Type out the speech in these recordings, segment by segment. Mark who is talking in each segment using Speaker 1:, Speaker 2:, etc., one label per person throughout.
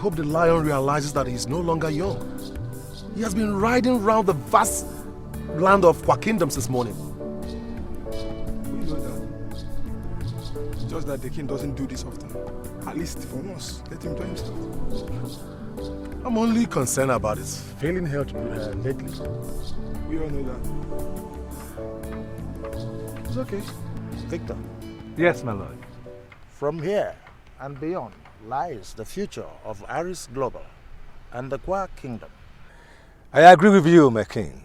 Speaker 1: hope the lion realizes that he's no longer young. He has been riding round the vast land of Kwa Kingdom since morning.
Speaker 2: We know that. It's just that the king doesn't do this often. At least for once, let him join himself.
Speaker 1: I'm only concerned about his failing health lately.
Speaker 2: We all know that.
Speaker 1: It's okay.
Speaker 3: Victor.
Speaker 4: Yes, my lord.
Speaker 3: From here and beyond lies the future of Artus Global and the Kwa Kingdom.
Speaker 4: I agree with you, my king.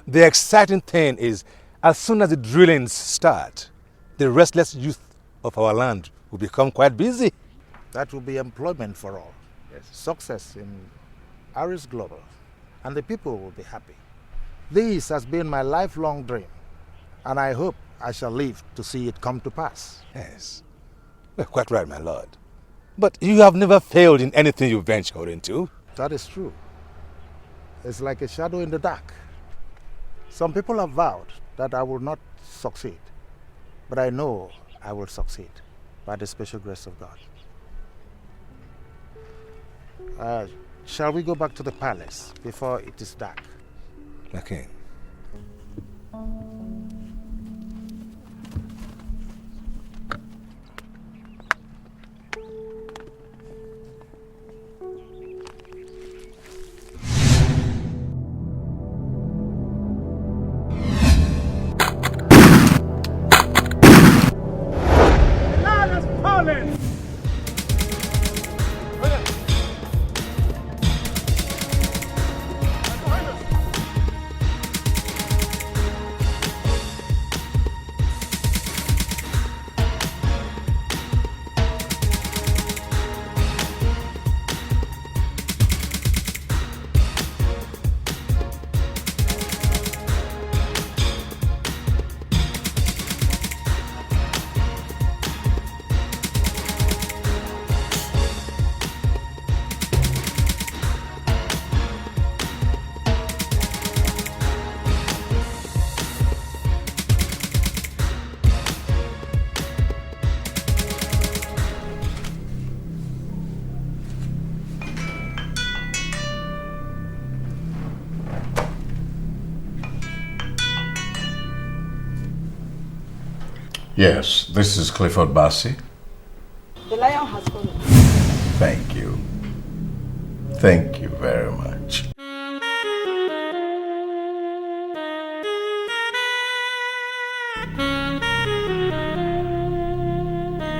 Speaker 4: The exciting thing is, as soon as the drillings start, the restless youth of our land will become quite busy.
Speaker 3: That will be employment for all.
Speaker 4: Yes.
Speaker 3: Success in Artus Global, and the people will be happy. This has been my lifelong dream, and I hope I shall live to see it come to pass.
Speaker 4: Yes. You're quite right, my lord. But you have never failed in anything you ventured into.
Speaker 3: That is true. It's like a shadow in the dark. Some people have vowed that I will not succeed, but I know I will succeed by the special grace of God. Shall we go back to the palace before it is dark?
Speaker 4: My king.
Speaker 5: Yes, this is Clifford Bassey.
Speaker 6: The lion has fallen.
Speaker 5: Thank you. Thank you very much.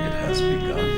Speaker 5: It has begun.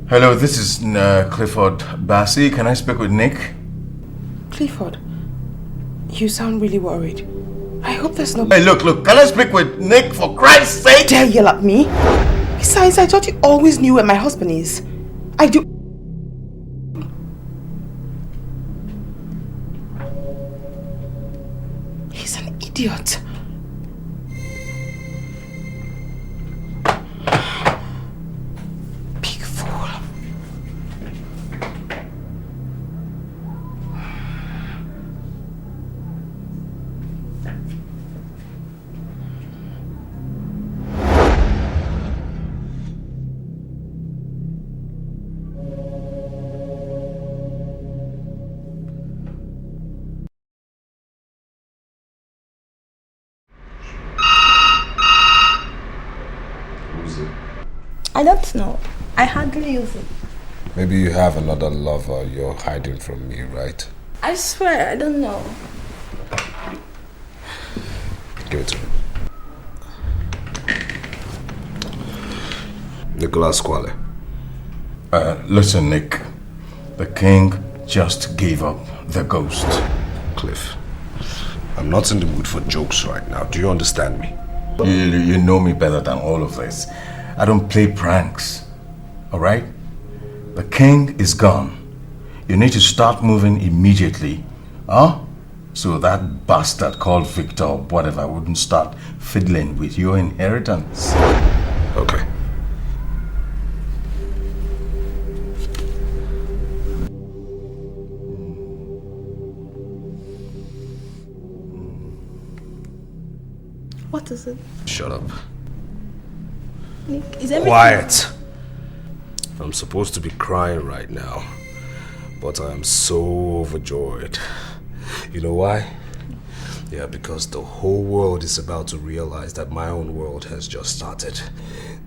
Speaker 5: Hello, this is Clifford Bassey. Can I speak with Nick?
Speaker 6: Clifford, you sound really worried. I hope there's no...
Speaker 5: Hey, look, can I speak with Nick for Christ's sake?
Speaker 6: Dare yell at me? Besides, I thought you always knew where my husband is. I do... He's an idiot.
Speaker 7: I don't know. I hardly use it.
Speaker 8: Maybe you have another lover you're hiding from me, right?
Speaker 7: I swear, I don't know.
Speaker 8: Give it to me. Nicholas Quale.
Speaker 5: Listen, Nick. The king just gave up the ghost.
Speaker 8: Cliff, I'm not in the mood for jokes right now. Do you understand me?
Speaker 5: You know me better than all of this. I don't play pranks. Alright? The king is gone. You need to start moving immediately. Huh? So that bastard called Victor or whatever wouldn't start fiddling with your inheritance.
Speaker 8: Okay.
Speaker 7: What is it?
Speaker 8: Shut up.
Speaker 7: Nick, is everything...
Speaker 8: Quiet. I'm supposed to be crying right now, but I am so overjoyed. You know why? Yeah, because the whole world is about to realize that my own world has just started.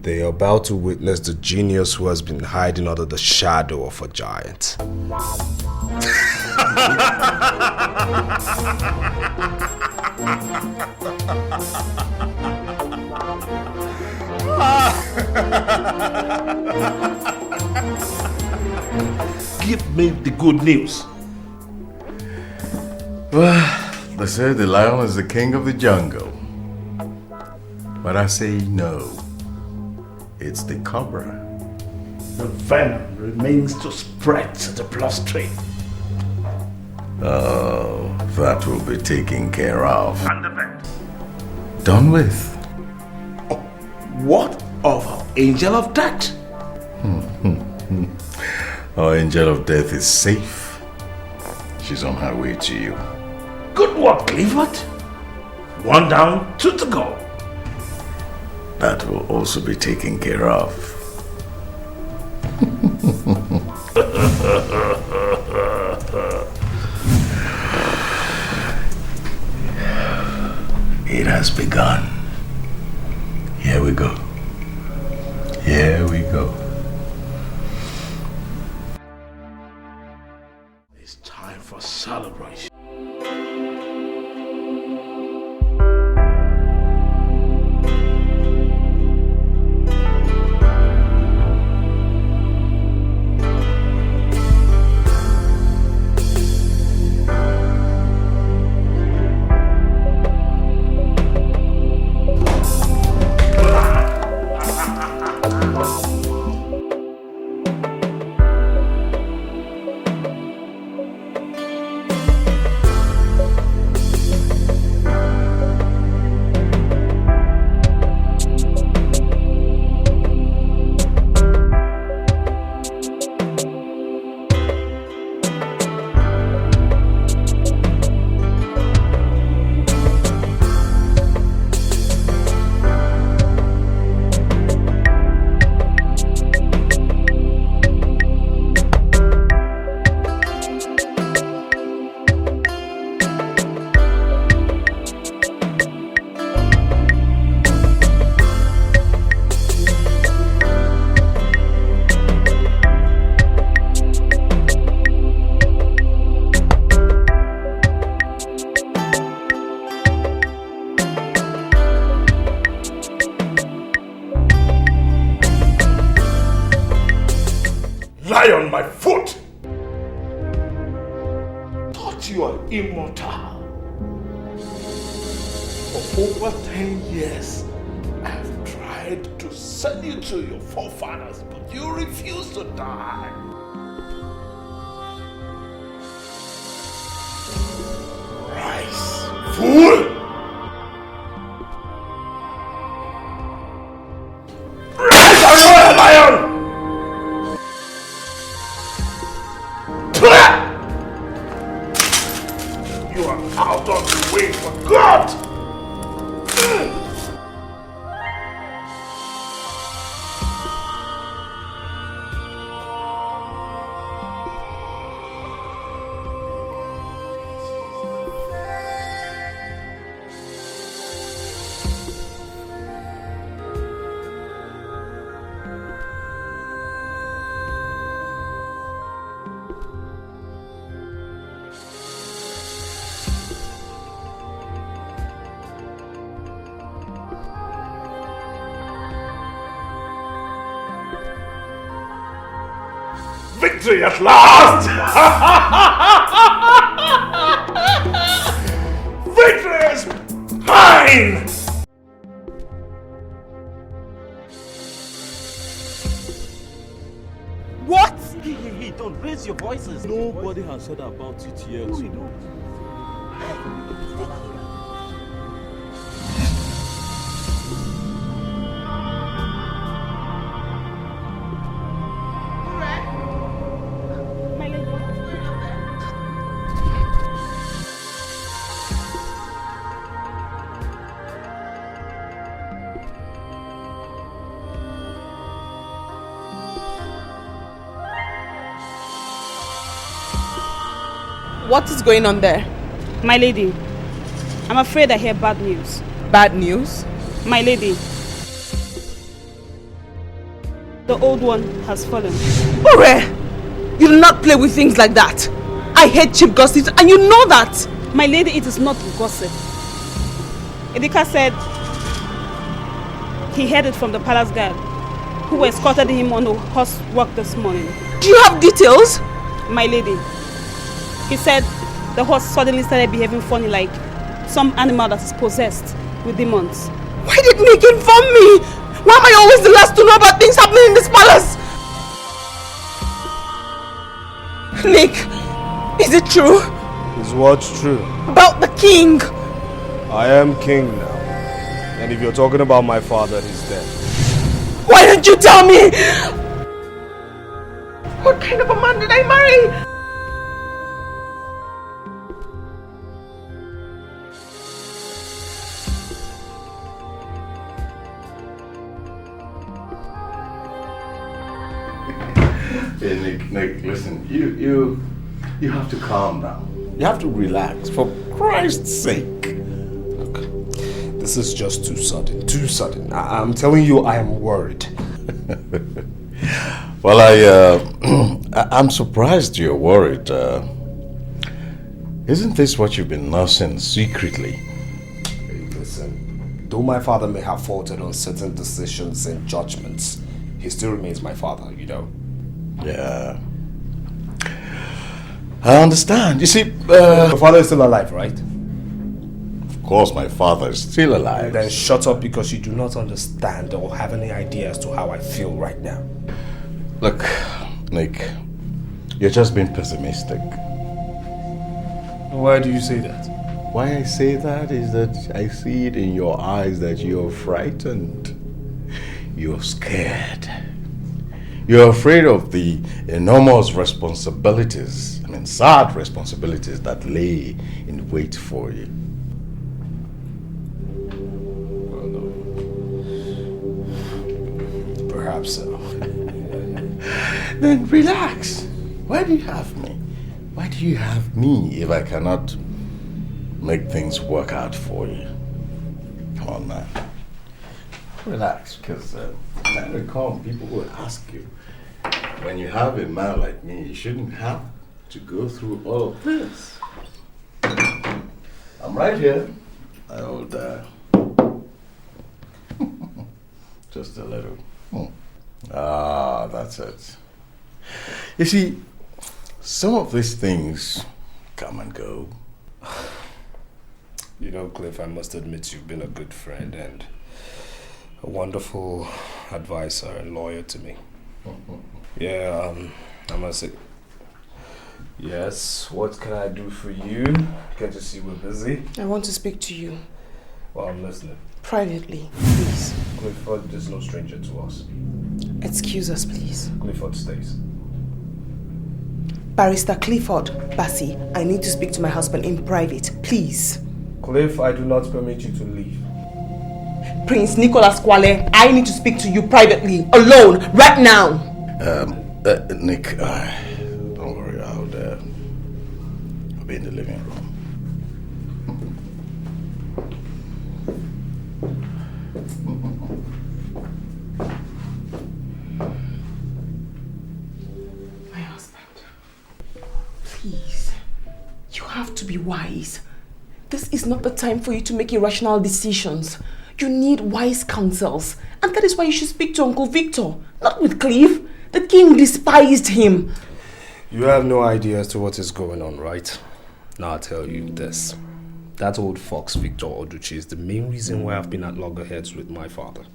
Speaker 8: They are about to witness the genius who has been hiding under the shadow of a giant.
Speaker 1: Give me the good news.
Speaker 5: Well, they say the lion is the king of the jungle. But I say no. It's the cobra.
Speaker 1: The venom remains to spread to the bloodstream.
Speaker 5: Oh, that will be taken care of.
Speaker 1: And the vet.
Speaker 5: Done with.
Speaker 1: What of our angel of death?
Speaker 5: Our angel of death is safe. She's on her way to you.
Speaker 1: Good work, Clifford. One down, two to go.
Speaker 5: That will also be taken care of. It has begun. Here we go. Here we go.
Speaker 1: It's time for celebration. Lie on my foot! Thought you are immortal. For over 10 years, I have tried to send you to your forefathers, but you refuse to die. Rise, fool! Rise, royal lion! You are out of the way for God! Victory at last! Victory is mine!
Speaker 9: Hey, don't raise your voices.
Speaker 10: Nobody has heard about it yet.
Speaker 9: No, we don't.
Speaker 6: What is going on there?
Speaker 11: My lady, I'm afraid I hear bad news.
Speaker 6: Bad news?
Speaker 11: My lady, the old one has fallen.
Speaker 6: Ore! You do not play with things like that. I hate cheap gossips and you know that.
Speaker 11: My lady, it is not gossip. Idika said he heard it from the palace guard who escorted him on a horse walk this morning.
Speaker 6: Do you have details?
Speaker 11: My lady, he said the horse suddenly started behaving funny like some animal that is possessed with demons.
Speaker 6: Why did Nick inform me? Why am I always the last to know about things happening in this palace? Nick, is it true?
Speaker 8: Is what's true?
Speaker 6: About the king.
Speaker 8: I am king now. And if you're talking about my father, he's dead.
Speaker 6: Why didn't you tell me? What kind of a man did I marry?
Speaker 5: Hey, Nick, listen, you have to calm down. You have to relax, for Christ's sake.
Speaker 8: Look, this is just too sudden. I'm telling you, I am worried.
Speaker 5: Well, I'm surprised you're worried. Isn't this what you've been nursing secretly?
Speaker 8: Hey, listen, though my father may have faltered on certain decisions and judgments, he still remains my father, you know.
Speaker 5: Yeah. I understand. You see,
Speaker 8: your father is still alive, right?
Speaker 5: Of course my father is still alive.
Speaker 8: Then shut up because you do not understand or have any idea as to how I feel right now.
Speaker 5: Look, Nick, you're just being pessimistic.
Speaker 8: Why do you say that?
Speaker 5: Why I say that is that I see it in your eyes that you're frightened. You're scared. You're afraid of the enormous responsibilities, sad responsibilities that lay in wait for you.
Speaker 8: Well, no. Perhaps so.
Speaker 5: Then relax. Why do you have me? Why do you have me if I cannot make things work out for you? Come on, man. Relax, because time will come, people will ask you. When you have a man like me, you shouldn't have to go through all of this. I'm right here. I will just a little. Ah, that's it. You see, some of these things come and go.
Speaker 8: You know, Cliff, I must admit you've been a good friend and a wonderful advisor and lawyer to me. Yeah, I must say. Yes, what can I do for you? Can't you see we're busy?
Speaker 6: I want to speak to you.
Speaker 8: Well, I'm listening.
Speaker 6: Privately, please.
Speaker 8: Clifford is no stranger to us.
Speaker 6: Excuse us, please.
Speaker 8: Clifford stays.
Speaker 6: Barrister Clifford, Bassi, I need to speak to my husband in private, please.
Speaker 8: Cliff, I do not permit you to leave.
Speaker 6: Prince Nicholas Kwale, I need to speak to you privately, alone, right now.
Speaker 5: Nick, don't worry, I'll be in the living room.
Speaker 6: My husband, please, you have to be wise. This is not the time for you to make irrational decisions. You need wise counsels, and that is why you should speak to Uncle Victor, not with Cliff. The king despised him.
Speaker 8: You have no idea as to what is going on, right? Now I'll tell you this. That old fox, Victor Oduchi, is the main reason why I've been at loggerheads with my father.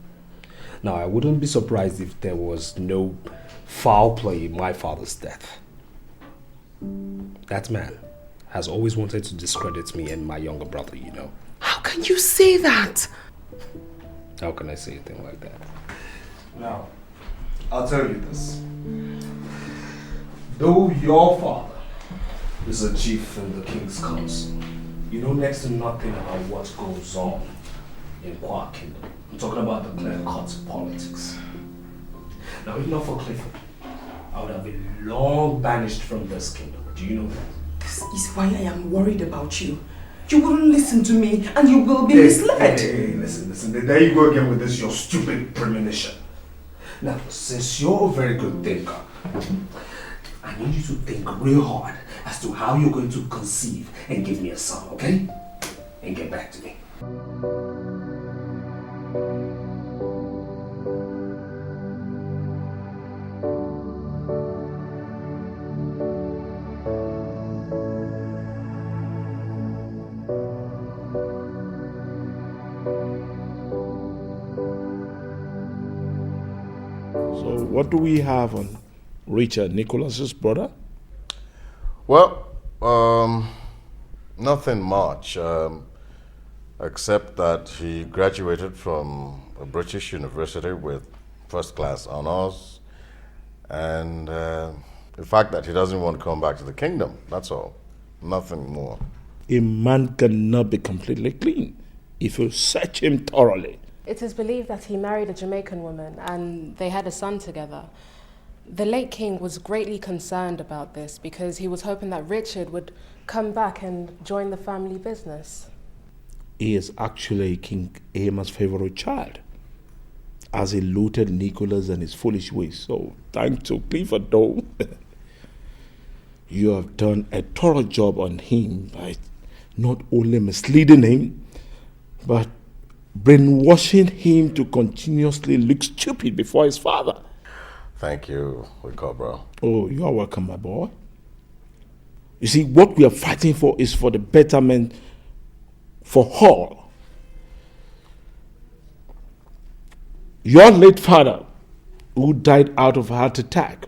Speaker 8: Now, I wouldn't be surprised if there was no foul play in my father's death. That man has always wanted to discredit me and my younger brother, you know.
Speaker 6: How can you say that?
Speaker 8: How can I say a thing like that?
Speaker 12: Now, I'll tell you this. Though your father is a chief in the king's council, you know next to nothing about what goes on in Kwa Kingdom. I'm talking about the clear-cut politics. Now, if not for Clifford, I would have been long banished from this kingdom. Do you know that?
Speaker 6: This is why I am worried about you. You wouldn't listen to me and you will be misled.
Speaker 12: Hey, listen. There you go again with this, your stupid premonition. Now, since you're a very good thinker, I need you to think real hard as to how you're going to conceive and give me a son, okay? And get back to me.
Speaker 1: So what do we have on Richard, Nicholas's brother?
Speaker 5: Well, nothing much, except that he graduated from a British university with first-class honors, and the fact that he doesn't want to come back to the kingdom, that's all. Nothing more.
Speaker 1: A man cannot be completely clean if you search him thoroughly.
Speaker 13: It is believed that he married a Jamaican woman and they had a son together. The late king was greatly concerned about this because he was hoping that Richard would come back and join the family business.
Speaker 1: He is actually King Emma's favorite child, as he looted Nicholas and his foolish ways. So thanks to Clifford, though, you have done a thorough job on him by not only misleading him, but brainwashing him to continuously look stupid before his father.
Speaker 5: Thank you, Wikobro.
Speaker 1: Oh, you are welcome, my boy. You see, what we are fighting for is for the betterment for all. Your late father, who died out of a heart attack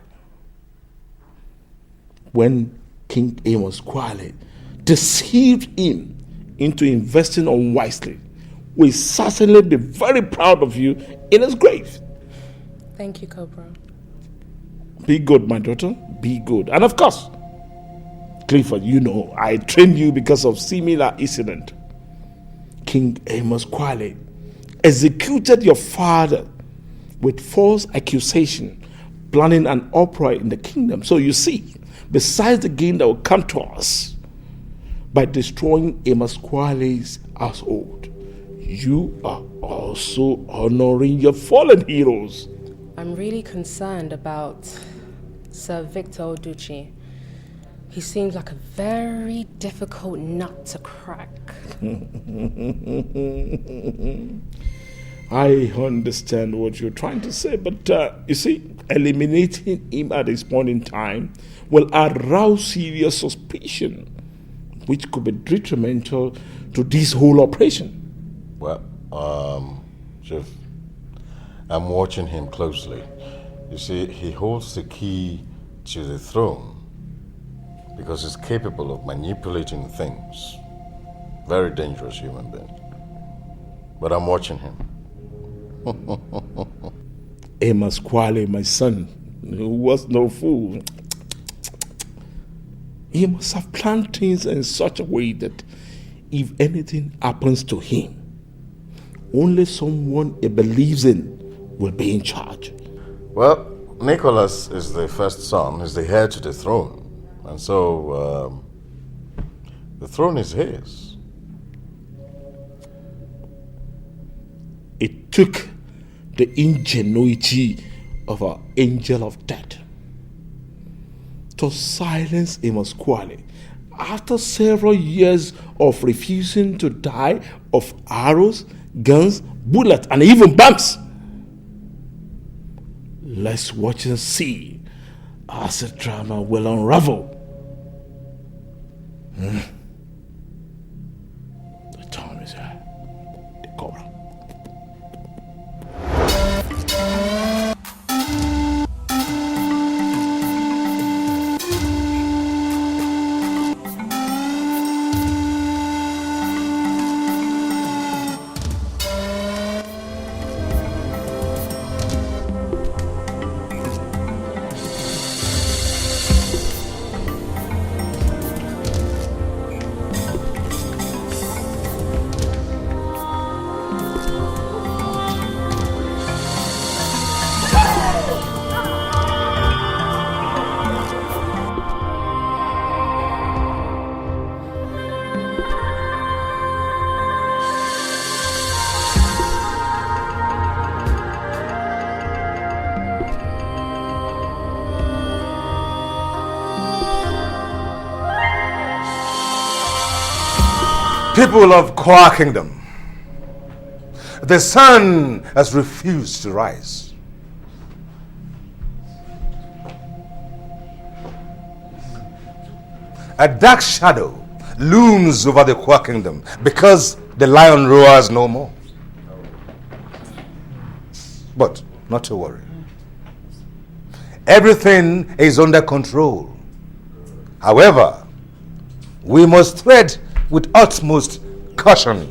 Speaker 1: when King Amos Kwale deceived him into investing unwisely, will certainly be very proud of you in his grave.
Speaker 13: Thank you, Cobra.
Speaker 1: Be good, my daughter. Be good. And of course, Clifford, you know, I trained you because of similar incident. King Amos Kwale executed your father with false accusation, planning an uproar in the kingdom. So you see, besides the gain that will come to us by destroying Amos Kwale's household, you are also honoring your fallen heroes.
Speaker 13: I'm really concerned about Sir Victor Oduchi. He seems like a very difficult nut to crack.
Speaker 1: I understand what you're trying to say, but you see, eliminating him at this point in time will arouse serious suspicion, which could be detrimental to this whole operation.
Speaker 5: Well, Chief, I'm watching him closely. You see, he holds the key to the throne because he's capable of manipulating things. Very dangerous human being. But I'm watching him.
Speaker 1: Amos Kwale, my son, who was no fool, he must have planned things in such a way that if anything happens to him, only someone he believes in will be in charge.
Speaker 5: Well, Nicholas is the first son, is the heir to the throne. And so, the throne is his.
Speaker 1: It took the ingenuity of our angel of death to silence Amos Kwale after several years of refusing to die of arrows, guns, bullets, and even bombs. Let's watch and see as the drama will unravel. The time is here. The Cobra.
Speaker 4: People of Kwa Kingdom, the sun has refused to rise. A dark shadow looms over the Kwa Kingdom because the lion roars no more. But not to worry. Everything is under control. However, we must tread with utmost caution.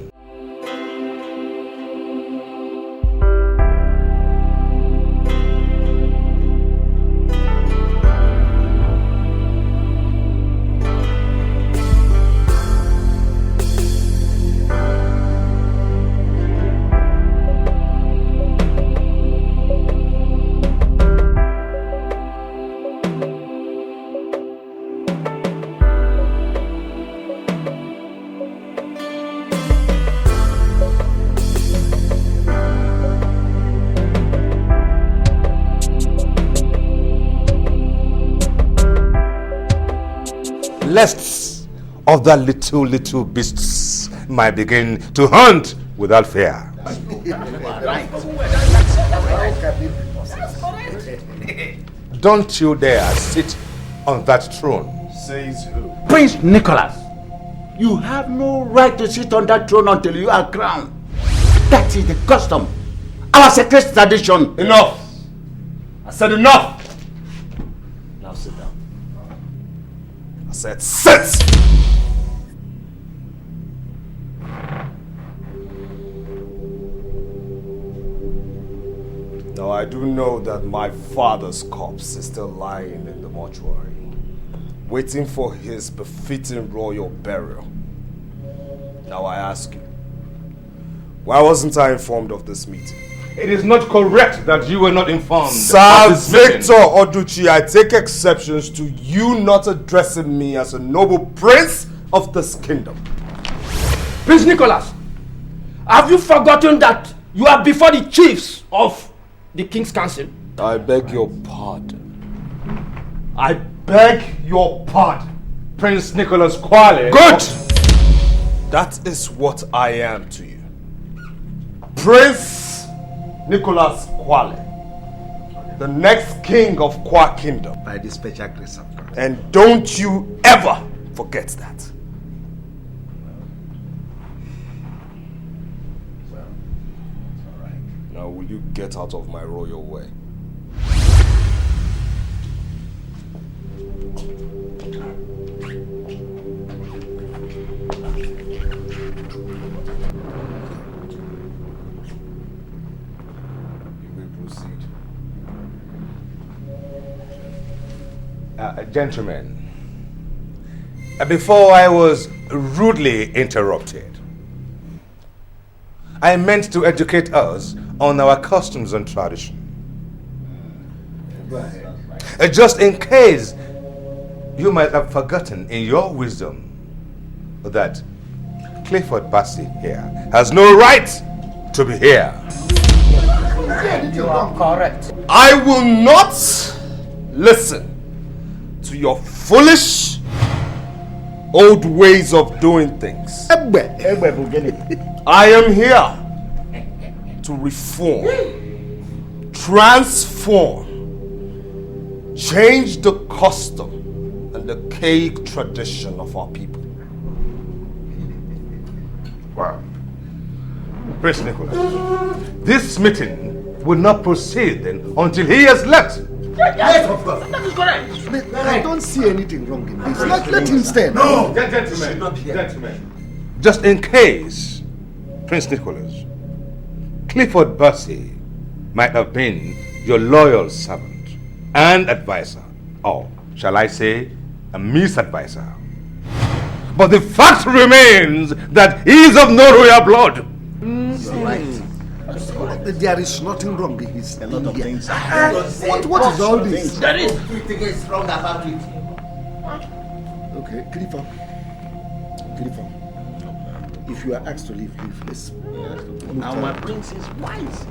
Speaker 4: Lest other little beasts might begin to hunt without fear. Don't you dare sit on that throne.
Speaker 5: Says who?
Speaker 14: Prince Nicholas, you have no right to sit on that throne until you are crowned. That is the custom. Our sacred tradition.
Speaker 12: Enough! I said enough! Now sit down. I said sit! Now I do know that my father's corpse is still lying in the mortuary, waiting for his befitting royal burial. Now I ask you, why wasn't I informed of this meeting?
Speaker 4: It is not correct that you were not informed.
Speaker 12: Sir Victor Oduchi, I take exceptions to you not addressing me as a noble prince of this kingdom.
Speaker 14: Prince Nicholas, have you forgotten that you are before the chiefs of the King's Council?
Speaker 12: I beg your pardon. I beg your pardon.
Speaker 4: Prince Nicholas Kwale.
Speaker 12: Good! That is what I am to you. Prince Nicholas Kwale, the next king of Kwa Kingdom.
Speaker 14: By the special grace of God.
Speaker 12: And don't you ever forget that. Well, all right. Now will you get out of my royal way?
Speaker 4: Gentlemen, before I was rudely interrupted, I meant to educate us on our customs and tradition. Just in case you might have forgotten in your wisdom that Clifford Bassey here has no right to be here.
Speaker 14: You are correct.
Speaker 12: I will not listen to your foolish old ways of doing things. I am here to reform, transform, change the custom and the archaic tradition of our people.
Speaker 4: Wow. Prince Nicholas, this meeting will not proceed then until he has left.
Speaker 14: Yes, of course. That is correct.
Speaker 15: I don't see anything wrong in this. Let him stand.
Speaker 4: No, gentlemen. Just in case, Prince Nicholas, Clifford Bassey might have been your loyal servant and advisor, or shall I say, a misadvisor. But the fact remains that he is of no royal blood.
Speaker 15: You're right. There is nothing wrong with his
Speaker 14: a lot of things.
Speaker 15: What is all this?
Speaker 14: There is nothing is wrong about it.
Speaker 15: Okay, Clifford. If you are asked to leave, leave. Let's
Speaker 14: now my prince is wise.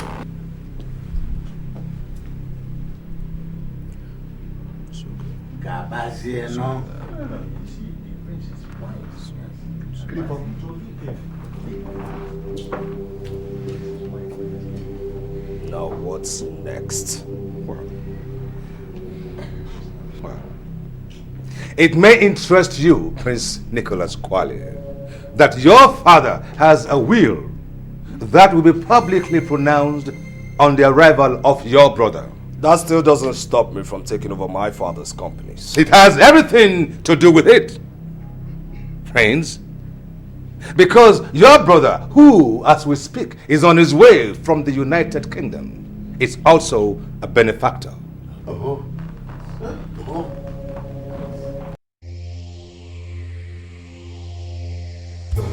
Speaker 8: Now what's next?
Speaker 4: It may interest you, Prince Nicholas Kwale, that your father has a will that will be publicly pronounced on the arrival of your brother.
Speaker 8: That still doesn't stop me from taking over my father's companies.
Speaker 4: It has everything to do with it, Prince. Because your brother, who, as we speak, is on his way from the United Kingdom, is also a benefactor.
Speaker 14: Oh.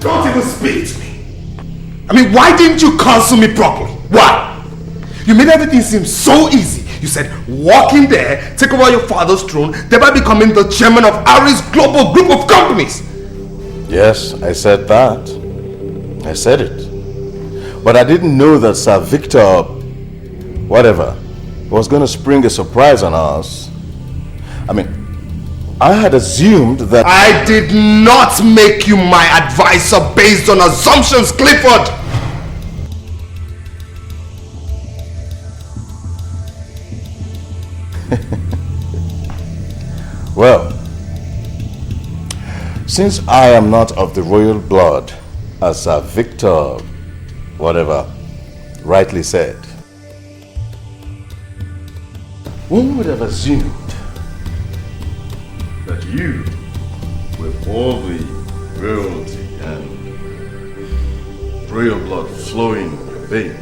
Speaker 16: Don't even speak to me. I mean, why didn't you counsel me properly? Why? You made everything seem so easy. You said, walk in there, take over your father's throne, thereby becoming the chairman of Ari's global group of companies.
Speaker 5: Yes, I said that. I said it. But I didn't know that Sir Victor, whatever, was going to spring a surprise on us. I mean, I had assumed that...
Speaker 16: I did not make you my advisor based on assumptions, Clifford!
Speaker 5: Well, since I am not of the royal blood, as Sir Victor, whatever, rightly said, one would have assumed that you, with all the royalty and royal blood flowing in your vein,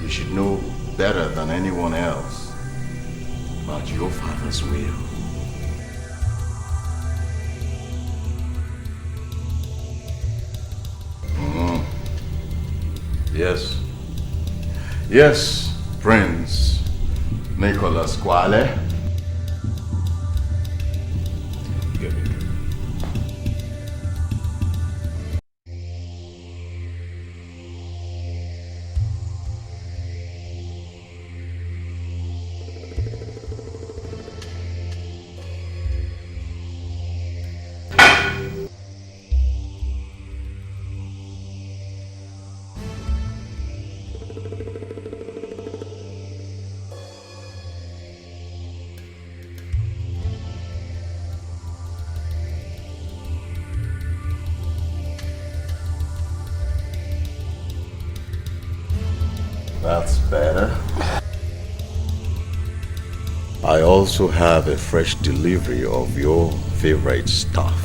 Speaker 5: you should know better than anyone else about your father's will. Yes. Yes, Prince Nicholas Kwale. That's better. I also have a fresh delivery of your favorite stuff.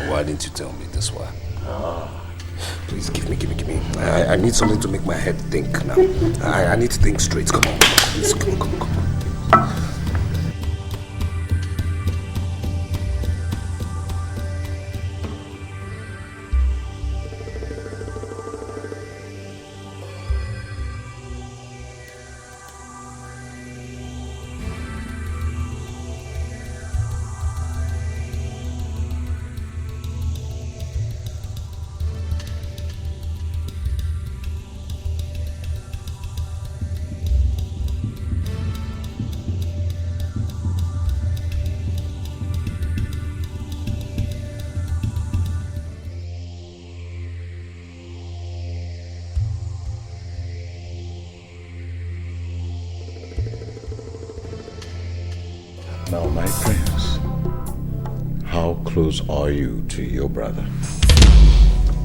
Speaker 8: Why didn't you tell me this one? Please give me. I need something to make my head think now. I need to think straight. Come on, please, come on.
Speaker 5: Now, my prince, how close are you to your brother?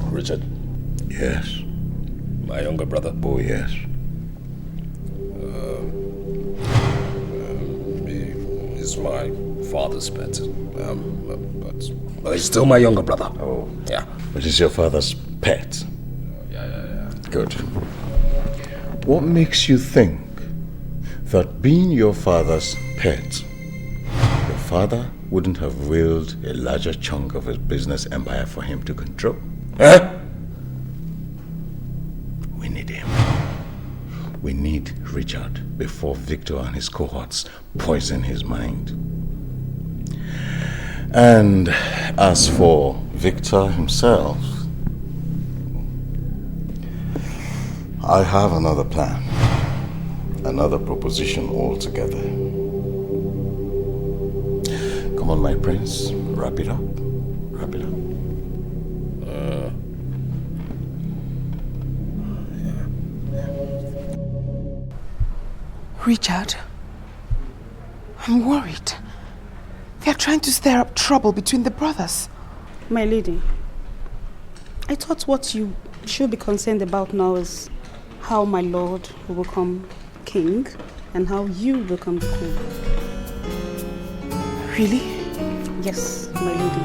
Speaker 8: Richard?
Speaker 5: Yes.
Speaker 8: My younger brother?
Speaker 5: Oh, yes.
Speaker 8: He's my father's pet. But he's still my younger brother.
Speaker 5: Oh.
Speaker 8: Yeah.
Speaker 5: But he's your father's pet?
Speaker 8: Yeah.
Speaker 5: Good. What makes you think that being your father's pet, your father wouldn't have willed a larger chunk of his business empire for him to control?
Speaker 8: Huh?
Speaker 5: We need him. We need Richard before Victor and his cohorts poison his mind. And as for Victor himself, I have another plan. another proposition altogether. Come on, my prince, wrap it up. Wrap it up.
Speaker 6: Richard, I'm worried. They are trying to stir up trouble between the brothers.
Speaker 11: My lady, I thought what you should be concerned about now is how my lord will become king and how you become the queen.
Speaker 6: Really?
Speaker 11: Yes, my lady.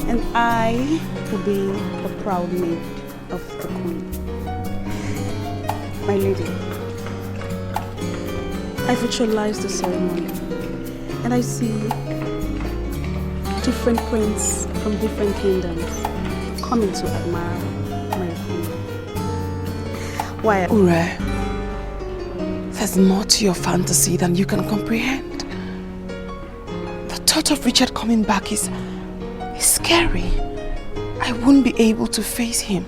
Speaker 11: And I will be the proud maid of the queen. My lady, I visualize the ceremony and I see different princes from different kingdoms coming to admire my queen. Why?
Speaker 6: Ure, there's more to your fantasy than you can comprehend. The thought of Richard coming back is scary. I won't be able to face him.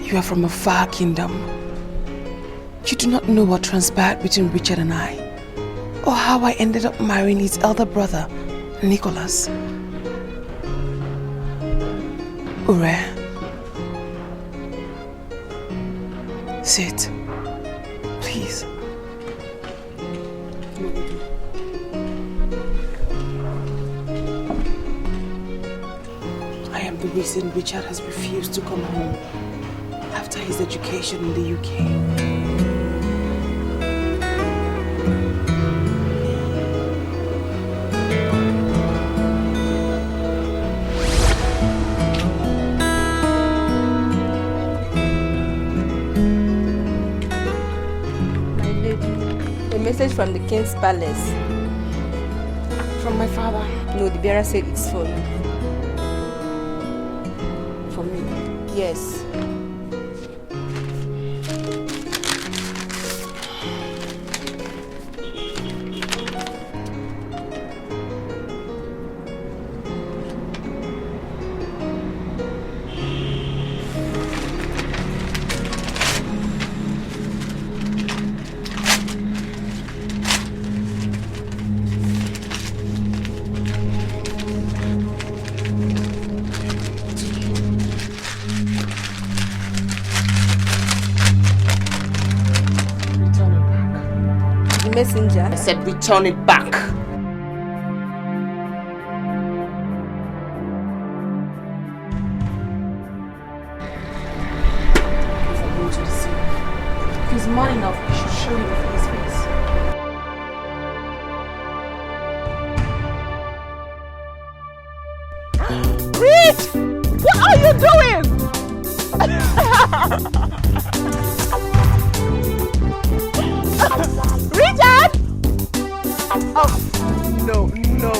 Speaker 6: You are from a far kingdom. You do not know what transpired between Richard and I, or how I ended up marrying his elder brother, Nicholas. Ure, sit, please. I am the reason Richard has refused to come home after his education in the UK.
Speaker 17: Message from the king's palace.
Speaker 6: From my father?
Speaker 17: No, the bearer said it's for you.
Speaker 6: For me?
Speaker 17: Yes. Messenger.
Speaker 6: I said return it back. If I'm going to deceive you, if he's man enough, he should show you his face.
Speaker 11: Rich! What are you doing? Richard! Oh, no. No!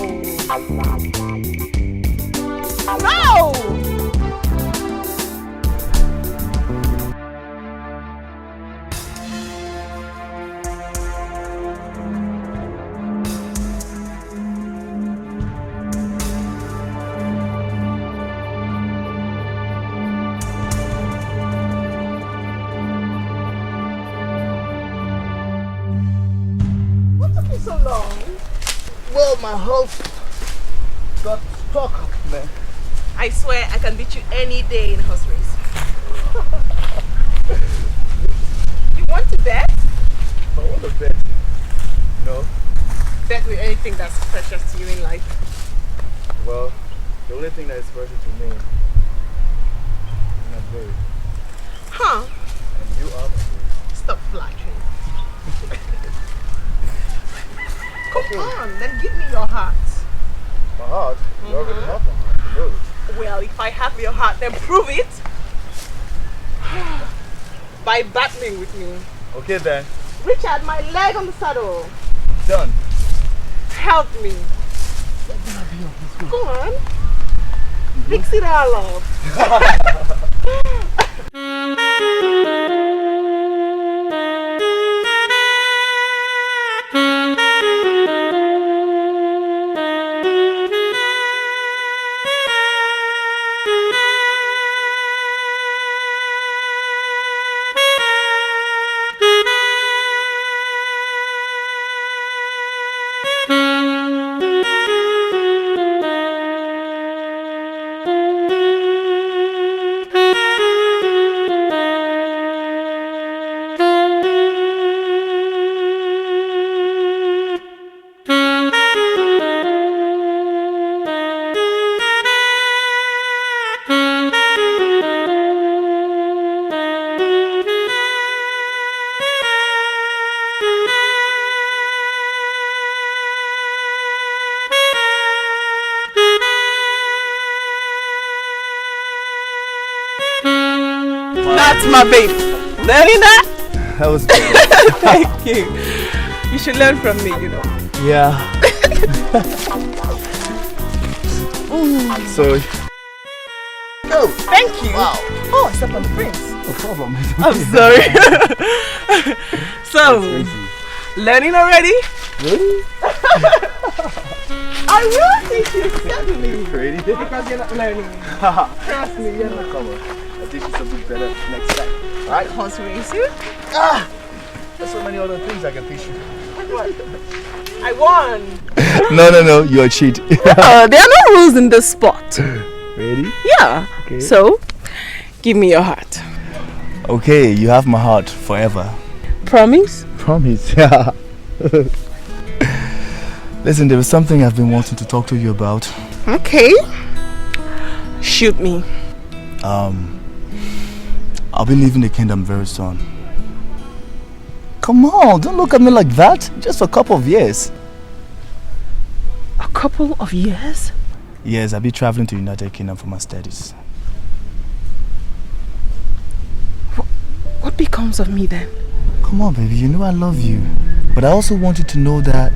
Speaker 14: So long. Well, my host got stuck up, man.
Speaker 6: I swear I can beat you any day in horse race. You want to bet?
Speaker 14: I want to bet. No.
Speaker 6: Bet with anything that's precious to you in life.
Speaker 14: Well, the only thing that is precious to me is my babe.
Speaker 6: Huh?
Speaker 14: And you are my babe.
Speaker 6: Stop flattering. Come on, then give me your heart.
Speaker 14: My heart? You already have my heart, you know it.
Speaker 6: Well, if I have your heart, then prove it. By battling with me.
Speaker 14: Okay then.
Speaker 6: Richard, my leg on the saddle.
Speaker 14: Done.
Speaker 6: Help me. Go on. Fix it all up. That's my baby. Learning that?
Speaker 18: That was
Speaker 6: Thank you. You should learn from me, you know.
Speaker 18: Yeah. So.
Speaker 6: Oh, thank you.
Speaker 18: Wow.
Speaker 6: Oh, step on the prince.
Speaker 18: No problem.
Speaker 6: I'm sorry. So, learning already?
Speaker 18: Really?
Speaker 6: I will teach you steadily.
Speaker 18: Ready?
Speaker 6: Because you're not learning. Trust me, you're not.
Speaker 18: Come on. I'll teach you something better next time. Alright?
Speaker 6: Horse racing?
Speaker 18: There's so many other things I can teach you.
Speaker 6: What? I won.
Speaker 18: No, you're a cheat.
Speaker 6: There are no rules in this sport.
Speaker 18: Ready?
Speaker 6: Yeah.
Speaker 18: Okay.
Speaker 6: So, give me your heart.
Speaker 18: Okay, you have my heart forever.
Speaker 6: Promise?
Speaker 18: Promise, yeah. Listen, there was something I've been wanting to talk to you about.
Speaker 6: Okay. Shoot me.
Speaker 18: I'll be leaving the kingdom very soon. Come on, don't look at me like that. Just for a couple of years.
Speaker 6: A couple of years?
Speaker 18: Yes, I'll be traveling to United Kingdom for my studies.
Speaker 6: What becomes of me then?
Speaker 18: Come on, baby, you know I love you. But I also want you to know that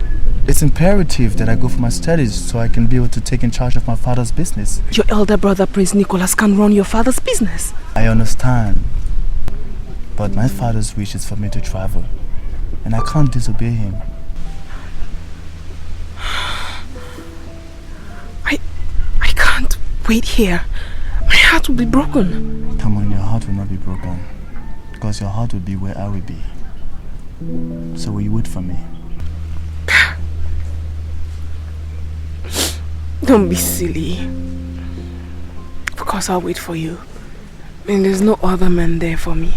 Speaker 18: it's imperative that I go for my studies so I can be able to take in charge of my father's business.
Speaker 6: Your elder brother, Prince Nicholas, can run your father's business.
Speaker 18: I understand. But my father's wish is for me to travel. And I can't disobey him.
Speaker 6: I can't wait here. My heart will be broken.
Speaker 18: Come on, your heart will not be broken. Because your heart will be where I will be. So will you wait for me?
Speaker 6: Don't be silly. Of course I'll wait for you. And there's no other man there for me.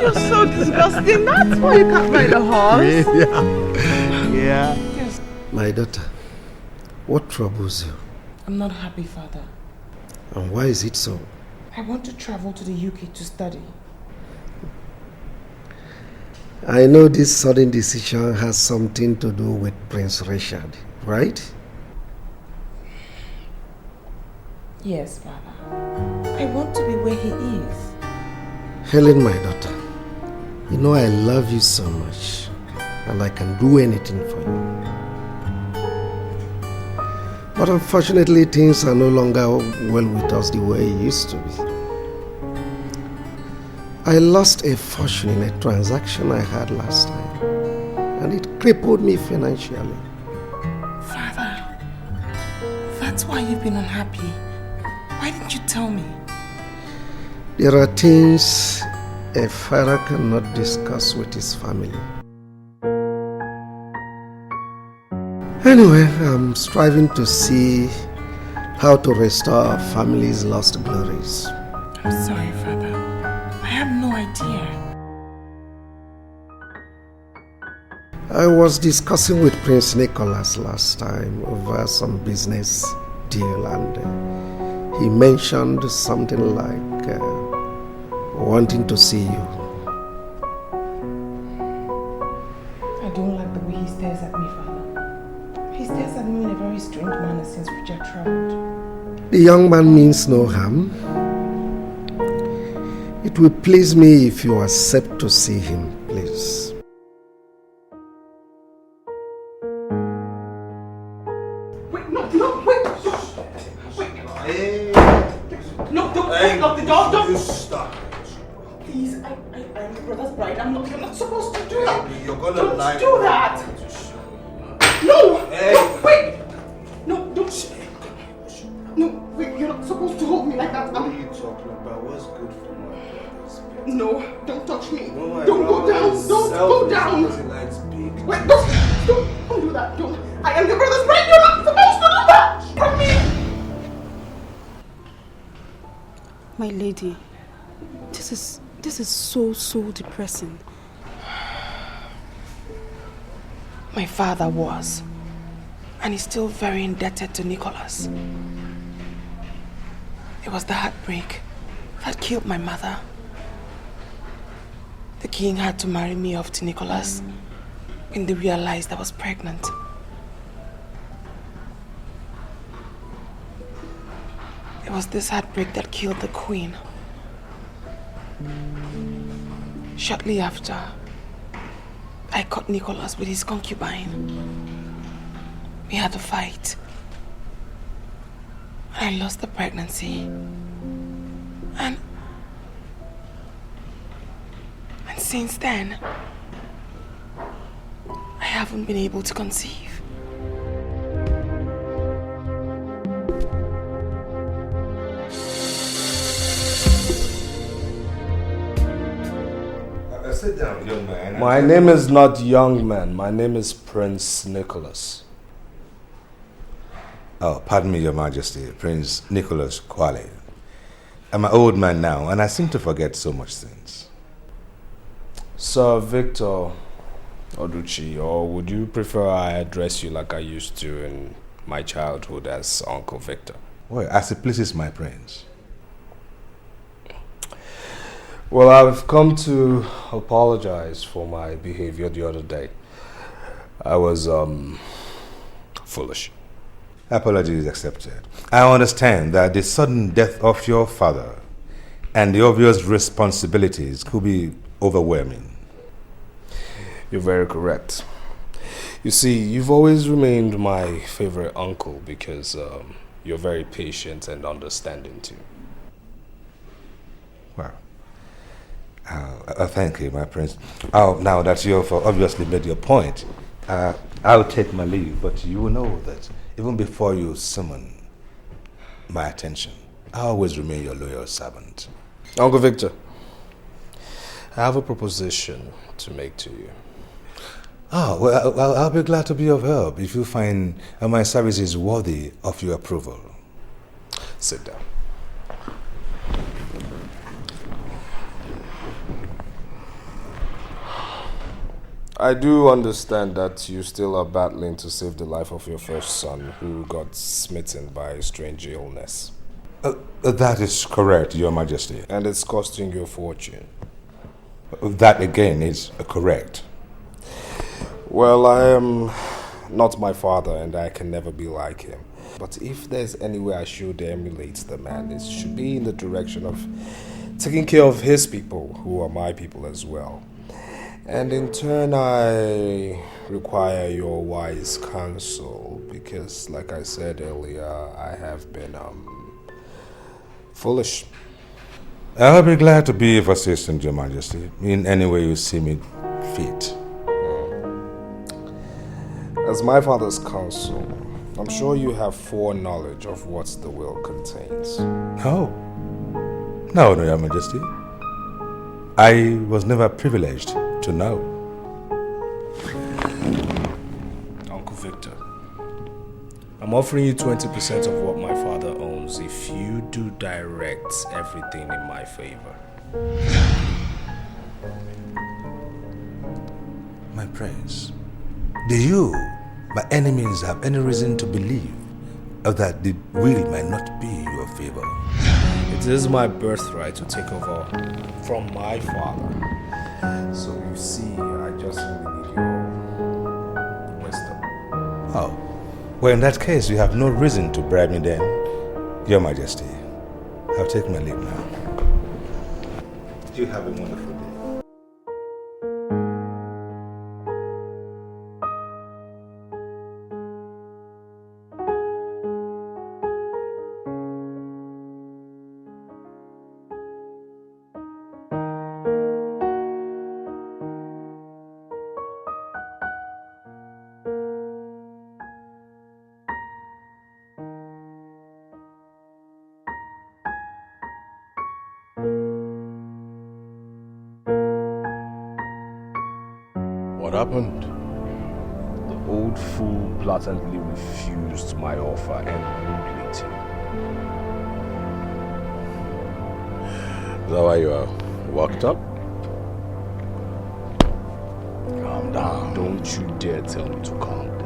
Speaker 6: You're so disgusting. That's why you can't ride a horse.
Speaker 18: Yeah.
Speaker 6: Yes.
Speaker 15: My daughter, what troubles you?
Speaker 6: I'm not happy, Father.
Speaker 15: And why is it so?
Speaker 6: I want to travel to the UK to study.
Speaker 15: I know this sudden decision has something to do with Prince Richard, right?
Speaker 6: Yes, Father. I want to be where he is.
Speaker 15: Helen, my daughter, you know I love you so much, and I can do anything for you. But unfortunately, things are no longer well with us the way it used to be. I lost a fortune in a transaction I had last time, and it crippled me financially.
Speaker 6: Father, that's why you've been unhappy. Why didn't you tell me?
Speaker 15: There are things a father cannot discuss with his family. Anyway, I'm striving to see how to restore our family's lost glories.
Speaker 6: I'm sorry, Father. I have no idea.
Speaker 15: I was discussing with Prince Nicholas last time over some business deal, and he mentioned something like wanting to see you.
Speaker 6: I don't like the way he stares at me, Father. He stares at me in a very strange manner since Richard traveled.
Speaker 15: The young man means no harm. It will please me if you accept to see him, please.
Speaker 6: Wait, no, wait. Hey. No, don't lock the door, don't.
Speaker 16: Stop.
Speaker 6: Please, I'm your brother's bride. You're not supposed to do that.
Speaker 16: You're gonna
Speaker 6: don't
Speaker 16: lie.
Speaker 6: Do that. No!
Speaker 16: Hey.
Speaker 6: No, wait! No, don't. No, wait, you're not supposed to hold me like that.
Speaker 16: What are you talking about? What's good for my brothers?
Speaker 6: No, don't touch me.
Speaker 16: No,
Speaker 6: Don't go down. Don't go down.
Speaker 16: He likes big.
Speaker 6: Wait, don't do that. Don't. I am your brother's bride. You're not supposed to do that from me.
Speaker 11: My lady, this is so depressing.
Speaker 6: My father was, and he's still very indebted to Nicholas. It was the heartbreak that killed my mother. The king had to marry me off to Nicholas when they realized I was pregnant. It was this heartbreak that killed the queen. Shortly after, I caught Nicholas with his concubine. We had a fight. I lost the pregnancy. And since then, I haven't been able to conceive.
Speaker 4: Sit down, young man.
Speaker 12: My name is not young man. My name is Prince Nicholas.
Speaker 4: Oh, pardon me, Your Majesty, Prince Nicholas Quale. I'm an old man now, and I seem to forget so much things.
Speaker 12: Sir Victor Oduchi, or would you prefer I address you like I used to in my childhood as Uncle Victor?
Speaker 4: Well, as it pleases my prince.
Speaker 12: Well, I've come to apologize for my behavior the other day. I was, foolish.
Speaker 4: Apology is accepted. I understand that the sudden death of your father and the obvious responsibilities could be overwhelming.
Speaker 12: You're very correct. You see, you've always remained my favorite uncle because you're very patient and understanding too.
Speaker 4: Wow. Thank you, my prince. Now that you've obviously made your point, I'll take my leave, but you will know that even before you summon my attention, I always remain your loyal servant.
Speaker 12: Uncle Victor, I have a proposition to make to you.
Speaker 4: Oh, well, I'll be glad to be of help if you find my services worthy of your approval.
Speaker 12: Sit down. I do understand that you still are battling to save the life of your first son who got smitten by a strange illness.
Speaker 4: That is correct, Your Majesty.
Speaker 12: And it's costing you a fortune.
Speaker 4: That again is correct.
Speaker 12: Well, I am not my father and I can never be like him. But if there's any way I should emulate the man, it should be in the direction of taking care of his people, who are my people as well. And in turn, I require your wise counsel because, like I said earlier, I have been foolish.
Speaker 4: I'll be glad to be of assistance, Your Majesty, in any way you see me fit.
Speaker 12: As my father's counsel, I'm sure you have foreknowledge of what the will contains.
Speaker 4: No, Your Majesty. I was never privileged to know.
Speaker 12: Uncle Victor, I'm offering you 20% of what my father owns if you do direct everything in my favor.
Speaker 4: My prince, do you, by any means, have any reason to believe that the will might not be in your favor?
Speaker 12: It is my birthright to take over from my father. So you see, I just really need your wisdom.
Speaker 4: Oh, well, in that case, you have no reason to bribe me then, Your Majesty. I'll take my leave now. You have a wonderful day.
Speaker 12: What happened? The old fool blatantly refused my offer and rudely too.
Speaker 8: Is that why you are worked up?
Speaker 12: Calm down. Don't you dare tell me to calm down.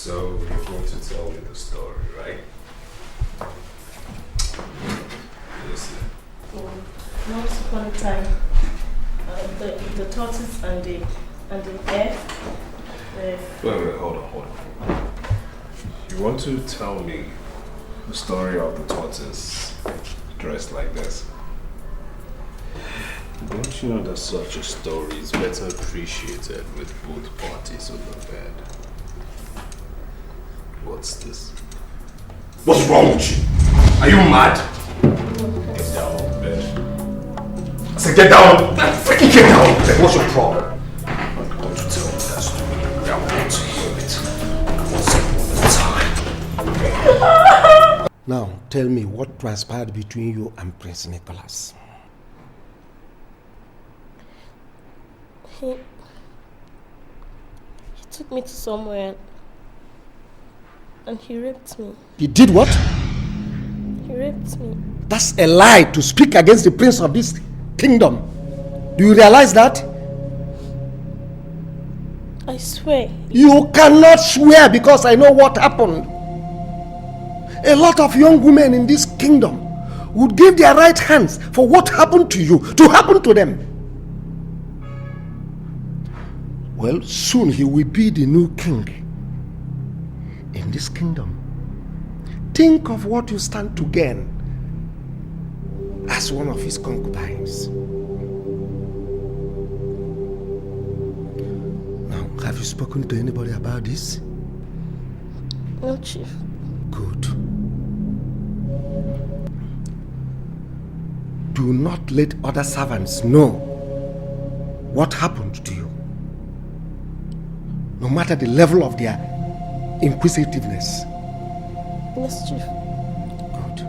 Speaker 8: So you're going to tell me the story, right? Listen.
Speaker 19: Once upon a time, the tortoise and the bear.
Speaker 8: Wait, hold on. You want to tell me the story of the tortoise dressed like this? Don't you know that such a story is better appreciated with both parties on the bed? What's this?
Speaker 16: What's wrong with you? Are you mad?
Speaker 8: Get down on the bed.
Speaker 16: I said get down! Freaking get down on the bed. What's your problem?
Speaker 8: Don't you tell me that story. I want to hear it. Once upon a time.
Speaker 15: Now, tell me what transpired between you and Prince Nicholas.
Speaker 19: He took me to somewhere and he raped me.
Speaker 15: He did what?
Speaker 19: He raped me.
Speaker 15: That's a lie to speak against the prince of this kingdom. Do you realize that?
Speaker 19: I swear.
Speaker 15: You cannot swear because I know what happened. A lot of young women in this kingdom would give their right hands for what happened to you to happen to them. Well, soon he will be the new king in this kingdom. Think of what you stand to gain as one of his concubines. Now, have you spoken to anybody about this?
Speaker 19: No, Chief.
Speaker 15: Good. Do not let other servants know what happened to you, no matter the level of their inquisitiveness.
Speaker 19: Yes, Chief.
Speaker 15: Good.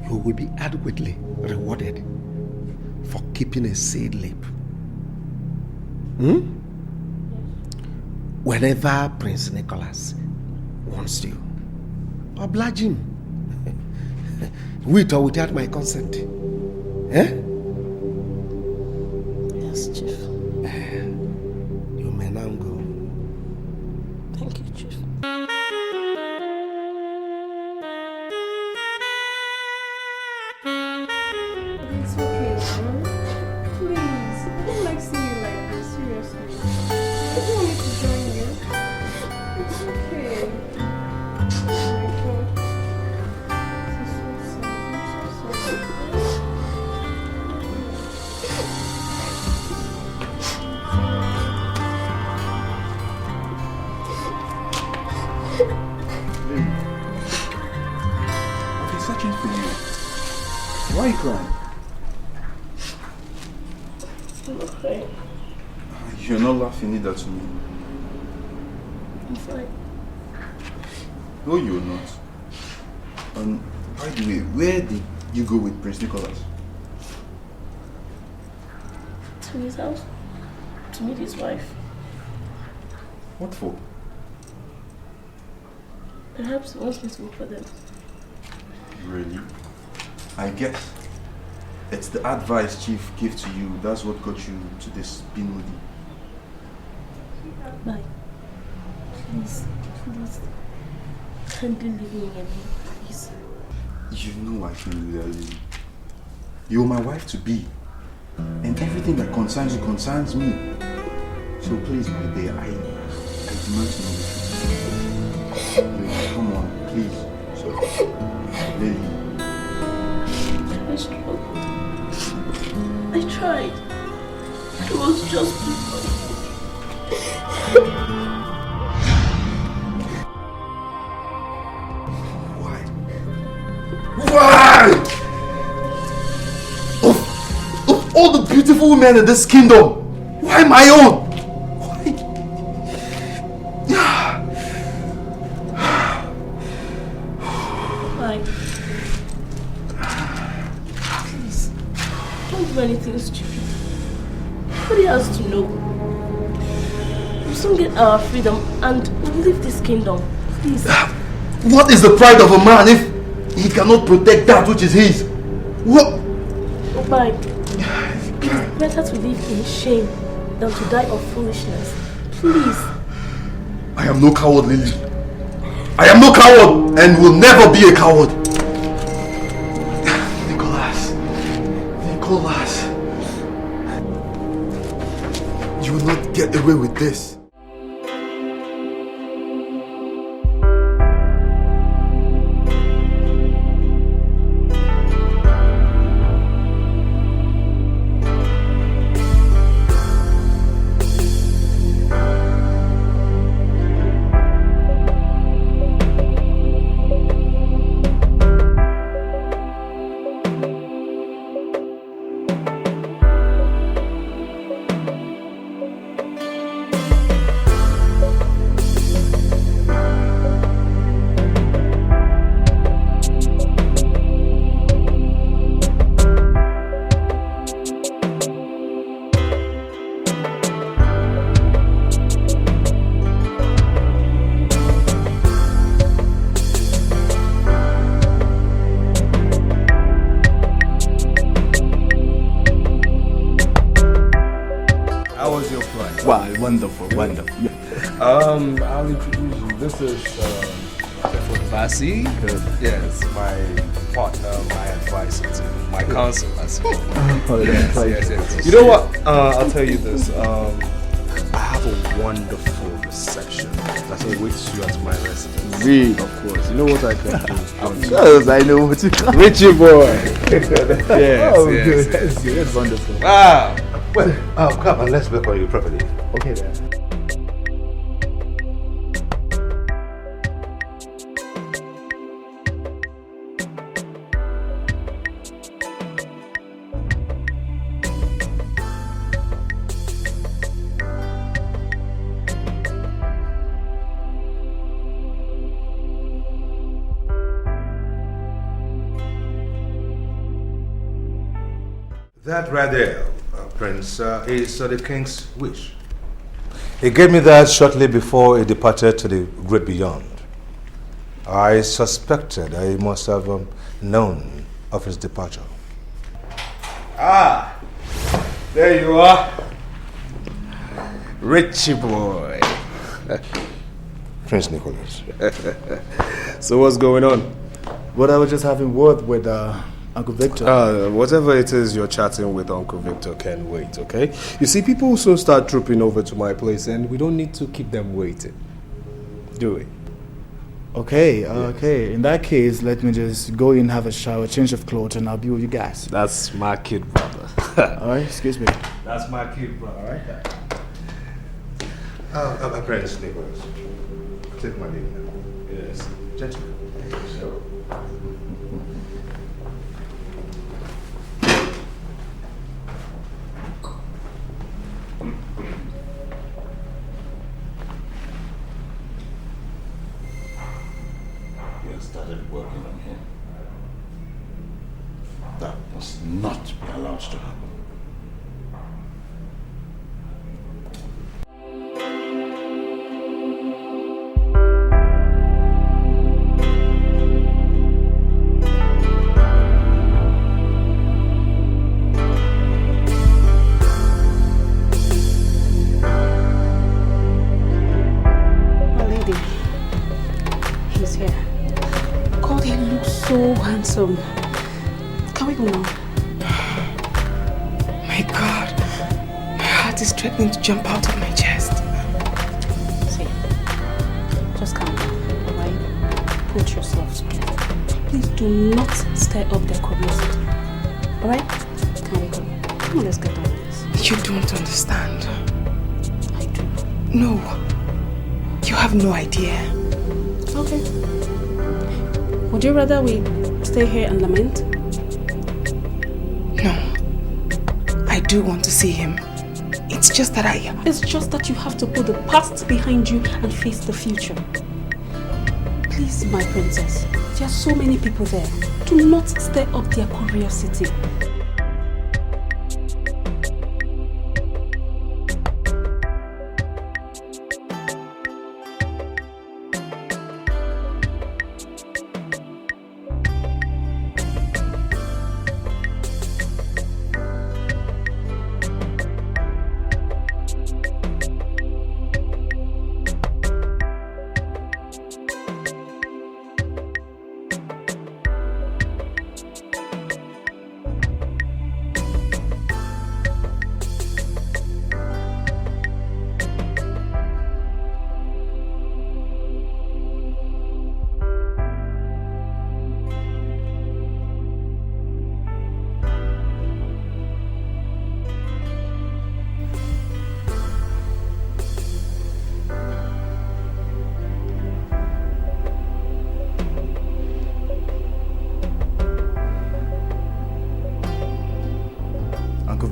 Speaker 15: You will be adequately rewarded for keeping a seed lip. Whenever Prince Nicholas wants you, oblige him. With or without my consent. Eh?
Speaker 19: Yes, Chief.
Speaker 15: You may now go.
Speaker 19: Thank you, Chief.
Speaker 11: It's okay, man. Please. I don't like seeing you like this, seriously. I don't want me to join you. It's okay. Oh my God. This is so sad. I'm so sorry.
Speaker 2: I've been searching for you. Why are you crying?
Speaker 19: I'm not crying.
Speaker 2: You're not laughing either to me.
Speaker 19: I'm fine.
Speaker 2: No, you're not. By the way, where did you go with Prince Nicholas?
Speaker 19: To his house. To meet his wife.
Speaker 2: What for?
Speaker 19: Perhaps he wants me to work for them.
Speaker 2: Really? I guess it's the advice Chief gave to you. That's what got you to this Binodi.
Speaker 19: Bye. Please, please. Kindly leave me alone, please.
Speaker 2: You know I can do that, Lily. You're my wife to be. And everything that concerns you concerns me. So please, my dear, I demand to know the truth. Lily, come on, please. So, Lily.
Speaker 19: I struggled. I tried. It was just people.
Speaker 2: Why? Of all the beautiful women in this kingdom, why my own?
Speaker 19: Why? Please, don't do anything stupid. Nobody has to know. We'll soon get our freedom and we'll leave this kingdom. Please.
Speaker 2: What is the pride of a man if he cannot protect that which is his? What?
Speaker 19: Oh my. It's better to live in shame than to die of foolishness. Please.
Speaker 2: I am no coward, Lily.
Speaker 16: I am no coward and will never be a coward. Nicholas, you will not get away with this.
Speaker 10: Wonderful. I'll introduce you. This is Basi. Yes, my partner, my advisor, too. My counsel as well. Yes. You know what? I'll tell you this. I have a wonderful reception that awaits you at my residence.
Speaker 18: Really?
Speaker 10: Of course. You know what I can do?
Speaker 18: I know what you can.
Speaker 10: Richie boy.
Speaker 18: Yes. That's wonderful.
Speaker 4: Wow. Well, come and let's work on you properly.
Speaker 18: Okay then.
Speaker 4: That right there, Prince, is the king's wish. He gave me that shortly before he departed to the great beyond. I suspected that he must have known of his departure.
Speaker 10: Ah, there you are. Richie boy.
Speaker 4: Prince Nicholas.
Speaker 10: So what's going on?
Speaker 18: Well, I was just having word with Uncle Victor.
Speaker 10: Whatever it is you're chatting with Uncle Victor can wait, okay? You see, people will soon start trooping over to my place and we don't need to keep them waiting. Do it.
Speaker 18: Okay. In that case, let me just go in, have a shower, change of clothes, and I'll be with you guys.
Speaker 10: That's my kid, brother.
Speaker 18: Alright, excuse me.
Speaker 10: That's my kid, brother.
Speaker 4: Alright? Prince Nicholas, take my leave now.
Speaker 10: Yes.
Speaker 4: Gentlemen. So.
Speaker 5: Started working on him. That must not be allowed to happen.
Speaker 6: My lady, he's here. God, he looks so handsome. Can we go now? My God, my heart is threatening to jump out of my chest. See, just calm down, alright? Put yourself together. Please do not stir up their curiosity, alright? Can we go? Come on, let's get on with this. You don't understand. I do. No, you have no idea. Okay. Would you rather we stay here and lament? No. I do want to see him. It's just that It's just that you have to put the past behind you and face the future. Please, my princess. There are so many people there. Do not stir up their curiosity.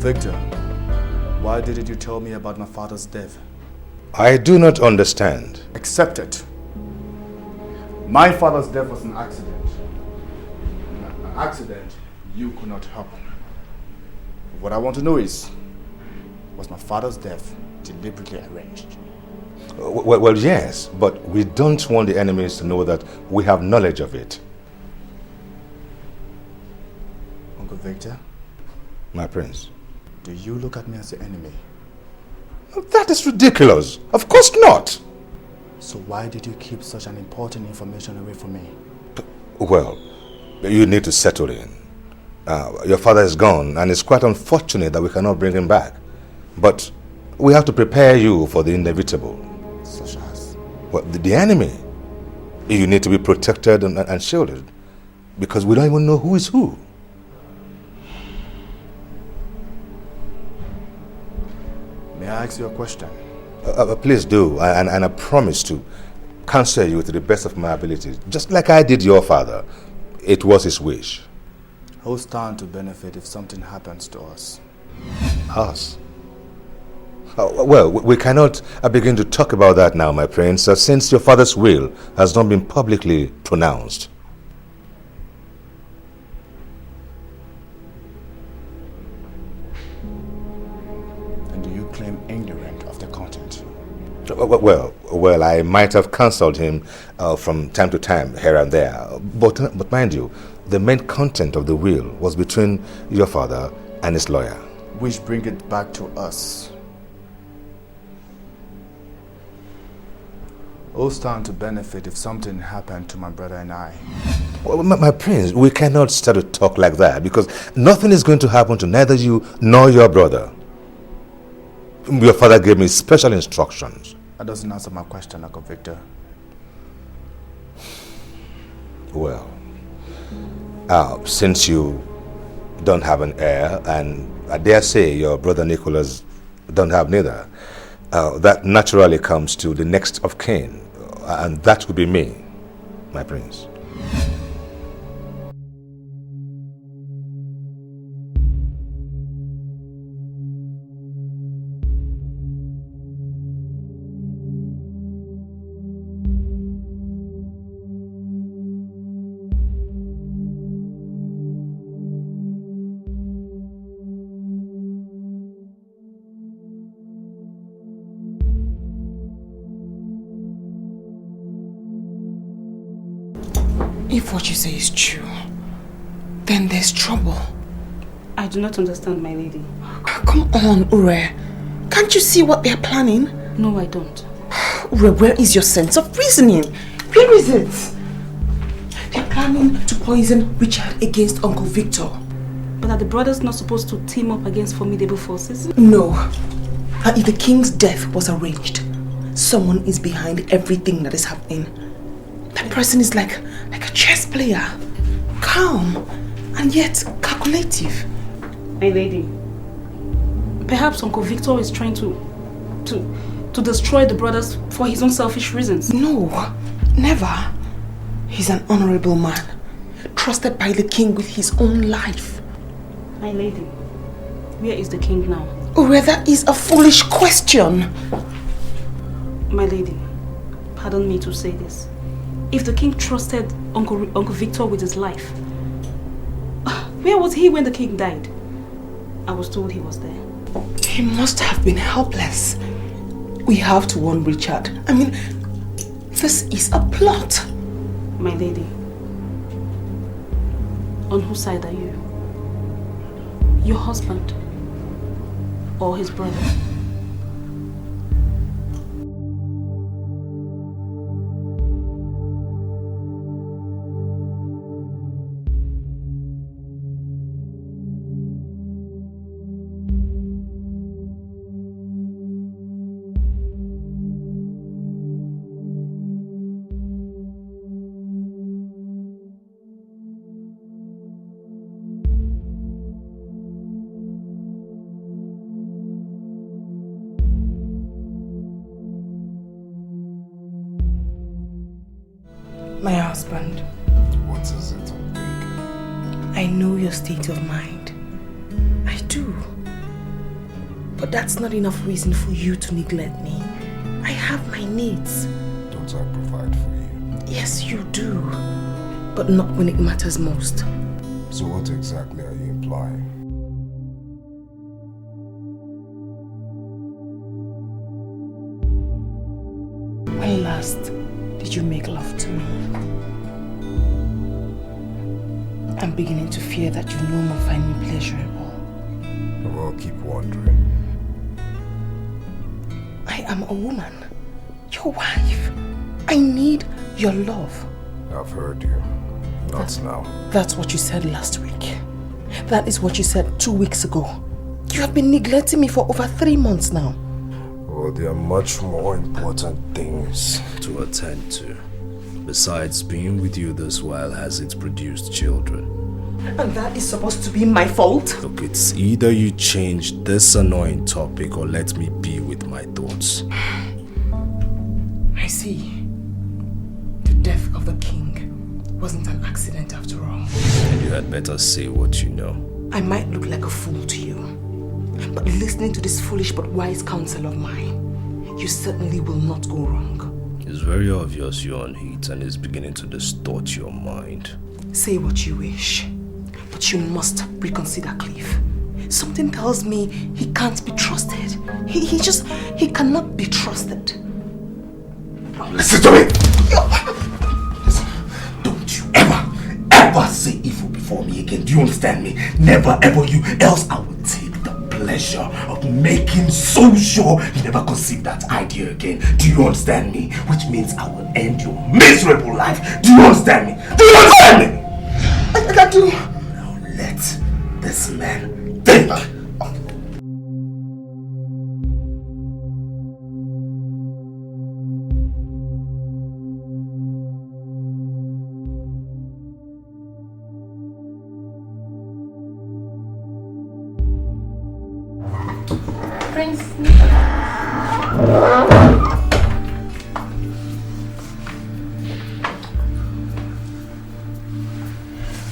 Speaker 10: Victor, why didn't you tell me about my father's death?
Speaker 4: I do not understand.
Speaker 10: Accept it. My father's death was an accident. An accident you could not help. What I want to know is, was my father's death deliberately arranged?
Speaker 4: Well, yes, but we don't want the enemies to know that we have knowledge of it.
Speaker 10: Uncle Victor?
Speaker 4: My prince.
Speaker 10: Do you look at me as the enemy?
Speaker 4: That is ridiculous. Of course not.
Speaker 10: So why did you keep such an important information away from me?
Speaker 4: Well, you need to settle in. Your father is gone, and it's quite unfortunate that we cannot bring him back. But we have to prepare you for the inevitable.
Speaker 10: Such as?
Speaker 4: Well, the enemy. You need to be protected and shielded, because we don't even know who is who.
Speaker 10: May I ask you a question?
Speaker 4: Please do, and I promise to counsel you to the best of my ability, just like I did your father. It was his wish.
Speaker 10: Who stand to benefit if something happens to us?
Speaker 4: Us? Well, we cannot begin to talk about that now, my prince, since your father's will has not been publicly pronounced.
Speaker 10: And do you claim ignorant of the content?
Speaker 4: Well, I might have counseled him from time to time, here and there. But mind you, the main content of the will was between your father and his lawyer.
Speaker 10: Which bring it back to us. Who stand to benefit if something happened to my brother and I?
Speaker 4: Well, my prince, we cannot start to talk like that, because nothing is going to happen to neither you nor your brother. Your father gave me special instructions.
Speaker 10: That doesn't answer my question, Uncle Victor.
Speaker 4: Well, since you don't have an heir, and I dare say your brother Nicholas don't have neither, that naturally comes to the next of kin, and that would be me, my prince.
Speaker 6: If what you say is true, then there's trouble.
Speaker 19: I do not understand, my lady.
Speaker 6: Come on, Ure. Can't you see what they're planning?
Speaker 19: No, I don't.
Speaker 6: Ure, where is your sense of reasoning? Where is it? They're planning to poison Richard against Uncle Victor.
Speaker 19: But are the brothers not supposed to team up against formidable forces?
Speaker 6: No. And if the king's death was arranged, someone is behind everything that is happening. That person is like a chess player. Calm and yet calculative.
Speaker 19: My lady, perhaps Uncle Victor is trying to destroy the brothers for his own selfish reasons.
Speaker 6: No, never. He's an honorable man, trusted by the king with his own life.
Speaker 19: My lady, where is the king now?
Speaker 6: Or that is a foolish question.
Speaker 19: My lady, pardon me to say this. If the king trusted Uncle Victor with his life, where was he when the king died? I was told he was there.
Speaker 6: He must have been helpless. We have to warn Richard. I mean, this is a plot.
Speaker 19: My lady, on whose side are you? Your husband or his brother?
Speaker 6: My husband.
Speaker 12: What is it?
Speaker 6: I know your state of mind. I do. But that's not enough reason for you to neglect me. I have my needs.
Speaker 8: Don't I provide for you?
Speaker 6: Yes, you do. But not when it matters most.
Speaker 8: So what exactly are you implying?
Speaker 6: When last did you make love to me? I'm beginning to fear that you no more find me pleasurable.
Speaker 8: I will keep wondering.
Speaker 6: I am a woman, your wife. I need your love.
Speaker 8: I've heard you. Not now.
Speaker 6: That's what you said last week. That is what you said 2 weeks ago. You have been neglecting me for over 3 months now.
Speaker 8: Well, there are much more important things to attend to. Besides, being with you this while has it produced children.
Speaker 6: And that is supposed to be my fault?
Speaker 8: Look, it's either you change this annoying topic or let me be with my thoughts.
Speaker 6: I see. The death of the king wasn't an accident after all.
Speaker 8: And you had better say what you know.
Speaker 6: I might look like a fool to you, but listening to this foolish but wise counsel of mine, you certainly will not go wrong.
Speaker 8: It's very obvious you're on heat and it's beginning to distort your mind.
Speaker 6: Say what you wish, but you must reconsider Cliff. Something tells me he can't be trusted. He cannot be trusted.
Speaker 16: Listen to me! Listen, don't you ever say evil before me again. Do you understand me? Never ever you, else I will take the pleasure of making so sure you never conceive that idea again. Do you understand me? Which means I will end your miserable life. Do you understand me? Do you understand me? I got to. Now let this man think.
Speaker 11: Prince.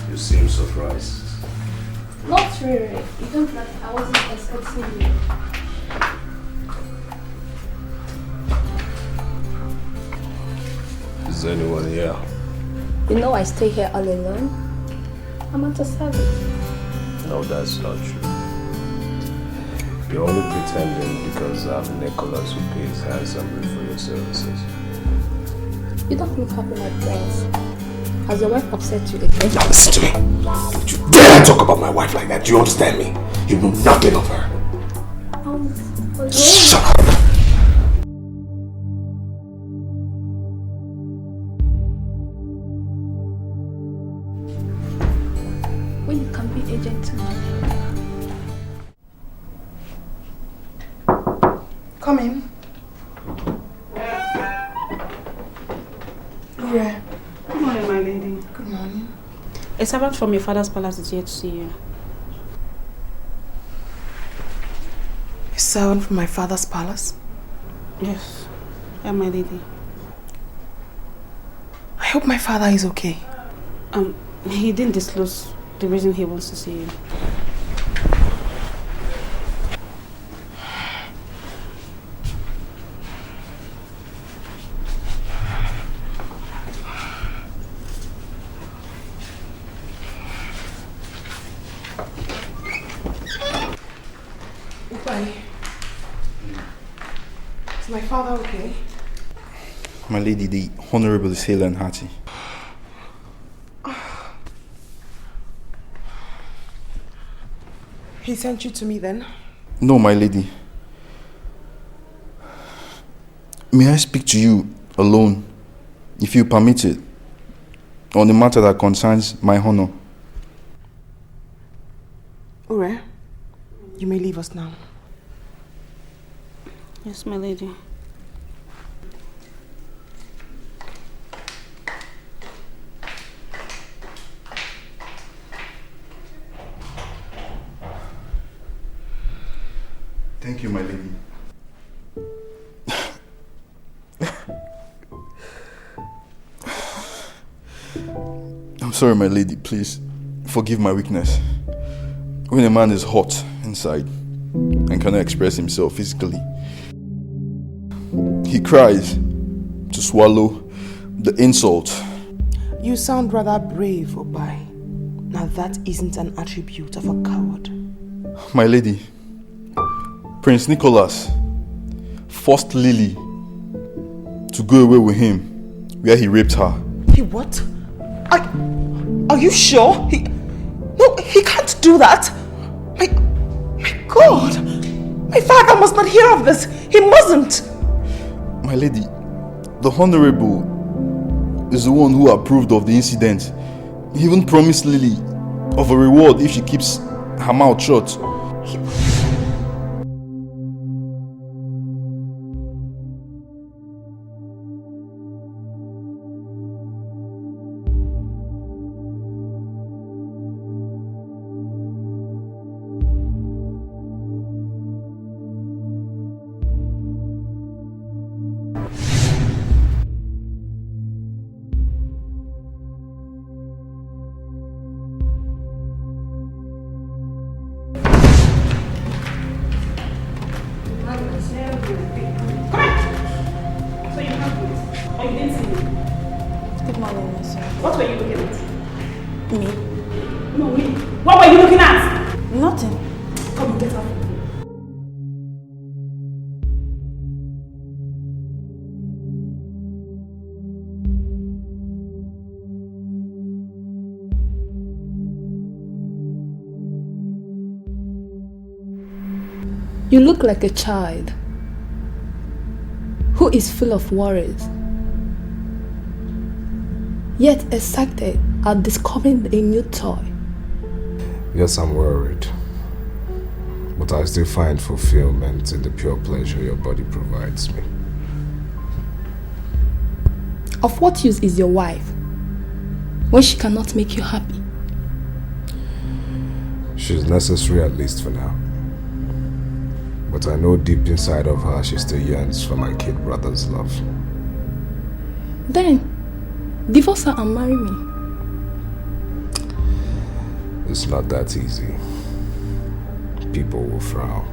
Speaker 8: You seem surprised.
Speaker 11: Not really. You don't like I wasn't expecting you.
Speaker 8: Is anyone here?
Speaker 17: You know I stay here all alone. I'm at a service.
Speaker 8: No, that's not true. You're only pretending because I have Nicholas who pays handsomely for your services.
Speaker 17: You don't look happy, my prince. Has your wife upset you again?
Speaker 16: Now listen to me. Don't you dare talk about my wife like that. Do you understand me? You know nothing of her. Shut up.
Speaker 17: When you can be a gentleman.
Speaker 6: Come in. Yeah.
Speaker 19: Good morning, my lady.
Speaker 6: Good morning.
Speaker 19: A servant from your father's palace is here to see you.
Speaker 6: A servant from my father's palace?
Speaker 19: Yes. Yeah, my lady.
Speaker 6: I hope my father is okay.
Speaker 19: He didn't disclose the reason he wants to see you.
Speaker 6: Is my father okay?
Speaker 2: My lady, the Honorable is hale and hearty.
Speaker 6: He sent you to me then?
Speaker 2: No, my lady. May I speak to you alone, if you permit it, on a matter that concerns my honor?
Speaker 6: Ure, you may leave us now.
Speaker 19: Yes, my lady.
Speaker 2: Thank you, my lady. I'm sorry, my lady. Please, forgive my weakness. When a man is hot inside, and cannot express himself physically. He cries to swallow the insult.
Speaker 6: You sound rather brave, Obai. Now that isn't an attribute of a coward.
Speaker 2: My lady, Prince Nicholas forced Lily to go away with him where he raped her.
Speaker 6: He what? Are you sure? No, he can't do that. My God. My father must not hear of this. He mustn't.
Speaker 2: My lady, the Honorable is the one who approved of the incident. He even promised Lily of a reward if she keeps her mouth shut.
Speaker 7: You look like a child who is full of worries, yet excited at discovering a new toy.
Speaker 8: Yes, I'm worried. But I still find fulfillment in the pure pleasure your body provides me.
Speaker 7: Of what use is your wife when she cannot make you happy?
Speaker 8: She's necessary, at least for now. But I know deep inside of her she still yearns for my kid brother's love.
Speaker 7: Then, divorce her and marry me.
Speaker 8: It's not that easy. People will frown.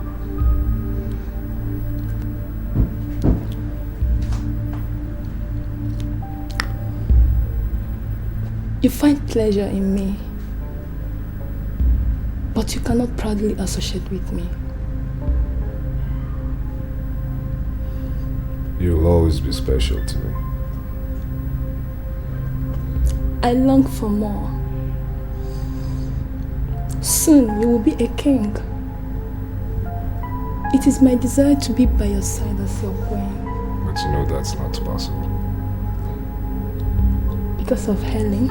Speaker 7: You find pleasure in me, but you cannot proudly associate with me.
Speaker 8: You'll always be special to me.
Speaker 7: I long for more. Soon you will be a king. It is my desire to be by your side as your queen.
Speaker 8: But you know that's not possible.
Speaker 7: Because of Helen?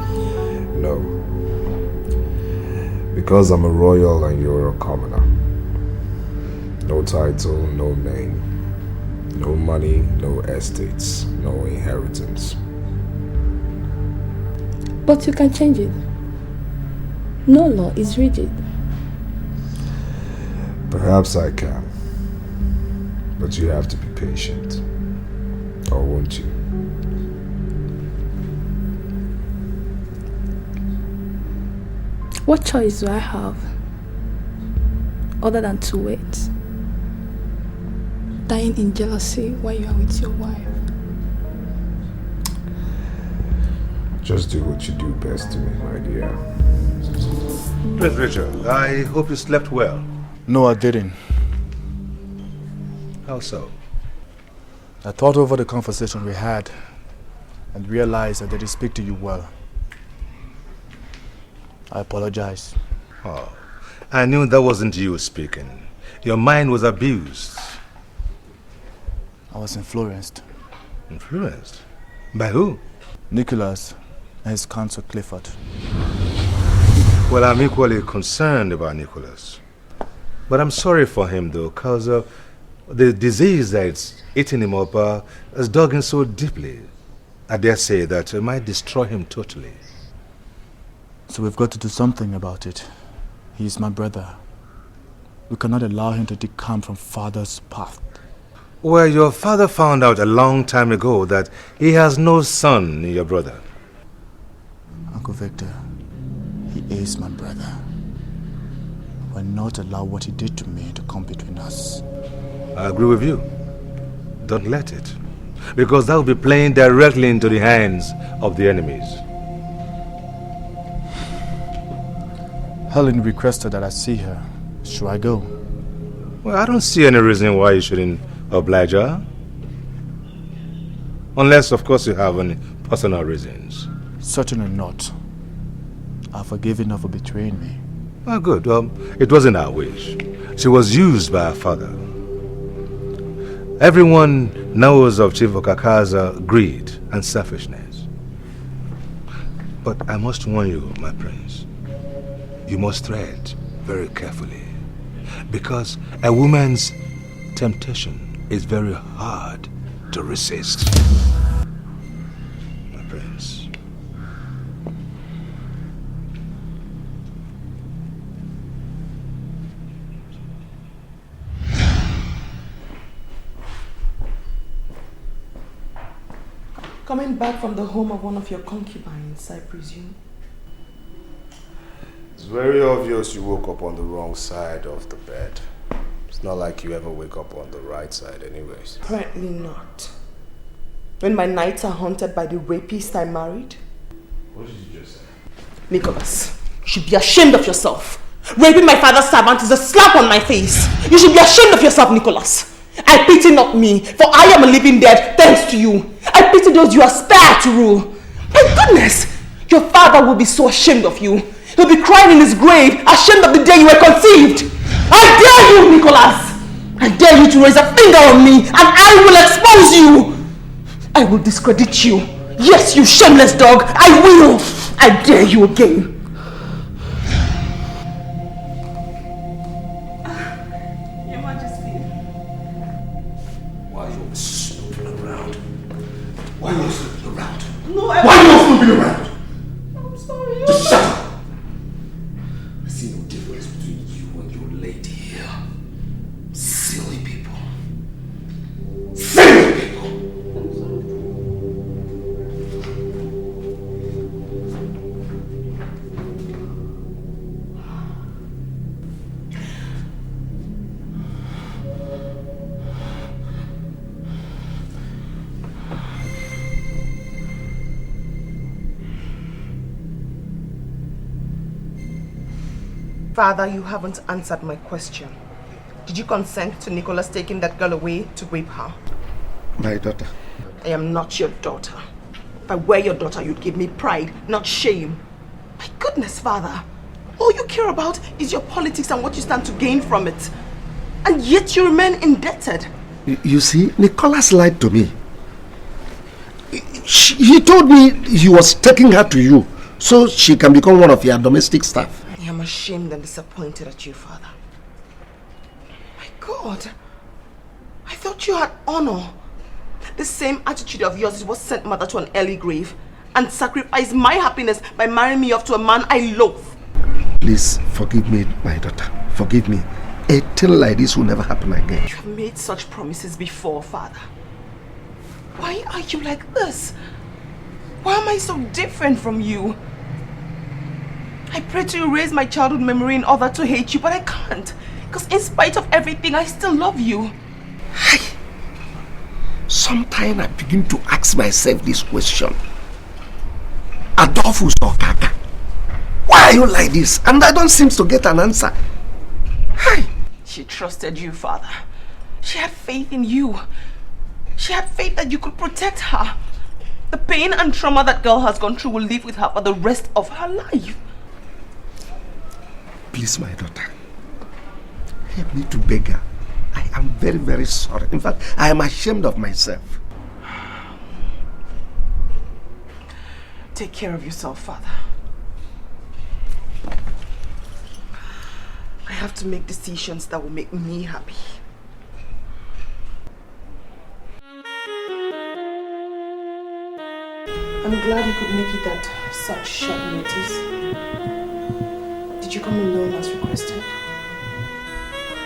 Speaker 8: No. Because I'm a royal and you're a commoner. No title, no name. No money, no estates, no inheritance.
Speaker 7: But you can change it. No law is rigid.
Speaker 8: Perhaps I can. But you have to be patient. Or won't you?
Speaker 7: What choice do I have other than to wait? Dying in jealousy while you are with your wife.
Speaker 8: Just do what you do best to me, my dear.
Speaker 4: Prince Richard, I hope you slept well.
Speaker 18: No, I didn't.
Speaker 4: How so?
Speaker 18: I thought over the conversation we had and realized that I didn't speak to you well. I apologize.
Speaker 4: Oh, I knew that wasn't you speaking. Your mind was abused.
Speaker 18: I was influenced.
Speaker 4: Influenced? By who?
Speaker 18: Nicholas and his counsel Clifford.
Speaker 4: Well, I'm equally concerned about Nicholas. But I'm sorry for him though, because the disease that's eating him up has dug in so deeply. I dare say that it might destroy him totally.
Speaker 18: So we've got to do something about it. He is my brother. We cannot allow him to decamp from father's path.
Speaker 4: Well, your father found out a long time ago that he has no son in your brother.
Speaker 18: Uncle Victor, he is my brother. will not allow what he did to me to come between us.
Speaker 4: I agree with you. Don't let it. Because that will be playing directly into the hands of the enemies.
Speaker 18: Helen requested that I see her. Should I go?
Speaker 4: Well, I don't see any reason why you shouldn't oblige her. Unless, of course, you have any personal reasons.
Speaker 18: Certainly not. I've forgiven her for betraying me.
Speaker 4: Oh, good. Well, it wasn't our wish. She was used by her father. Everyone knows of Chief Okaka's greed and selfishness. But I must warn you, my prince. You must tread very carefully. Because a woman's temptation is very hard to resist. My prince.
Speaker 6: Coming back from the home of one of your concubines, I presume?
Speaker 8: It's very obvious you woke up on the wrong side of the bed. It's not like you ever wake up on the right side anyways.
Speaker 6: Apparently not. When my nights are haunted by the rapist I married?
Speaker 8: What did you just say?
Speaker 6: Nicholas, you should be ashamed of yourself. Raping my father's servant is a slap on my face. You should be ashamed of yourself, Nicholas. I pity not me, for I am a living dead thanks to you. I pity those you aspire to rule. My goodness, your father will be so ashamed of you. He'll be crying in his grave, ashamed of the day you were conceived. I dare you, Nicholas. I dare you to raise a finger on me, and I will expose you. I will discredit you. Yes, you shameless dog. I will. I dare you again.
Speaker 11: Your Majesty.
Speaker 8: Why are you snooping around? Why are you snooping around?
Speaker 11: No,
Speaker 8: Why are you snooping around?
Speaker 11: I'm sorry.
Speaker 8: Just shut up! I see no difference between you and your lady here. Silly people. Silly people!
Speaker 6: Father, you haven't answered my question. Did you consent to Nicholas taking that girl away to rape her?
Speaker 15: My daughter.
Speaker 6: I am not your daughter. If I were your daughter, you'd give me pride, not shame. My goodness, Father. All you care about is your politics and what you stand to gain from it. And yet you remain indebted.
Speaker 15: You see, Nicholas lied to me. He told me he was taking her to you so she can become one of your domestic staff.
Speaker 6: I am ashamed and disappointed at you, Father. My God. I thought you had honor. The same attitude of yours is what sent mother to an early grave and sacrificed my happiness by marrying me off to a man I loathe.
Speaker 15: Please forgive me, my daughter. Forgive me. A thing like this will never happen again.
Speaker 6: You have made such promises before, Father. Why are you like this? Why am I so different from you? I pray to erase my childhood memory in order to hate you, but I can't. Because in spite of everything, I still love you.
Speaker 15: Sometimes I begin to ask myself this question. Adolphus or Kaka? Why are you like this? And I don't seem to get an answer.
Speaker 6: She trusted you, Father. She had faith in you. She had faith that you could protect her. The pain and trauma that girl has gone through will live with her for the rest of her life.
Speaker 15: Please, my daughter, help me to beg her. I am very, very sorry. In fact, I am ashamed of myself.
Speaker 6: Take care of yourself, Father. I have to make decisions that will make me happy. I'm glad you could make it at such short notice. Did you come alone as requested?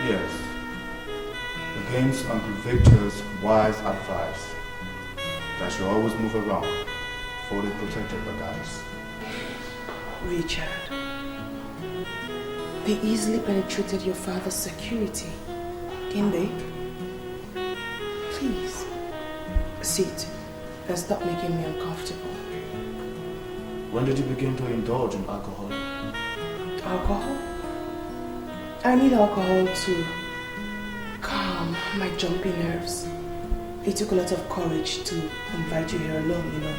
Speaker 18: Yes. Against Uncle Victor's wise advice that you always move around, fully protect your paradise.
Speaker 6: Richard, They easily penetrated your father's security, didn't they? Please, sit and stop making me uncomfortable.
Speaker 12: When did you begin to indulge in alcohol?
Speaker 6: Alcohol? I need alcohol to calm my jumpy nerves. It took a lot of courage to invite you here alone, you know.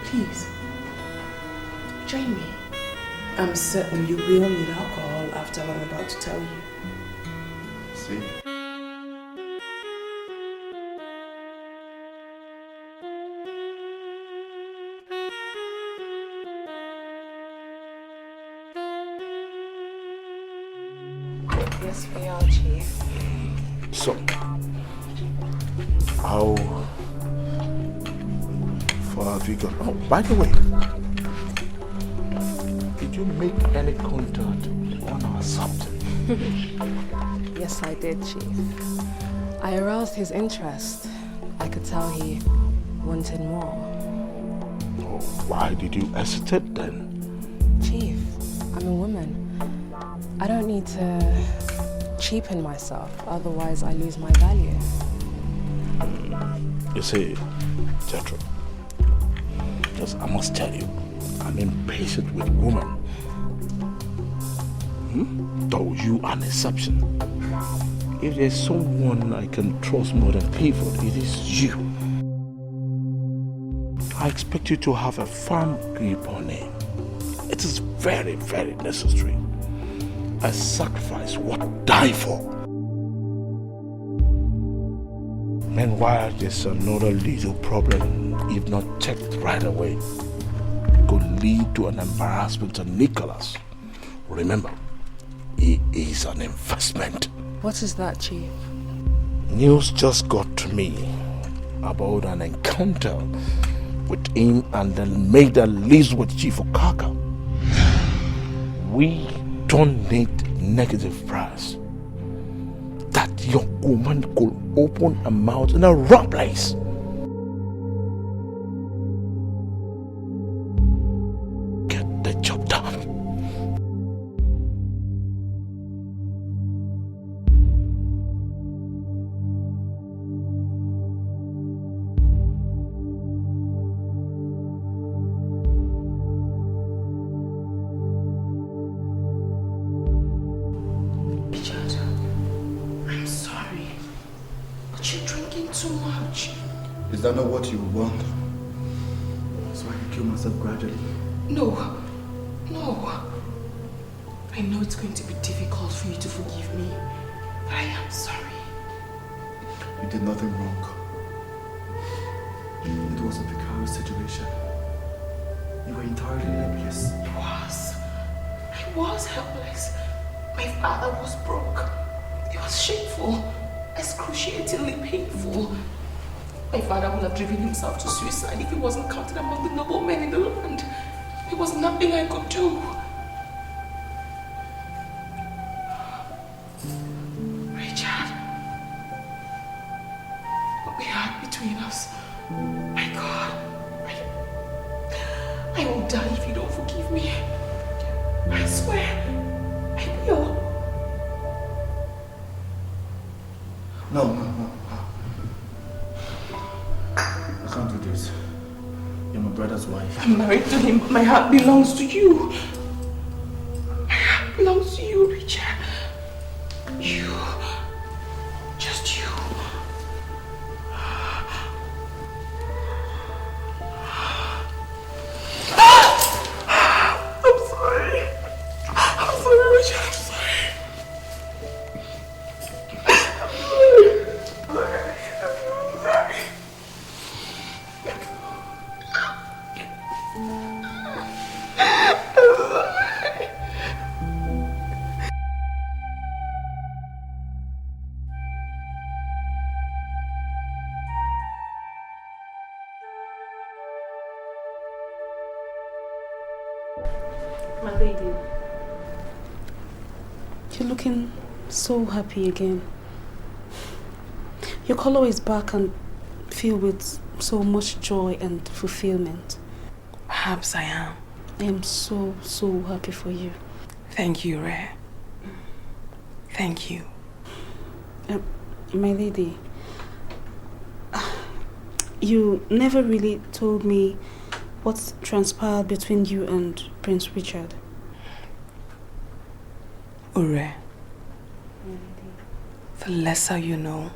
Speaker 6: Please, join me. I'm certain you will need alcohol after what I'm about to tell you.
Speaker 2: See?
Speaker 13: Yes, we are, Chief.
Speaker 1: So, how far have you gone? Oh, by the way, did you make any contact on our subject?
Speaker 13: Yes, I did, Chief. I aroused his interest. I could tell he wanted more.
Speaker 1: Oh, why did you hesitate then?
Speaker 13: Chief, I'm a woman. I don't need to cheapen myself, otherwise I lose my value.
Speaker 1: You see, Jethro, just I must tell you, I'm impatient with women. Though you are an exception. If there's someone I can trust more than Clifford, it is you. I expect you to have a firm grip on him. It is very, very necessary. A sacrifice worth dying for. Meanwhile, there's another little problem, if not checked right away. It could lead to an embarrassment to Nicholas. Remember, he is an investment.
Speaker 13: What is that, Chief?
Speaker 1: News just got to me about an encounter with him and the maid that lives with Chief Okaka. We don't need negative press. That young woman could open her mouth in a wrong place. Get the job done.
Speaker 2: Is that not what you want? So I can kill myself gradually?
Speaker 6: No. I know it's going to be difficult for you to forgive me, but I am sorry.
Speaker 2: You did nothing wrong. It was a precarious situation. You were entirely helpless.
Speaker 6: I was helpless. My father was broke. It was shameful, excruciatingly painful. My father would have driven himself to suicide if he wasn't counted among the noble men in the land. There was nothing I could do. Richard, what we had between us, my God, I will die if you don't forgive me. I swear, I will.
Speaker 2: No. I can't do this. You're my brother's wife.
Speaker 6: I'm married to him, but my heart belongs to you. My heart belongs to you, Richard. You. Just you. I'm sorry. I'm sorry, Richard. I'm sorry.
Speaker 19: My lady, you're looking so happy again. Your color is back and filled with so much joy and fulfillment.
Speaker 6: Perhaps I am.
Speaker 19: I am so, so happy for you.
Speaker 6: Thank you, Rare. Thank you.
Speaker 19: My lady, you never really told me what transpired between you and Prince Richard.
Speaker 6: Ure, the lesser you know,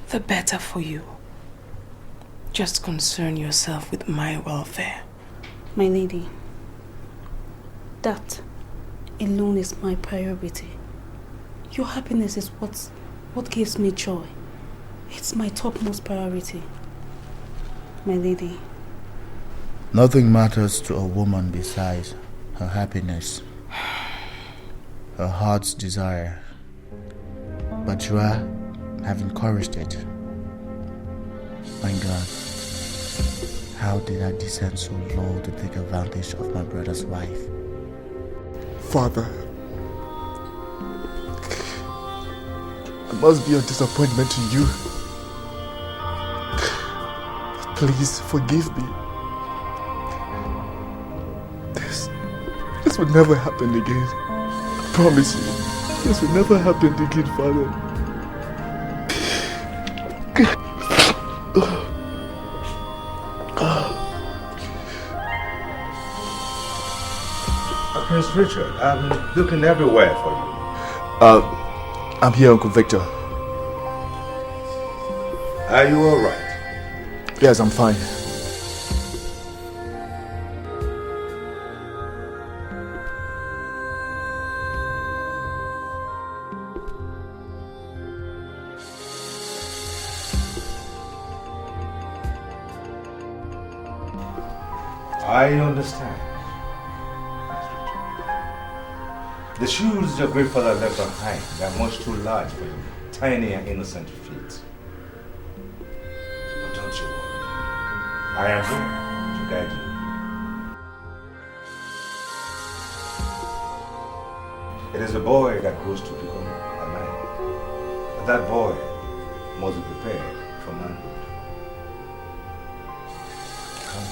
Speaker 6: the better for you. Just concern yourself with my welfare.
Speaker 19: My lady, that alone is my priority. Your happiness is what gives me joy. It's my topmost priority. My lady.
Speaker 18: Nothing matters to a woman besides her happiness, her heart's desire. But you have encouraged it. My God, how did I descend so low to take advantage of my brother's wife?
Speaker 16: Father, I must be a disappointment to you. Please forgive me. This would never happen again. I promise you. This would never happen again, Father.
Speaker 4: Prince Richard, I've been looking everywhere for you.
Speaker 16: I'm here, Uncle Victor.
Speaker 4: Are you alright?
Speaker 16: Yes, I'm fine.
Speaker 4: I understand. The shoes your grandfather left behind are much too large for your tiny and innocent feet. But don't you worry. I am here to guide you. It is the boy that grows to become a man. That boy must be prepared for manhood. Come.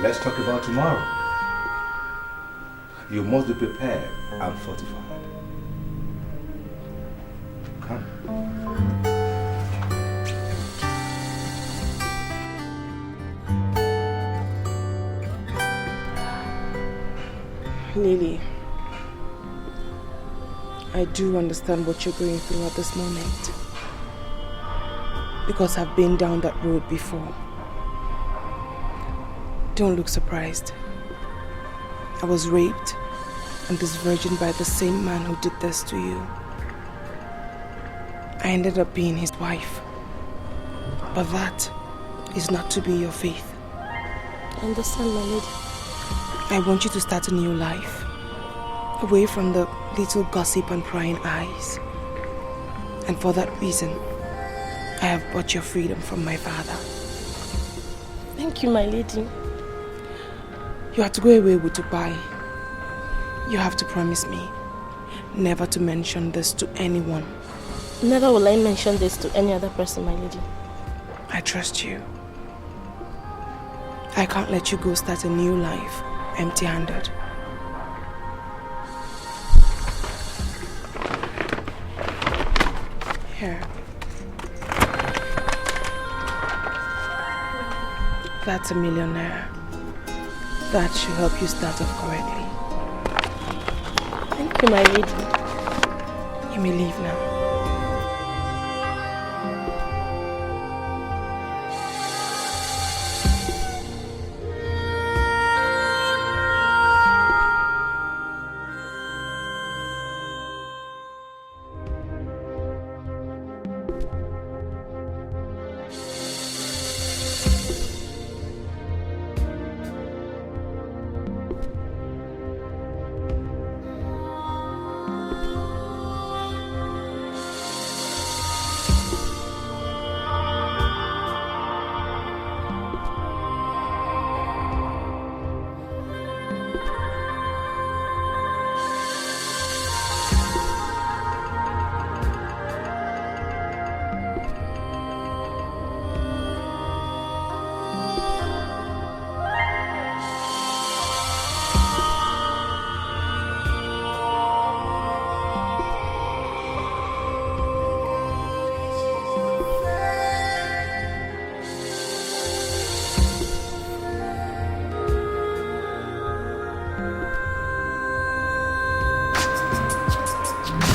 Speaker 4: Let's talk about tomorrow. You must be prepared and fortified. Come.
Speaker 6: Lily, I do understand what you're going through at this moment. Because I've been down that road before. Don't look surprised. I was raped and disvirgined by the same man who did this to you. I ended up being his wife. But that is not to be your faith.
Speaker 17: I understand, my lady.
Speaker 6: I want you to start a new life. Away from the little gossip and prying eyes. And for that reason, I have bought your freedom from my father.
Speaker 17: Thank you, my lady.
Speaker 6: You have to go away with Tupai. You have to promise me never to mention this to anyone.
Speaker 17: Never will I mention this to any other person, my lady.
Speaker 6: I trust you. I can't let you go start a new life empty-handed. Here. That's $1 million. That should help you start off correctly.
Speaker 17: Thank you, my lady.
Speaker 6: You may leave now.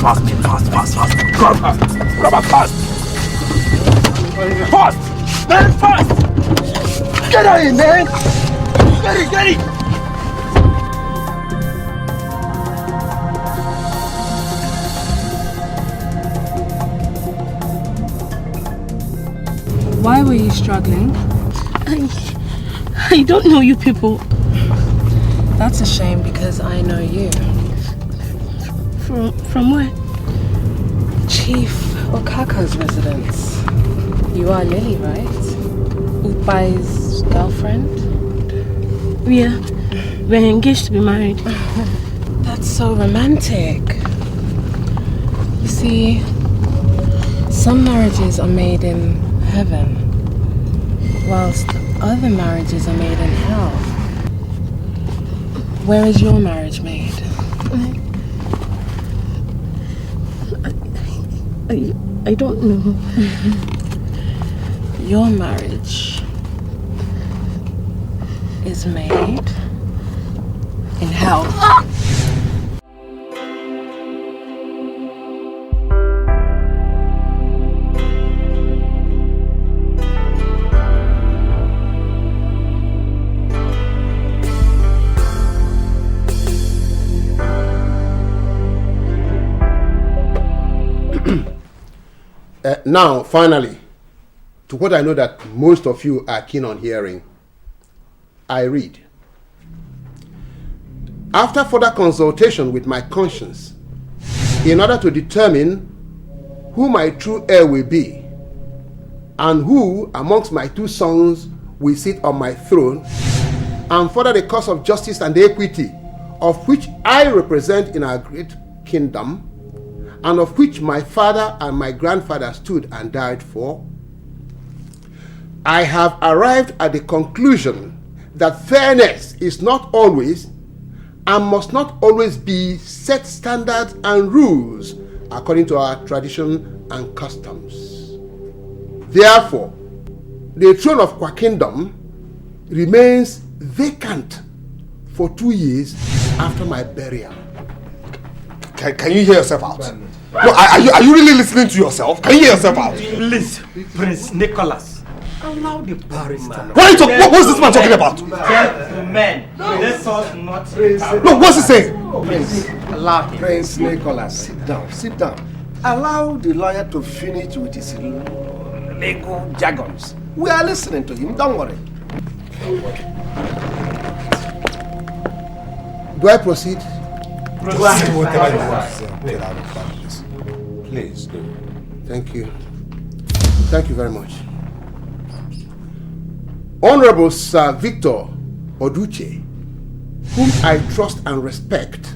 Speaker 16: Fast. Grab her fast. Fast! Man, fast! Get her in, man! Get it!
Speaker 11: Why were you struggling? I don't know you people.
Speaker 13: That's a shame because I know you.
Speaker 11: From where?
Speaker 13: Chief Okaka's residence. You are Lily, right? Ukbai's girlfriend?
Speaker 11: We're engaged to be married.
Speaker 13: That's so romantic. You see, some marriages are made in heaven, whilst other marriages are made in hell. Where is your marriage made?
Speaker 11: I don't know.
Speaker 13: Your marriage is made in hell.
Speaker 20: Now, finally, to what I know that most of you are keen on hearing, I read. After further consultation with my conscience, in order to determine who my true heir will be, and who amongst my two sons will sit on my throne, and further the cause of justice and equity, of which I represent in our great kingdom, and of which my father and my grandfather stood and died for, I have arrived at the conclusion that fairness is not always and must not always be set standards and rules according to our tradition and customs. Therefore, the throne of Kwa Kingdom remains vacant for 2 years after my burial.
Speaker 16: Can you hear yourself out? No, are you really listening to yourself? Can you hear yourself out?
Speaker 9: Please, Prince Nicholas, allow the barrister.
Speaker 16: What's this man talking about?
Speaker 9: Gentlemen, let us not.
Speaker 16: No, what's he saying?
Speaker 15: Prince Nicholas, sit down. Allow the lawyer to finish with his legal jargons. We are listening to him, don't worry.
Speaker 20: Do I proceed?
Speaker 16: Proceed whatever you want to say. Get out of this. Please do.
Speaker 20: Thank you. Thank you very much. Honorable Sir Victor Oduche, whom I trust and respect,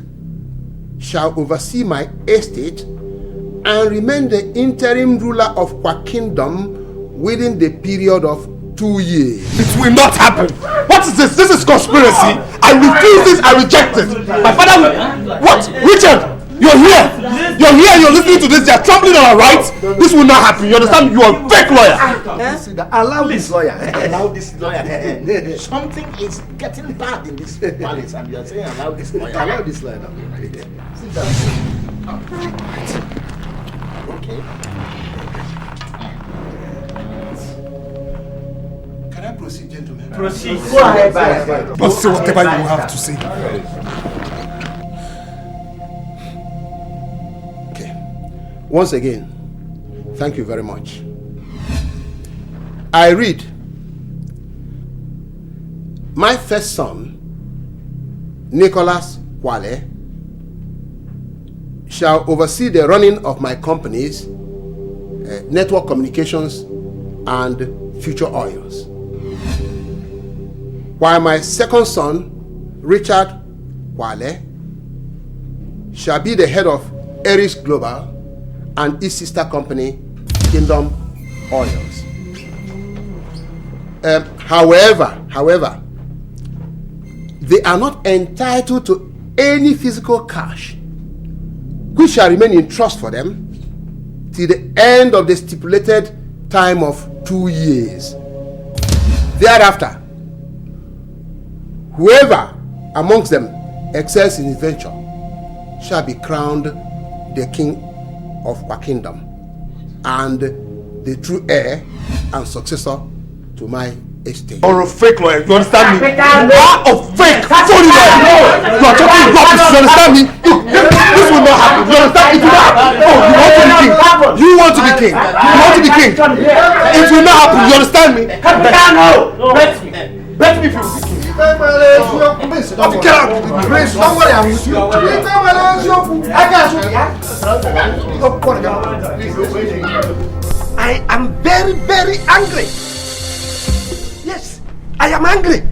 Speaker 20: shall oversee my estate and remain the interim ruler of Kwa Kingdom within the period of 2 years.
Speaker 16: It will not happen. What is this? This is conspiracy. I refuse this. I reject it. My father will... What? Richard, you're here. You're here. You're listening to this. They're trampling on our rights. This will not happen. You understand? You are a fake lawyer.
Speaker 15: Allow this lawyer. Allow this lawyer. Something is getting bad in this palace, and you are saying allow this lawyer. Allow this lawyer. Sit down. Okay.
Speaker 20: Can I proceed, gentlemen?
Speaker 9: Proceed.
Speaker 15: Go ahead.
Speaker 16: But say whatever you have to say.
Speaker 20: Okay. Once again, thank you very much. I read, my first son, Nicholas Kwale, shall oversee the running of my companies, network communications, and future oils. While my second son, Richard Kwale, shall be the head of Eris Global and its sister company, Kingdom Oils. However, they are not entitled to any physical cash, which shall remain in trust for them till the end of the stipulated time of 2 years. Thereafter, whoever amongst them excels in his venture shall be crowned the king of our kingdom and the true heir and successor to my estate.
Speaker 16: Or a fake lawyer, you understand me? You are a fake phony lawyer. You are talking rubbish, you understand me? This will not happen, you understand? It will not happen. Oh, you want to be king. You want to be king. You want to be king. It will not happen, you understand me? Bet me if you will be king. Get out. Don't worry, I'm with you. I am very, very angry. Yes, I am angry.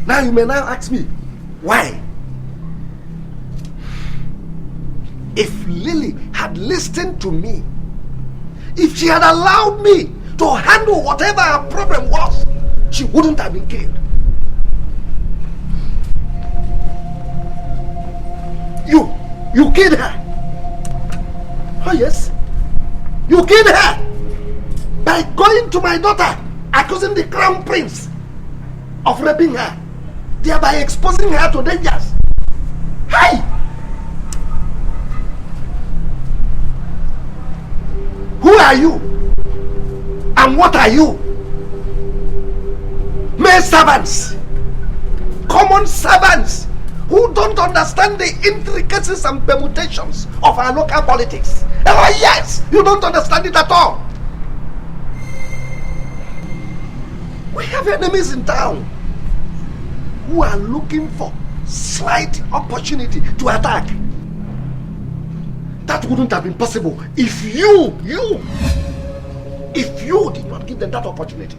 Speaker 16: Now you may now ask me, why? If Lily had listened to me, if she had allowed me to handle whatever her problem was, she wouldn't have been killed. You killed her. Oh yes, you killed her by going to my daughter, accusing the crown prince of raping her, thereby exposing her to dangers. Hey! Who are you? And what are you? Mere servants, common servants who don't understand the intricacies and permutations of our local politics. Oh yes, you don't understand it at all. We have enemies in town who are looking for slight opportunity to attack. That wouldn't have been possible if you did not give them that opportunity.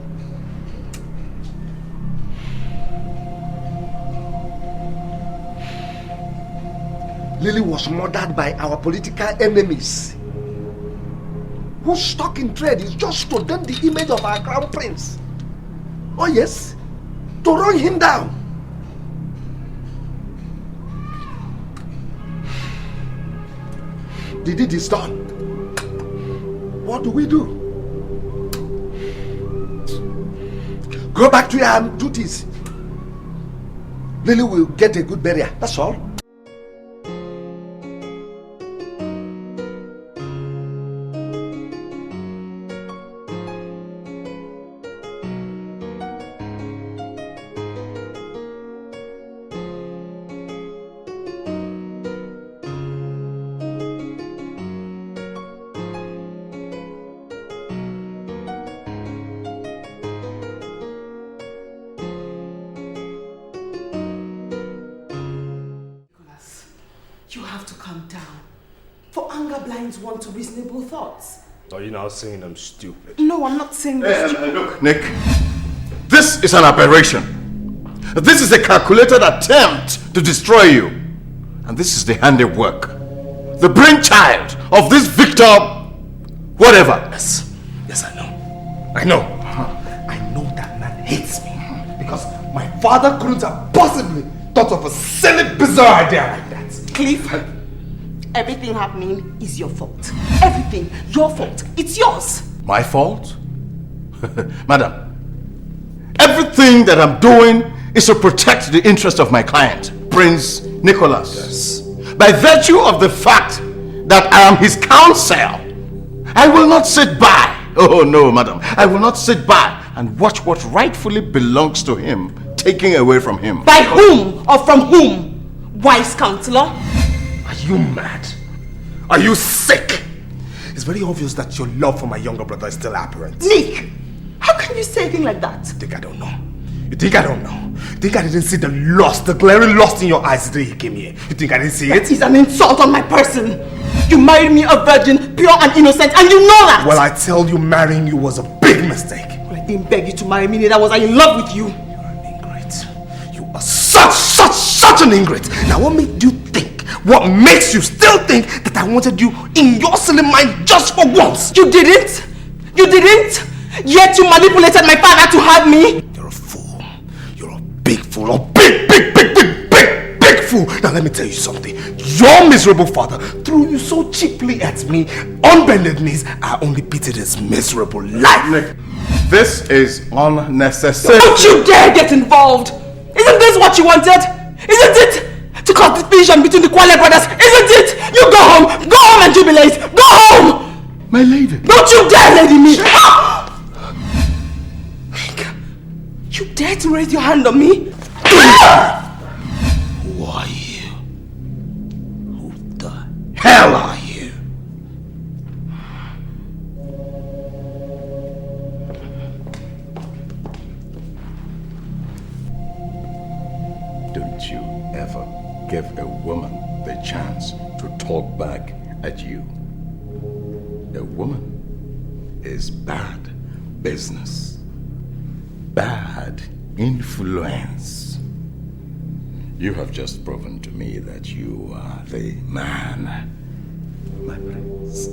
Speaker 16: Lily was murdered by our political enemies, whose stock in trade is just to dent the image of our crown prince. Oh yes, to run him down. The deed is done. What do we do? Go back to your duties. Lily will get a good burial, that's all.
Speaker 6: Want to reasonable thoughts.
Speaker 8: Are you now saying I'm stupid?
Speaker 6: No, I'm not saying this.
Speaker 5: Look, Nick, this is an aberration. This is a calculated attempt to destroy you. And this is the handiwork, the brainchild of this Victor, whatever.
Speaker 16: Yes, I know. I know that man hates me because my father couldn't have possibly thought of a silly, bizarre idea like that.
Speaker 6: Cliff, everything happening is your fault. Everything, your fault. It's yours.
Speaker 5: My fault? Madam, everything that I'm doing is to protect the interest of my client, Prince Nicholas.
Speaker 8: Yes.
Speaker 5: By virtue of the fact that I am his counsel, I will not sit by. Oh no, madam. I will not sit by and watch what rightfully belongs to him taken away from him.
Speaker 6: By whom or from whom? Wise counselor?
Speaker 16: Are you mad? Are you sick? It's very obvious that your love for my younger brother is still apparent.
Speaker 6: Nick, how can you say a thing like that?
Speaker 16: You think I don't know? You think I don't know? You think I didn't see the lust, the glaring lust in your eyes the day you came here? You think I didn't see it?
Speaker 6: That is an insult on my person. You married me a virgin, pure and innocent, and you know that!
Speaker 16: Well, I tell you, marrying you was a big mistake.
Speaker 6: Well, I didn't beg you to marry me, neither was I in love with you.
Speaker 16: You're an ingrate. You are such an ingrate. Now what made you think? What makes you still think that I wanted you in your silly mind just for once?
Speaker 6: You didn't? You didn't? Yet you manipulated my father to have me?
Speaker 16: You're a fool. You're a big fool. A big fool. Now let me tell you something. Your miserable father threw you so cheaply at me. On bended knees, I only pitied his miserable life.
Speaker 5: Nick, this is unnecessary.
Speaker 6: Don't you dare get involved! Isn't this what you wanted? Isn't it? To cut of division between the Kwale brothers, isn't it? You go home and jubilate. Go home!
Speaker 20: My lady.
Speaker 6: Don't you dare lady me! You dare to raise your hand on me?
Speaker 14: Who are you? Who the hell are you?
Speaker 5: Don't you ever give a woman the chance to talk back at you. A woman is bad business, bad influence. You have just proven to me that you are the man, my prince.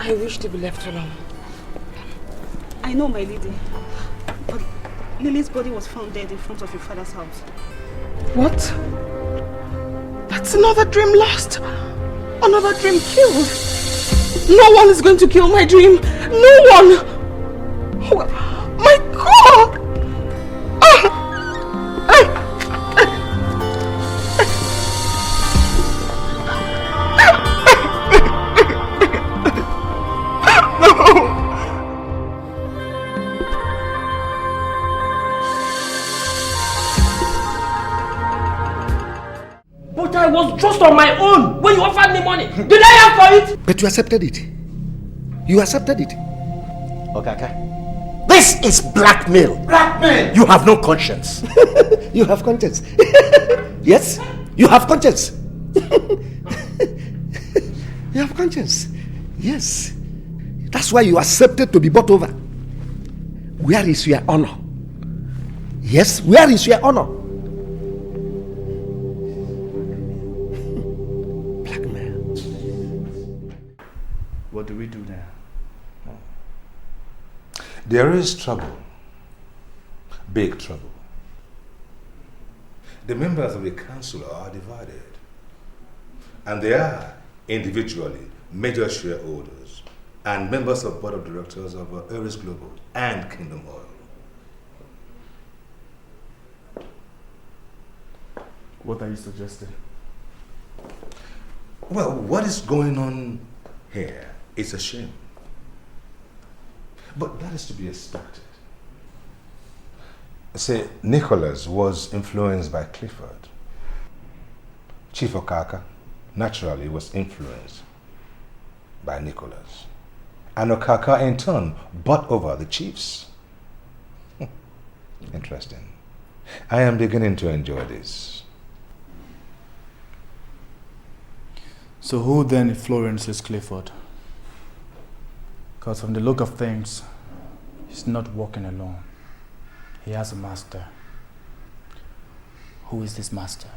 Speaker 6: I wish to be left alone.
Speaker 19: I know, my lady. But Lily's body was found dead in front of your father's house.
Speaker 6: What? That's another dream lost. Another dream killed. No one is going to kill my dream. No one. Oh, my God.
Speaker 9: I was just on my own when you offered me money. Did I ask for it?
Speaker 15: But you accepted it. You accepted it.
Speaker 14: Okay. This is blackmail.
Speaker 9: Blackmail?
Speaker 14: You have no conscience.
Speaker 15: You have conscience. Yes, you have conscience. You have conscience. Yes. That's why you accepted to be bought over. Where is your honor? Yes, where is your honor?
Speaker 18: What do we do now?
Speaker 4: There is trouble. Big trouble. The members of the council are divided. And they are individually major shareholders and members of board of directors of Aries Global and Kingdom Oil.
Speaker 18: What are you suggesting?
Speaker 4: Well, what is going on here is a shame. But that is to be expected. Say, Nicholas was influenced by Clifford. Chief Okaka naturally was influenced by Nicholas. And Okaka in turn bought over the chiefs. Interesting. I am beginning to enjoy this.
Speaker 18: So who then influences Clifford? Because from the look of things, he's not walking alone. He has a master. Who is this master?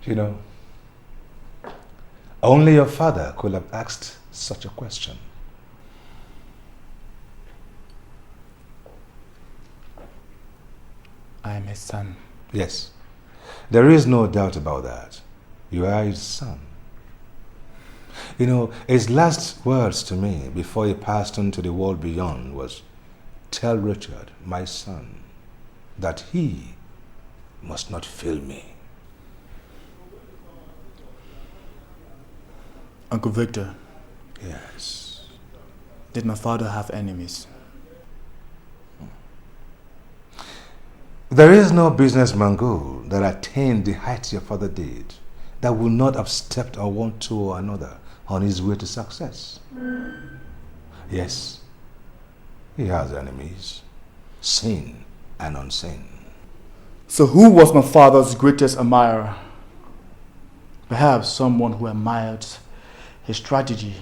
Speaker 4: You know, only your father could have asked such a question.
Speaker 18: I am his son.
Speaker 4: Yes, there is no doubt about that. You are his son. You know, his last words to me before he passed on to the world beyond was, "Tell Richard, my son, that he must not fail me."
Speaker 18: Uncle Victor.
Speaker 4: Yes.
Speaker 18: Did my father have enemies?
Speaker 4: There is no businessman goal that attained the heights your father did that would not have stepped on one toe or another on his way to success. Yes, he has enemies, seen and unseen.
Speaker 18: So who was my father's greatest admirer? Perhaps someone who admired his strategy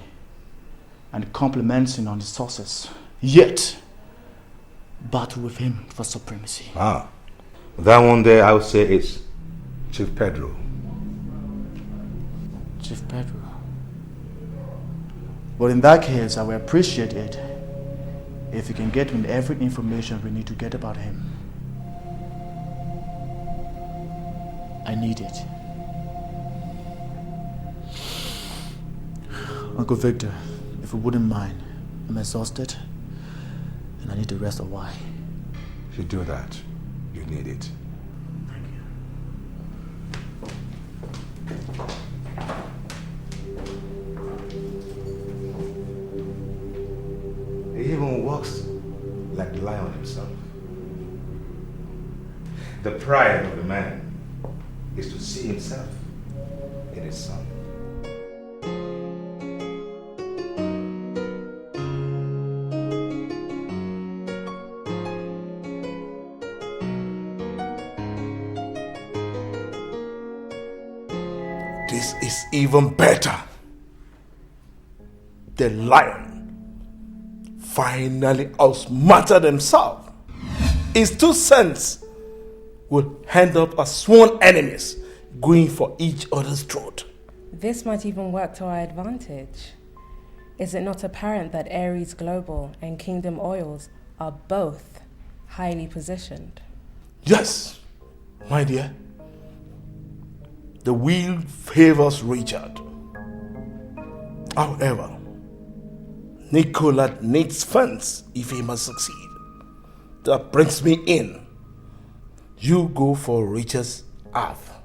Speaker 18: and compliments him on his success, yet battle with him for supremacy.
Speaker 4: That one there I would say is Chief Pedro.
Speaker 18: Chief Pedro. But in that case, I will appreciate it if you can get me every information we need to get about him. I need it. Uncle Victor, if you wouldn't mind, I'm exhausted and I need to rest a while.
Speaker 4: If you do that, you need it.
Speaker 18: Thank you.
Speaker 4: He even walks like the lion himself. The pride of the man is to see himself in his son.
Speaker 1: This is even better. The lion finally outsmarted himself. His 2 cents will end up as sworn enemies going for each other's throat.
Speaker 13: This might even work to our advantage. Is it not apparent that Aries Global and Kingdom Oils are both highly positioned?
Speaker 1: Yes, my dear. The wheel favors Richard. However, Nicola needs funds if he must succeed. That brings me in. You go for Richard's half.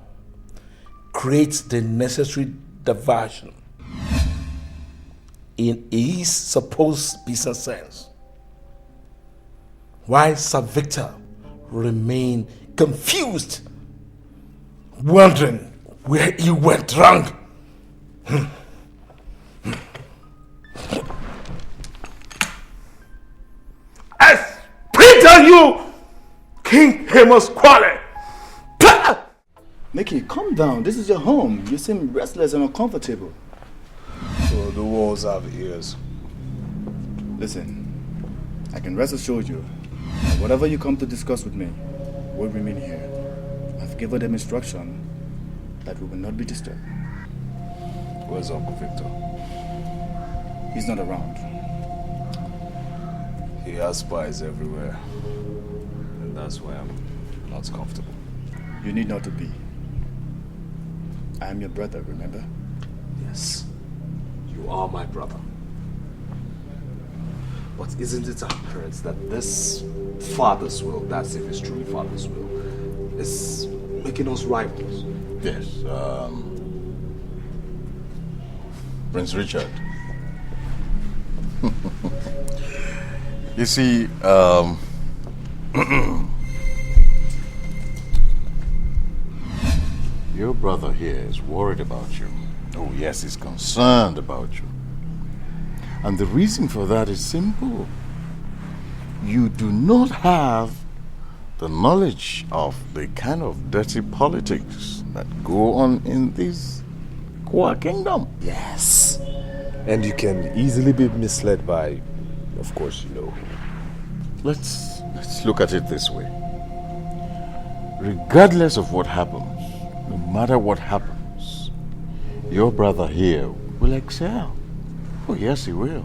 Speaker 1: Create the necessary diversion in his supposed business sense. While Sir Victor remain confused, wondering where he went wrong. As Peter, you King Amos Quale.
Speaker 18: Mickey, calm down. This is your home. You seem restless and uncomfortable.
Speaker 10: So the walls have ears.
Speaker 18: Listen, I can rest assured you that whatever you come to discuss with me will remain here. I've given them instruction that we will not be disturbed.
Speaker 10: Where's Uncle Victor?
Speaker 18: He's not around.
Speaker 10: He has spies everywhere. And that's why I'm not comfortable.
Speaker 18: You need not to be. I am your brother, remember?
Speaker 8: Yes, you are my brother. But isn't it apparent that this father's will, that's if it's truly father's will, is making us rivals?
Speaker 5: Yes, Prince Richard. You see, your brother here is worried about you. Oh yes, he's concerned about you. And the reason for that is simple. You do not have the knowledge of the kind of dirty politics that go on in this Kwa kingdom.
Speaker 8: Yes. And you can easily be misled by, of course, you know.
Speaker 5: Let's look at it this way. Regardless of what happens, no matter what happens, your brother here will excel. Oh yes, he will.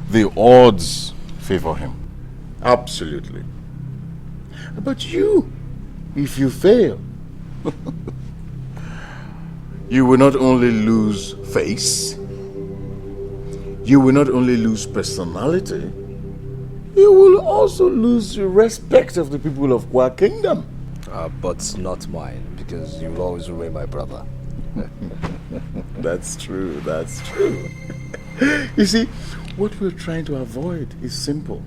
Speaker 5: The odds favor him. Absolutely. But you, if you fail, you will not only lose face, you will not only lose personality, you will also lose the respect of the people of Kwa Kingdom.
Speaker 8: But not mine, because you will always remain my brother.
Speaker 5: That's true, that's true. You see, what we're trying to avoid is simple.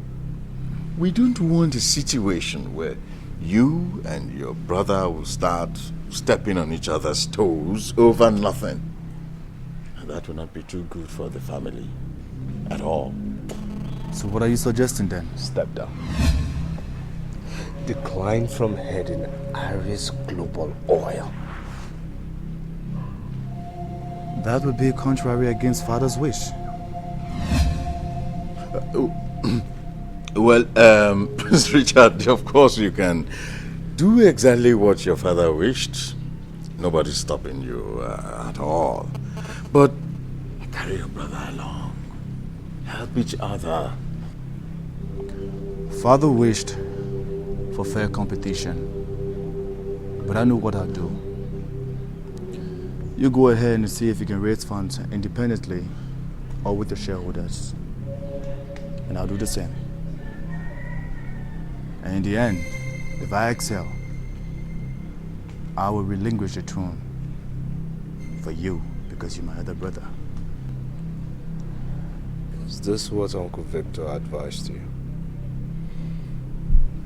Speaker 5: We don't want a situation where you and your brother will start stepping on each other's toes over nothing. And that will not be too good for the family at all.
Speaker 18: So what are you suggesting then?
Speaker 8: Step down. Decline from heading Aries Global Oil.
Speaker 18: That would be contrary against father's wish.
Speaker 5: Well, Prince Richard, of course you can do exactly what your father wished. Nobody's stopping you at all. But carry your brother along. Help each other.
Speaker 10: Father wished for fair competition, but I know what I'll do. You go ahead and see if you can raise funds independently or with the shareholders. And I'll do the same. And in the end, if I excel, I will relinquish the throne for you because you're my other brother.
Speaker 8: Is this what Uncle Victor advised you?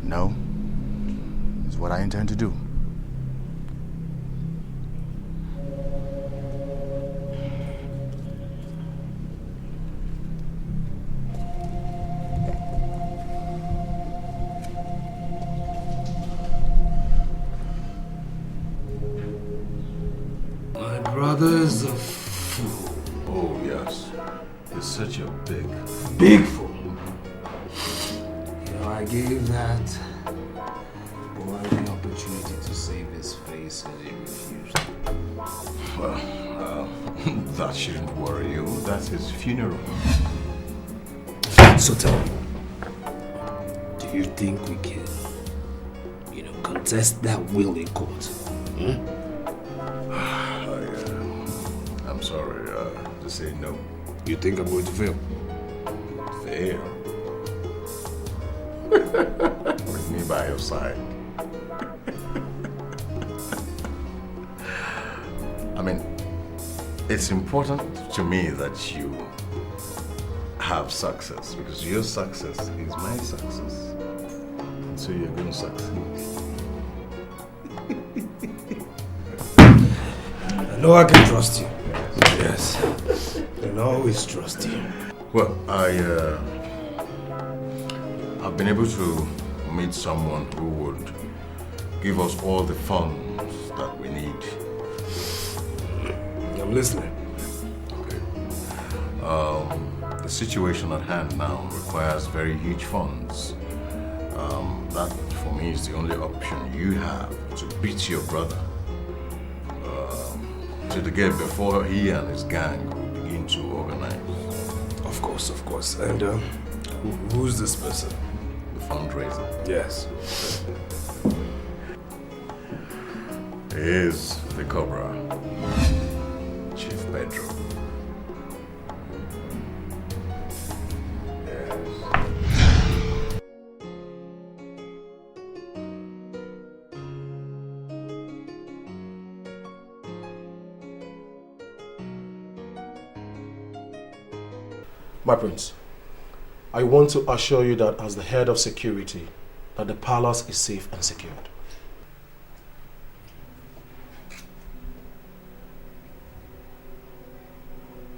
Speaker 10: No. It's what I intend to do.
Speaker 8: My brother is a fool.
Speaker 5: Oh, yes. He's such a
Speaker 8: big fool. You know, I gave that boy the opportunity to save his face and he refused.
Speaker 5: Well, that shouldn't worry you. That's his funeral.
Speaker 8: So tell me, do you think we can, contest that will in court?
Speaker 5: I'm sorry to say no.
Speaker 8: You think I'm going to fail?
Speaker 5: Fail? With me by your side. I mean, it's important to me that you have success because your success is my success. So you're going to succeed.
Speaker 8: I know I can trust you. Yes. I can always trust you.
Speaker 5: Well, I've been able to meet someone who would give us all the funds that we need.
Speaker 8: I'm listening.
Speaker 5: Okay. The situation at hand now requires very huge funds. That, for me, is the only option you have to beat your brother to the gate before he and his gang will begin to organize.
Speaker 8: Of course. And who's this person?
Speaker 5: The fundraiser.
Speaker 8: Yes.
Speaker 5: He is the Cobra, Chief Pedro.
Speaker 21: My prince, I want to assure you that as the head of security, that the palace is safe and secured.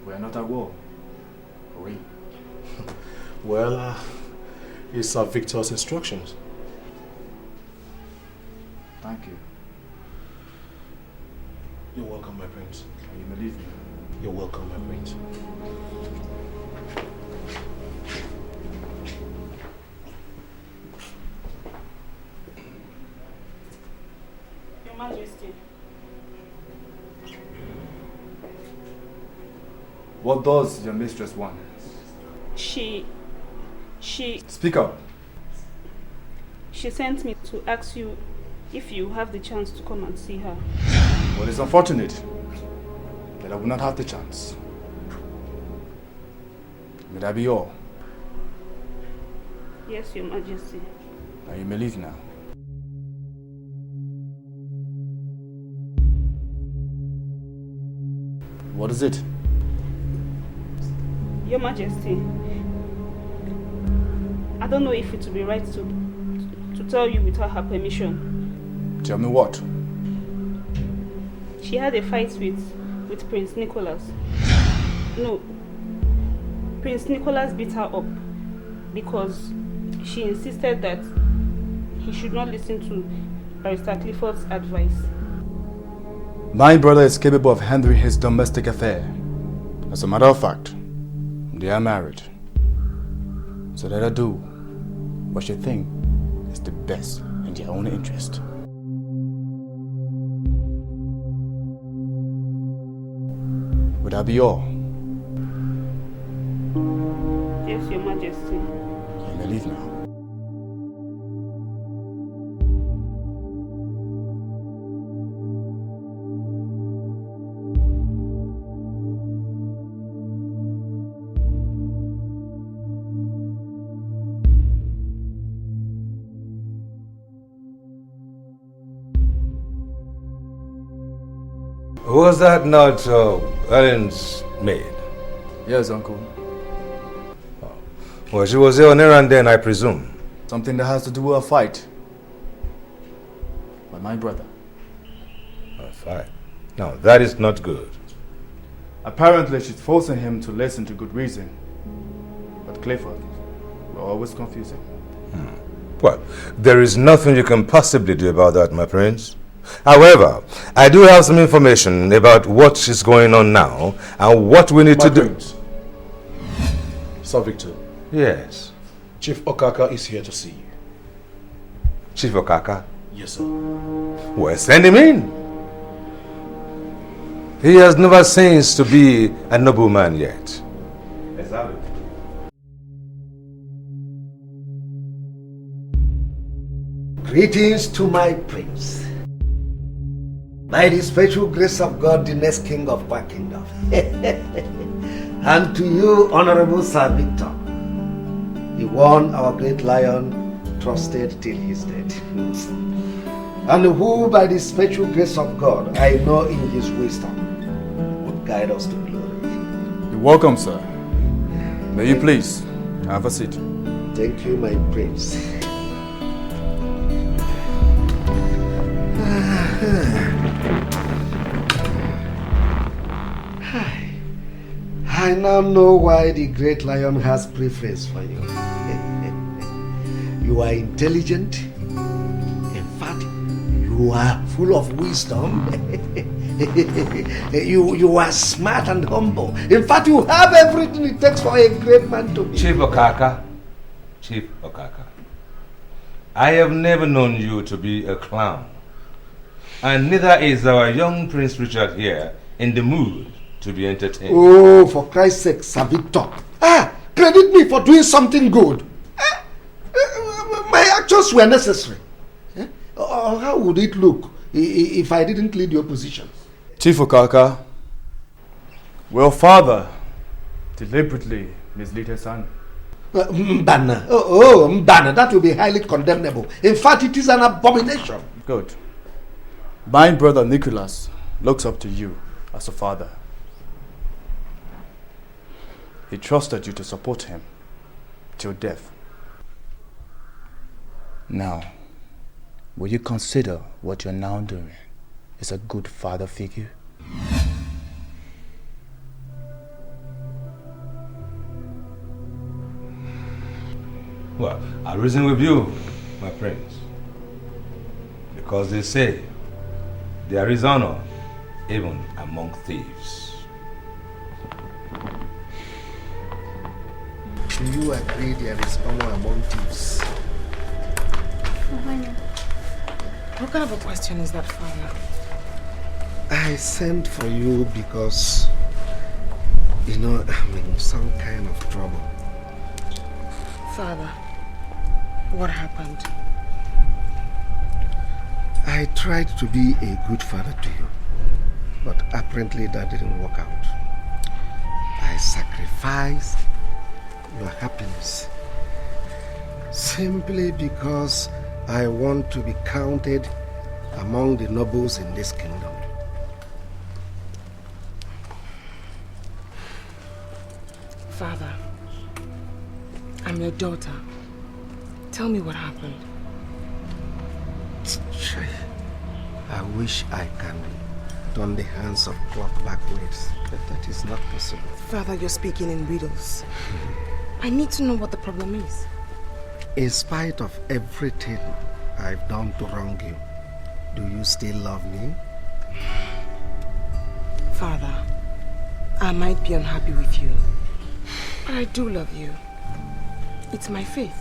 Speaker 10: We are not at war, are we?
Speaker 21: Well, it's Victor's instructions.
Speaker 10: Thank you.
Speaker 21: You're welcome, my prince.
Speaker 10: You believe me?
Speaker 21: You're welcome, my prince.
Speaker 19: Your Majesty.
Speaker 10: What does your mistress want?
Speaker 19: She...
Speaker 10: Speak up.
Speaker 19: She sent me to ask you if you have the chance to come and see her.
Speaker 10: Well, it's unfortunate that I will not have the chance. May that be all?
Speaker 19: Yes, Your Majesty.
Speaker 10: Now you may leave now. What is it?
Speaker 19: Your Majesty, I don't know if it would be right to tell you without her permission.
Speaker 10: Tell me what?
Speaker 19: She had a fight with Prince Nicholas. No, Prince Nicholas beat her up because she insisted that he should not listen to Barrister Clifford's advice.
Speaker 10: My brother is capable of handling his domestic affair. As a matter of fact, they are married. So let her do what she thinks is the best in their own interest. Would that be all?
Speaker 19: Yes, Your Majesty.
Speaker 10: You may leave now.
Speaker 4: Was that not Ellen's maid?
Speaker 10: Yes, Uncle.
Speaker 4: Well, she was there on errand then, I presume.
Speaker 10: Something that has to do with a fight. By my brother.
Speaker 4: A fight? No, that is not good.
Speaker 10: Apparently, she's forcing him to listen to good reason. But Clifford will always confuse him.
Speaker 4: Well, there is nothing you can possibly do about that, my prince. However, I do have some information about what is going on now and what we need to do.
Speaker 21: Sir Victor.
Speaker 4: Yes.
Speaker 21: Chief Okaka is here to see you.
Speaker 4: Chief Okaka?
Speaker 21: Yes, sir.
Speaker 4: Well, send him in. He has never ceased to be a nobleman yet. Exactly.
Speaker 15: Greetings to my prince. By the special grace of God, the next king of our kingdom. And to you, Honorable Sir Victor, the one our great lion trusted till he's dead. And who, by the special grace of God, I know in his wisdom, would guide us to glory.
Speaker 10: You're welcome, sir. May you please have a seat.
Speaker 15: Thank you, my prince. I now know why the great lion has preference for you. You are intelligent. In fact, you are full of wisdom. you are smart and humble. In fact, you have everything it takes for a great man to be.
Speaker 4: Chief Okaka. Chief Okaka. I have never known you to be a clown. And neither is our young Prince Richard here in the mood to be entertained.
Speaker 15: Oh, for Christ's sake, Sir Victor. Credit me for doing something good. My actions were necessary. Or how would it look if I didn't lead the opposition?
Speaker 10: Chief Okaka, your father deliberately misled his son.
Speaker 15: Mbana. Mbana, that will be highly condemnable. In fact, it is an abomination.
Speaker 10: Good. My brother Nicholas looks up to you as a father. He trusted you to support him till death. Now, will you consider what you're now doing is a good father figure?
Speaker 4: Well, I'll reason with you, my prince. Because they say there is honor even among thieves.
Speaker 15: Do you agree there is honor among thieves?
Speaker 6: What kind of a question is that, Father?
Speaker 15: I sent for you because, I'm in some kind of trouble.
Speaker 6: Father, what happened?
Speaker 15: I tried to be a good father to you, but apparently that didn't work out. I sacrificed your happiness simply because I want to be counted among the nobles in this kingdom.
Speaker 6: Father, I'm your daughter. Tell me what happened.
Speaker 15: I wish I can turn the hands of clock backwards, but that is not possible.
Speaker 6: Father, you're speaking in riddles. I need to know what the problem is.
Speaker 15: In spite of everything I've done to wrong you, do you still love me?
Speaker 6: Father, I might be unhappy with you, but I do love you. It's my faith.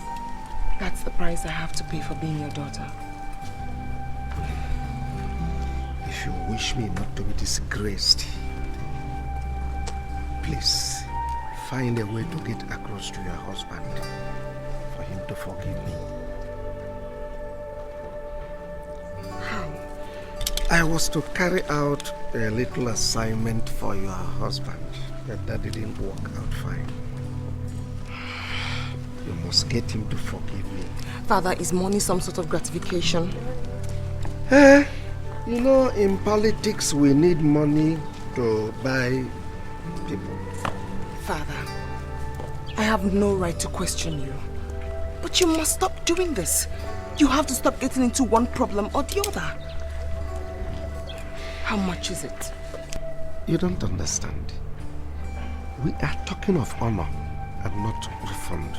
Speaker 6: That's the price I have to pay for being your daughter.
Speaker 15: If you wish me not to be disgraced, Please, find a way to get across to your husband for him to forgive me.
Speaker 6: How?
Speaker 15: I was to carry out a little assignment for your husband, but that didn't work out fine. You must get him to forgive me.
Speaker 6: Father, is money some sort of gratification?
Speaker 15: You know, in politics we need money to buy people.
Speaker 6: Father, I have no right to question you. But you must stop doing this. You have to stop getting into one problem or the other. How much is it?
Speaker 15: You don't understand. We are talking of honor and not refund.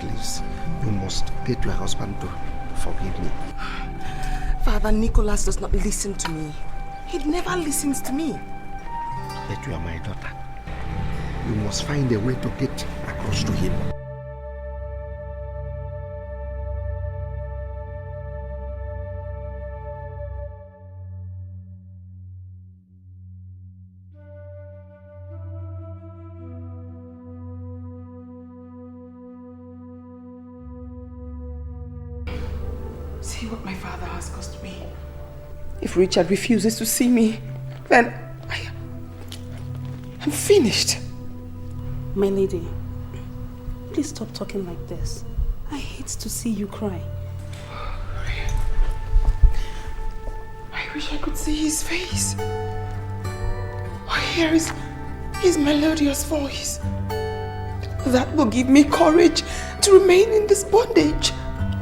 Speaker 15: Please, you must get your husband to forgive me.
Speaker 6: Father, Nicholas does not listen to me. He never listens to me.
Speaker 15: But you are my daughter. You must find a way to get across to him.
Speaker 6: See what my father has cost me. If Richard refuses to see me, then I'm finished.
Speaker 19: My lady, please stop talking like this. I hate to see you cry.
Speaker 6: I wish I could see his face. Or hear his melodious voice. That will give me courage to remain in this bondage.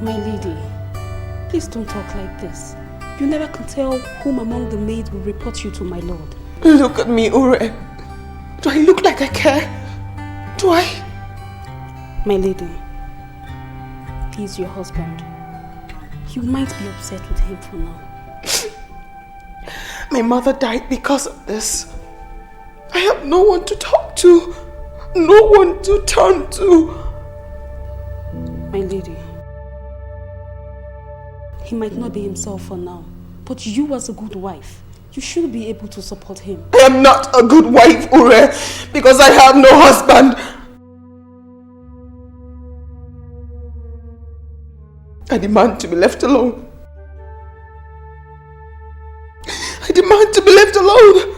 Speaker 19: My lady, please don't talk like this. You never can tell whom among the maids will report you to my lord.
Speaker 6: Look at me, Ure. Do I look like I care? Do I?
Speaker 19: My lady, he's your husband. You might be upset with him for now.
Speaker 6: My mother died because of this. I have no one to talk to. No one to turn to.
Speaker 19: My lady, he might not be himself for now, but you as a good wife, you should be able to support him.
Speaker 6: I am not a good wife, Ure, because I have no husband. I demand to be left alone. I demand to be left alone.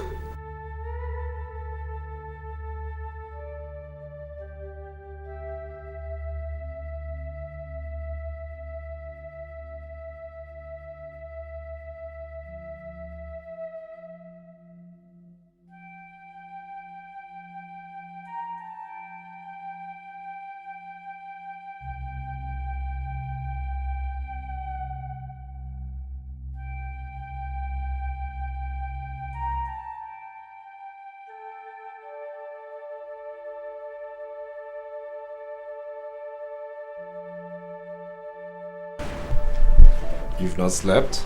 Speaker 8: You've not slept?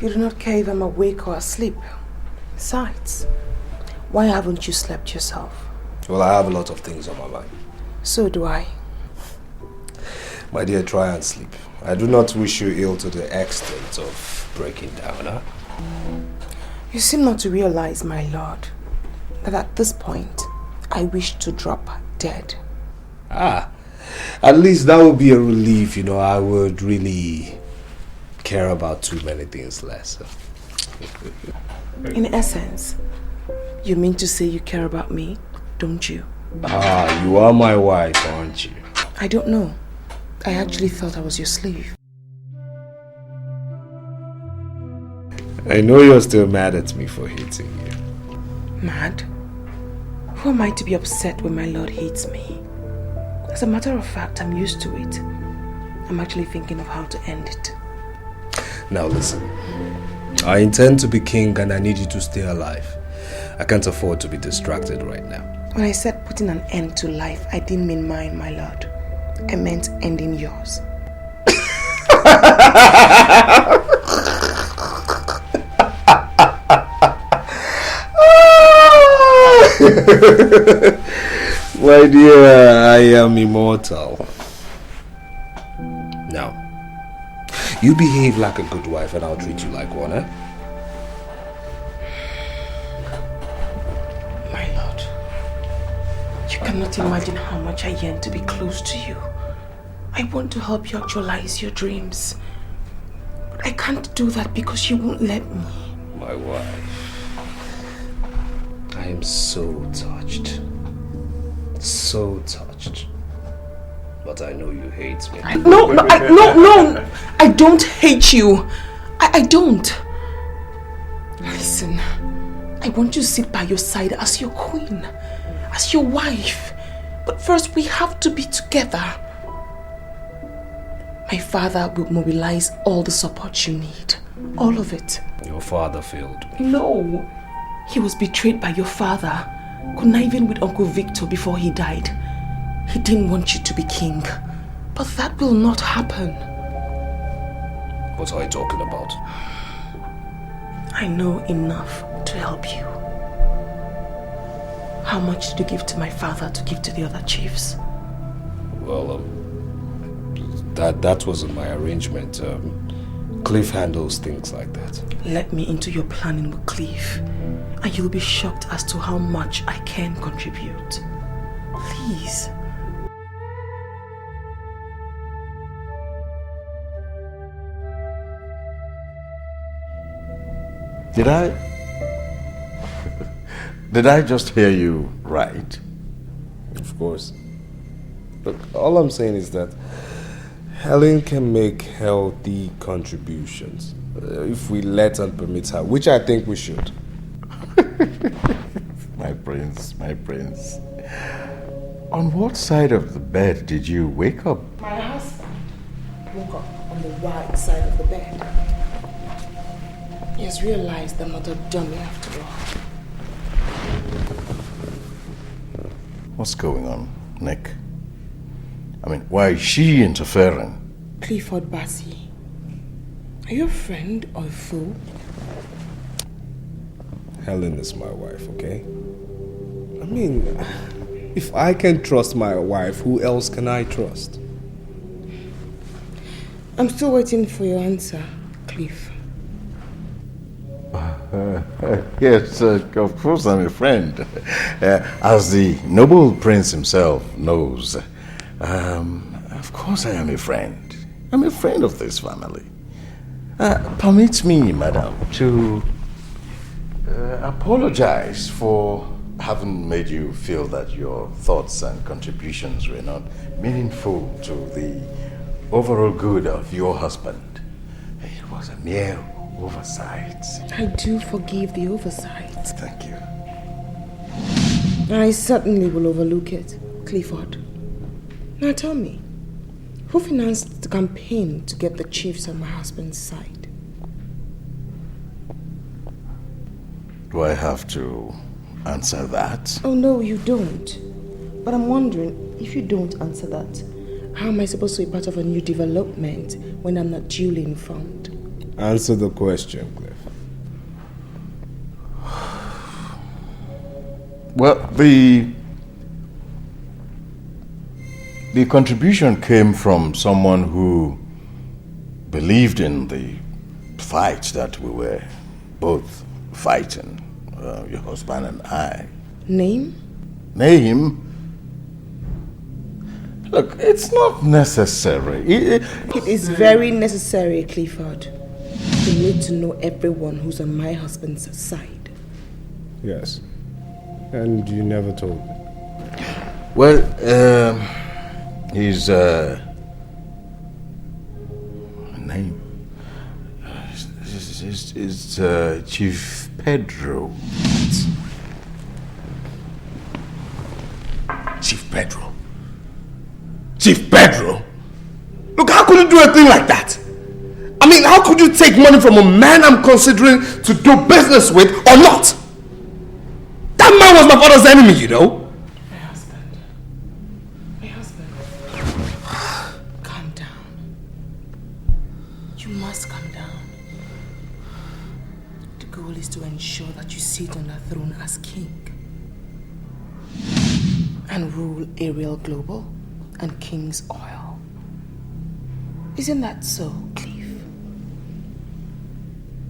Speaker 6: You do not care if I'm awake or asleep. Besides, why haven't you slept yourself?
Speaker 8: Well, I have a lot of things on my mind.
Speaker 6: So do I.
Speaker 8: My dear, try and sleep. I do not wish you ill to the extent of breaking down, huh?
Speaker 6: You seem not to realize, my lord, that at this point, I wish to drop dead.
Speaker 8: Ah, at least that would be a relief, you know. I would really care about too many things less.
Speaker 6: In essence, you mean to say you care about me, don't you?
Speaker 8: Ah, you are my wife, aren't you?
Speaker 6: I don't know. I actually thought I was your slave.
Speaker 8: I know you're still mad at me for hating you.
Speaker 6: Mad? Who am I to be upset when my lord hates me? As a matter of fact, I'm used to it. I'm actually thinking of how to end it.
Speaker 8: Now listen, I intend to be king and I need you to stay alive. I can't afford to be distracted right now.
Speaker 6: When I said putting an end to life, I didn't mean mine, my lord. I meant ending yours.
Speaker 8: My dear, I am immortal. Now, you behave like a good wife and I'll treat you like one, eh?
Speaker 6: My lord. You cannot imagine how much I yearn to be close to you. I want to help you actualize your dreams. But I can't do that because you won't let me.
Speaker 8: My wife. I am so touched. So touched. But I know you hate me.
Speaker 6: No, I don't hate you. I don't. Listen, I want to sit by your side as your queen, as your wife. But first we have to be together. My father will mobilize all the support you need. All of it.
Speaker 8: Your father failed me.
Speaker 6: No. He was betrayed by your father, conniving with Uncle Victor before he died. He didn't want you to be king. But that will not happen.
Speaker 8: What are you talking about?
Speaker 6: I know enough to help you. How much did you give to my father to give to the other chiefs?
Speaker 8: Well, that wasn't my arrangement. Cliff handles things like that.
Speaker 6: Let me into your planning with Cliff, and you'll be shocked as to how much I can contribute. Please.
Speaker 5: Did I just hear you right?
Speaker 8: Of course. Look, all I'm saying is that Helen can make healthy contributions if we let and permit her, which I think we should.
Speaker 5: My prince. On what side of the bed did you wake up?
Speaker 6: My husband woke up on the right side of the bed. He has realized I'm not a dummy after all.
Speaker 5: What's going on, Nick? I mean, why is she interfering?
Speaker 6: Clifford Bassey, are you a friend or a fool?
Speaker 8: Helen is my wife, okay? I mean, if I can trust my wife, who else can I trust?
Speaker 6: I'm still waiting for your answer, Cliff.
Speaker 5: Yes, of course I'm a friend. As the noble prince himself knows, of course I am a friend. I'm a friend of this family. Permit me, madam, to apologize for having made you feel that your thoughts and contributions were not meaningful to the overall good of your husband. It was a mere oversight.
Speaker 6: I do forgive the oversight.
Speaker 5: Thank you.
Speaker 6: I certainly will overlook it, Clifford. Now tell me, who financed the campaign to get the chiefs on my husband's side?
Speaker 5: Do I have to answer that?
Speaker 6: Oh no, you don't. But I'm wondering, if you don't answer that, how am I supposed to be part of a new development when I'm not duly informed?
Speaker 8: Answer the question, Cliff.
Speaker 5: Well, the contribution came from someone who believed in the fight that we were both fighting, your husband and I.
Speaker 6: Name?
Speaker 5: Name? Look, it's not necessary.
Speaker 6: It is very necessary, Clifford. You need to know everyone who's on my husband's side.
Speaker 8: Yes. And you never told me.
Speaker 5: Well, his name is Chief Pedro.
Speaker 16: Chief Pedro? Chief Pedro? Look, how could you do a thing like that? I mean, how could you take money from a man I'm considering to do business with or not? That man was my father's enemy, you know?
Speaker 6: My husband. Calm down. You must calm down. The goal is to ensure that you sit on the throne as king and rule Ariel Global and King's Oil. Isn't that so, Cliff?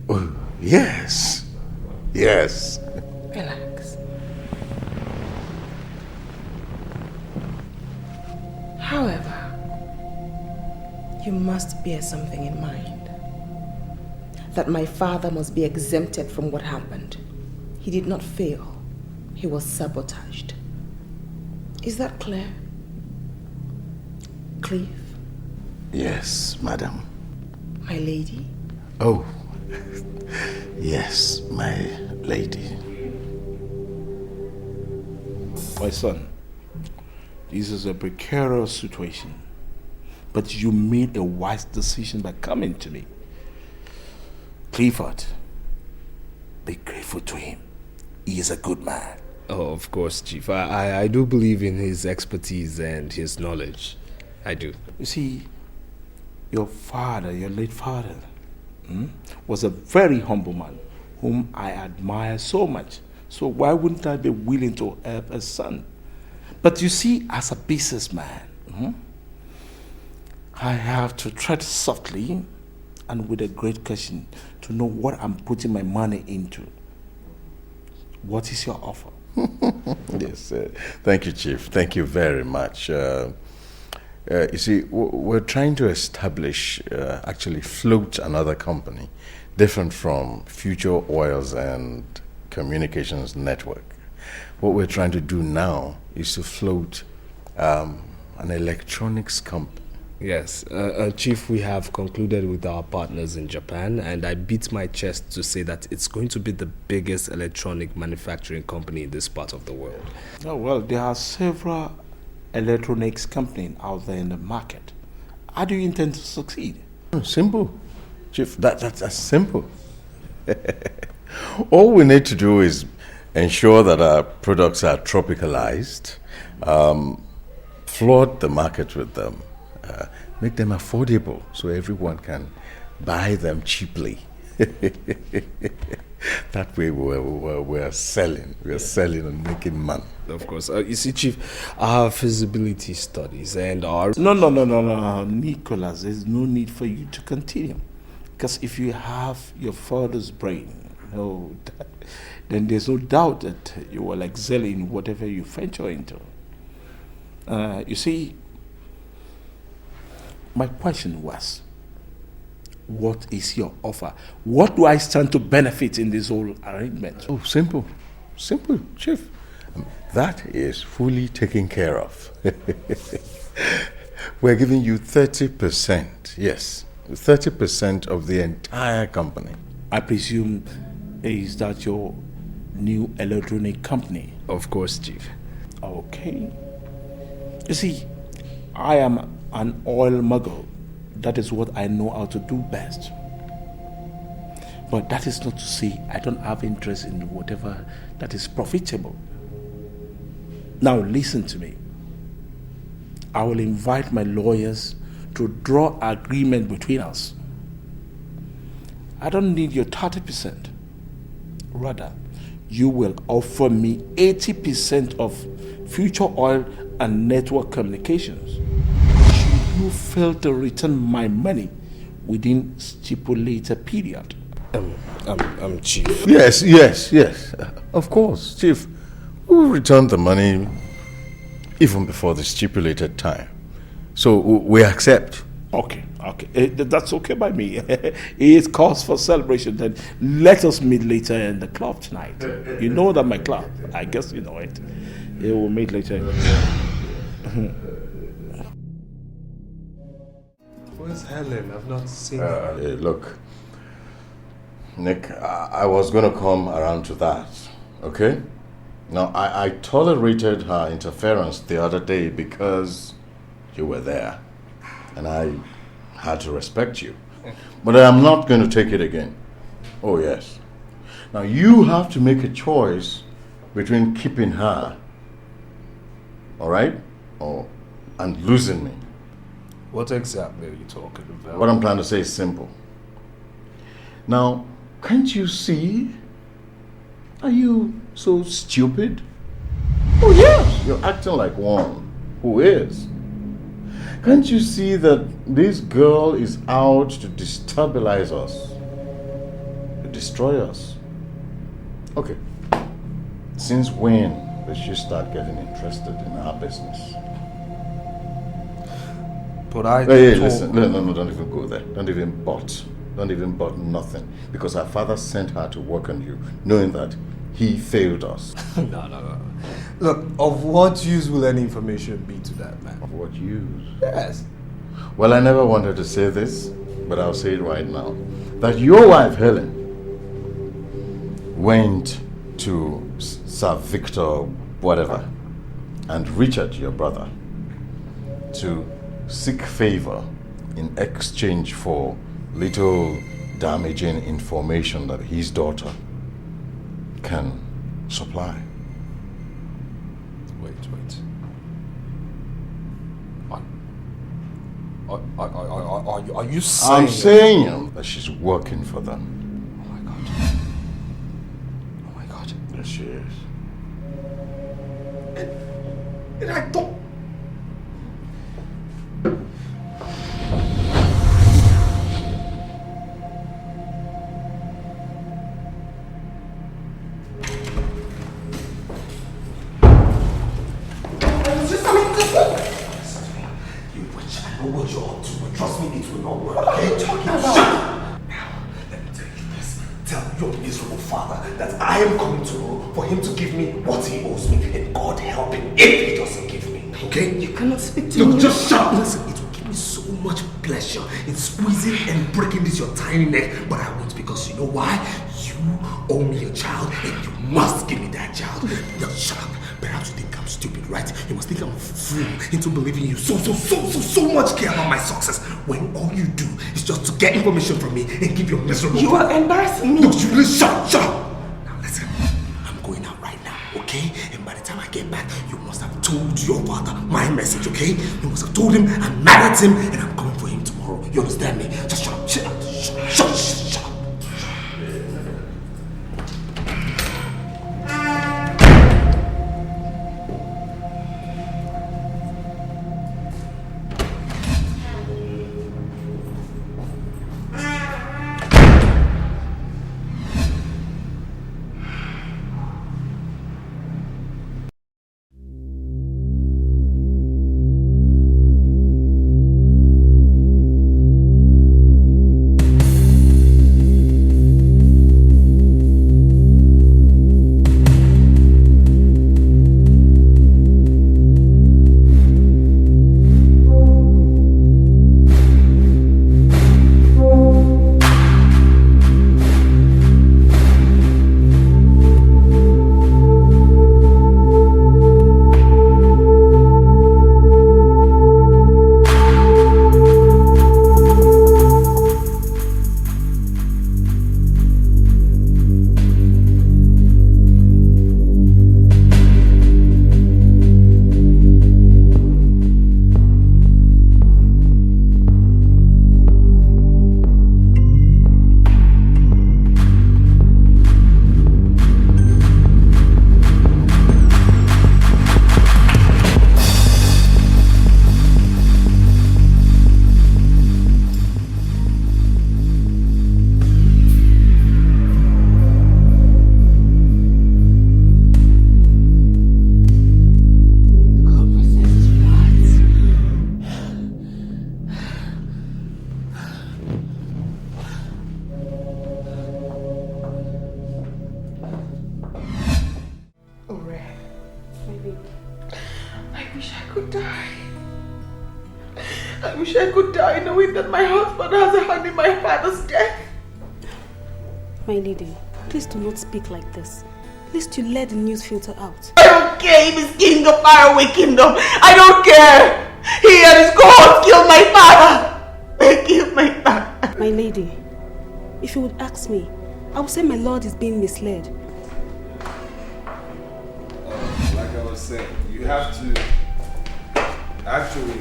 Speaker 5: Oh, yes. Yes.
Speaker 6: Relax. You must bear something in mind. That my father must be exempted from what happened. He did not fail. He was sabotaged. Is that clear? Cliff?
Speaker 5: Yes, madam.
Speaker 6: My lady?
Speaker 5: Oh, yes, my lady.
Speaker 1: My son, this is a precarious situation, but you made a wise decision by coming to me. Clifford, be grateful to him. He is a good man.
Speaker 8: Oh, of course, Chief. I do believe in his expertise and his knowledge. I do.
Speaker 1: You see, your father, your late father, was a very humble man whom I admire so much. So why wouldn't I be willing to help a son? But you see, as a businessman, I have to tread softly and with a great caution to know what I'm putting my money into. What is your offer?
Speaker 5: Yes, thank you, Chief. Thank you very much. You see, we're trying to establish, actually float another company, different from Future Oils and Communications Network. What we're trying to do now is to float an electronics company.
Speaker 8: Yes, Chief, we have concluded with our partners in Japan, and I beat my chest to say that it's going to be the biggest electronic manufacturing company in this part of the world.
Speaker 1: Oh, well, there are several electronics companies out there in the market. How do you intend to succeed?
Speaker 5: Simple, Chief. That's simple. All we need to do is ensure that our products are tropicalized, flood the market with them, make them affordable so everyone can buy them cheaply. That way we're selling. We're selling and making money.
Speaker 8: Of course. You see, Chief, our feasibility studies and our...
Speaker 1: No, Nicholas, there's no need for you to continue. Because if you have your father's brain, then there's no doubt that you will excel in whatever you venture into. You see, my question was, what is your offer? What do I stand to benefit in this whole arrangement?
Speaker 5: Oh, simple, Chief. That is fully taken care of. We're giving you 30%, yes, 30% of the entire company.
Speaker 1: I presume, is that your new electronic company?
Speaker 8: Of course, Chief.
Speaker 1: Okay. You see, I am an oil mogul. That is what I know how to do best. But that is not to say I don't have interest in whatever that is profitable. Now listen to me. I will invite my lawyers to draw agreement between us. I don't need your 30%. Rather, you will offer me 80% of Future Oil and Network Communications. Should you fail to return my money within stipulated period?
Speaker 8: Chief.
Speaker 5: Yes. Of course, Chief. We'll return the money even before the stipulated time. So we accept.
Speaker 1: Okay. That's okay by me. It's cause for celebration. Then let us meet later in the club tonight. You know that my club. I guess you know it. We'll meet later.
Speaker 8: Where's Helen? I've not seen her.
Speaker 5: Look, Nick, I was going to come around to that, okay? Now, I tolerated her interference the other day because you were there, and I had to respect you. But I am not going to take it again. Oh, yes. Now, you have to make a choice between keeping her, all right, and losing me.
Speaker 8: What exactly are you talking about?
Speaker 5: What I'm trying to say is simple. Now, can't you see? Are you so stupid? Oh, yes, you're acting like one who is. Can't you see that this girl is out to destabilize us, to destroy us? Okay, since when did she start getting interested in our business?
Speaker 10: But I
Speaker 5: Hey, listen, no, don't even go there. Don't even but nothing. Because our father sent her to work on you, knowing that he failed us.
Speaker 10: No. Look, of what use will any information be to that man?
Speaker 5: Of what use?
Speaker 10: Yes.
Speaker 5: Well, I never wanted to say this, but I'll say it right now. That your wife, Helen, went to Sir Victor, whatever, and Richard, your brother, to seek favor in exchange for little damaging information that his daughter can supply.
Speaker 10: Wait. Are you saying...
Speaker 5: I'm saying that she's working for them.
Speaker 10: Oh my God.
Speaker 5: Yes, she is.
Speaker 10: And I thought...
Speaker 16: What you're up to, but trust me, it will not work. What are you talking about? Now, let me tell you this. Tell your miserable father that I am coming tomorrow for him to give me what he owes me, and God help him if he doesn't give me. Okay?
Speaker 6: You cannot speak to me.
Speaker 16: Look, just shut up. Listen, it will give me so much pleasure in squeezing and breaking this your tiny neck, but I won't, because you know why? You owe me a child, and you must give me that child. Just shut up. Perhaps you think I'm stupid, right? You must think I'm a fool into believing you so much care about my success, when all you do is just to get information from me and give your miserable...
Speaker 6: You are embarrassing me.
Speaker 16: Look, you really shut up. Now listen, I'm going out right now, okay? And by the time I get back, you must have told your father my message, okay? You must have told him I'm mad at him and I'm coming for him tomorrow. You understand me? Just shut up. Shut up.
Speaker 6: That my husband has a hand in my father's death.
Speaker 19: My lady, please do not speak like this. At least you let the news filter out.
Speaker 6: I don't care if he's king of faraway kingdom. I don't care. He and his cohorts killed my father. They killed my father.
Speaker 19: My lady, if you would ask me, I would say my lord is being misled.
Speaker 10: Like I was saying, you have to actually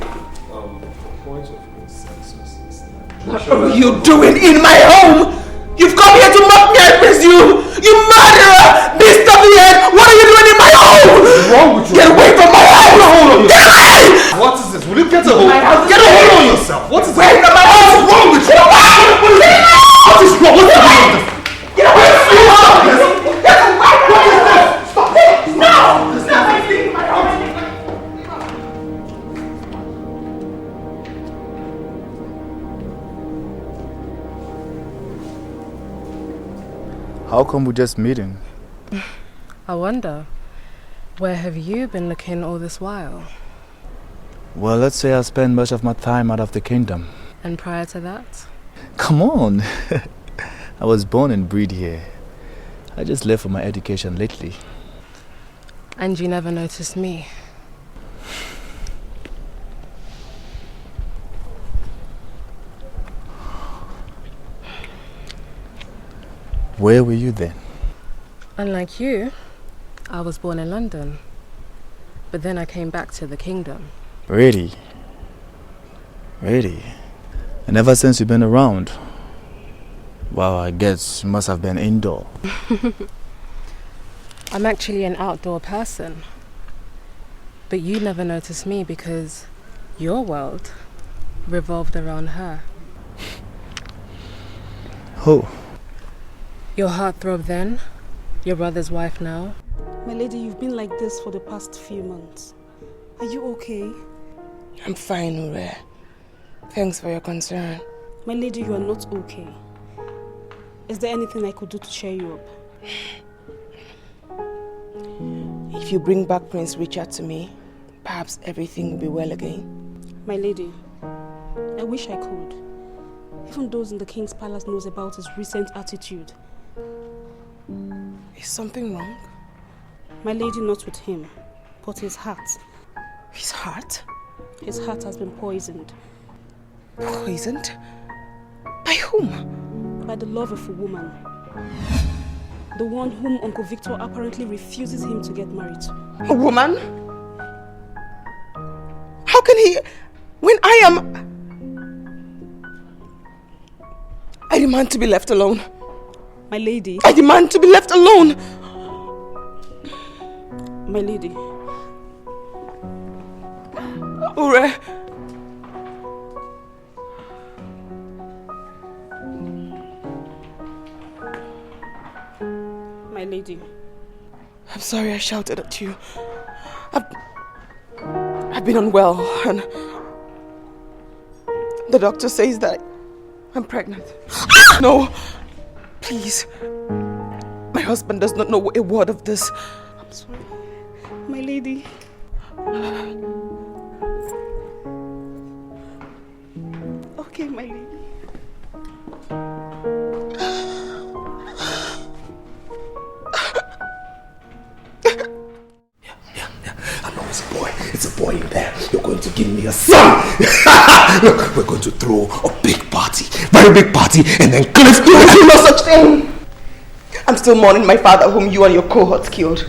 Speaker 10: point of consensus is that...
Speaker 6: What are you doing in my home? You've come here to mock me, I presume! You murderer! Beast of the earth! What are you doing in my home?
Speaker 16: What's wrong with you?
Speaker 6: Get away from my house!
Speaker 16: Get a hold on yourself!
Speaker 6: Get away!
Speaker 16: What is this? Will you get a hold? Get a hold on yourself! What is
Speaker 6: Away from my house!
Speaker 16: What's wrong with you? What is wrong? What's wrong with this?
Speaker 6: Get away from my house! Get away from my house!
Speaker 16: What is this?
Speaker 6: Stop it! No! Stop it! My house!
Speaker 18: How come we're just meeting?
Speaker 13: I wonder, where have you been looking all this while?
Speaker 18: Well, let's say I spent most of my time out of the kingdom.
Speaker 13: And prior to that?
Speaker 18: Come on! I was born and bred here. I just left for my education lately.
Speaker 13: And you never noticed me?
Speaker 18: Where were you then?
Speaker 13: Unlike you, I was born in London. But then I came back to the kingdom.
Speaker 18: Really? Really? And ever since you've been around? Well, I guess you must have been indoor.
Speaker 13: I'm actually an outdoor person. But you never noticed me because your world revolved around her.
Speaker 18: Who?
Speaker 13: Your heartthrob then, your brother's wife now.
Speaker 19: My lady, you've been like this for the past few months. Are you okay?
Speaker 6: I'm fine, Ure. Thanks for your concern.
Speaker 19: My lady, you are not okay. Is there anything I could do to cheer you up?
Speaker 6: If you bring back Prince Richard to me, perhaps everything will be well again.
Speaker 19: My lady, I wish I could. Even those in the king's palace knows about his recent attitude.
Speaker 6: Is something wrong?
Speaker 19: My lady, not with him, but his heart.
Speaker 6: His heart?
Speaker 19: His heart has been poisoned.
Speaker 6: Poisoned? By whom?
Speaker 19: By the love of a woman. The one whom Uncle Victor apparently refuses him to get married to.
Speaker 6: A woman? How can he... When I demand to be left alone.
Speaker 19: My lady.
Speaker 6: I demand to be left alone.
Speaker 19: My lady.
Speaker 6: Ure.
Speaker 19: My lady.
Speaker 6: I'm sorry I shouted at you. I've been unwell and the doctor says that I'm pregnant. No, please. My husband does not know a word of this.
Speaker 19: I'm sorry. My lady. Okay, my lady.
Speaker 12: I know it's a boy. It's a boy in there. You're going to give me a son. Look, we're going to throw a big party. Very big party. And then Cliff...
Speaker 6: You will do no such thing. I'm still mourning my father whom you and your cohorts killed.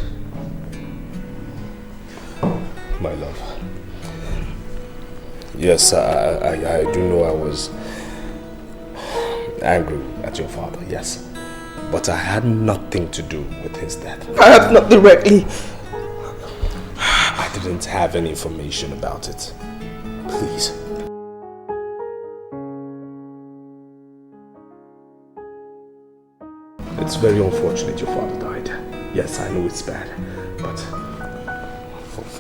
Speaker 8: My love. Yes, I do know I was angry at your father, yes. But I had nothing to do with his death.
Speaker 6: Perhaps not directly.
Speaker 8: I didn't have any information about it. Please. It's very unfortunate your father died. Yes, I know it's bad, but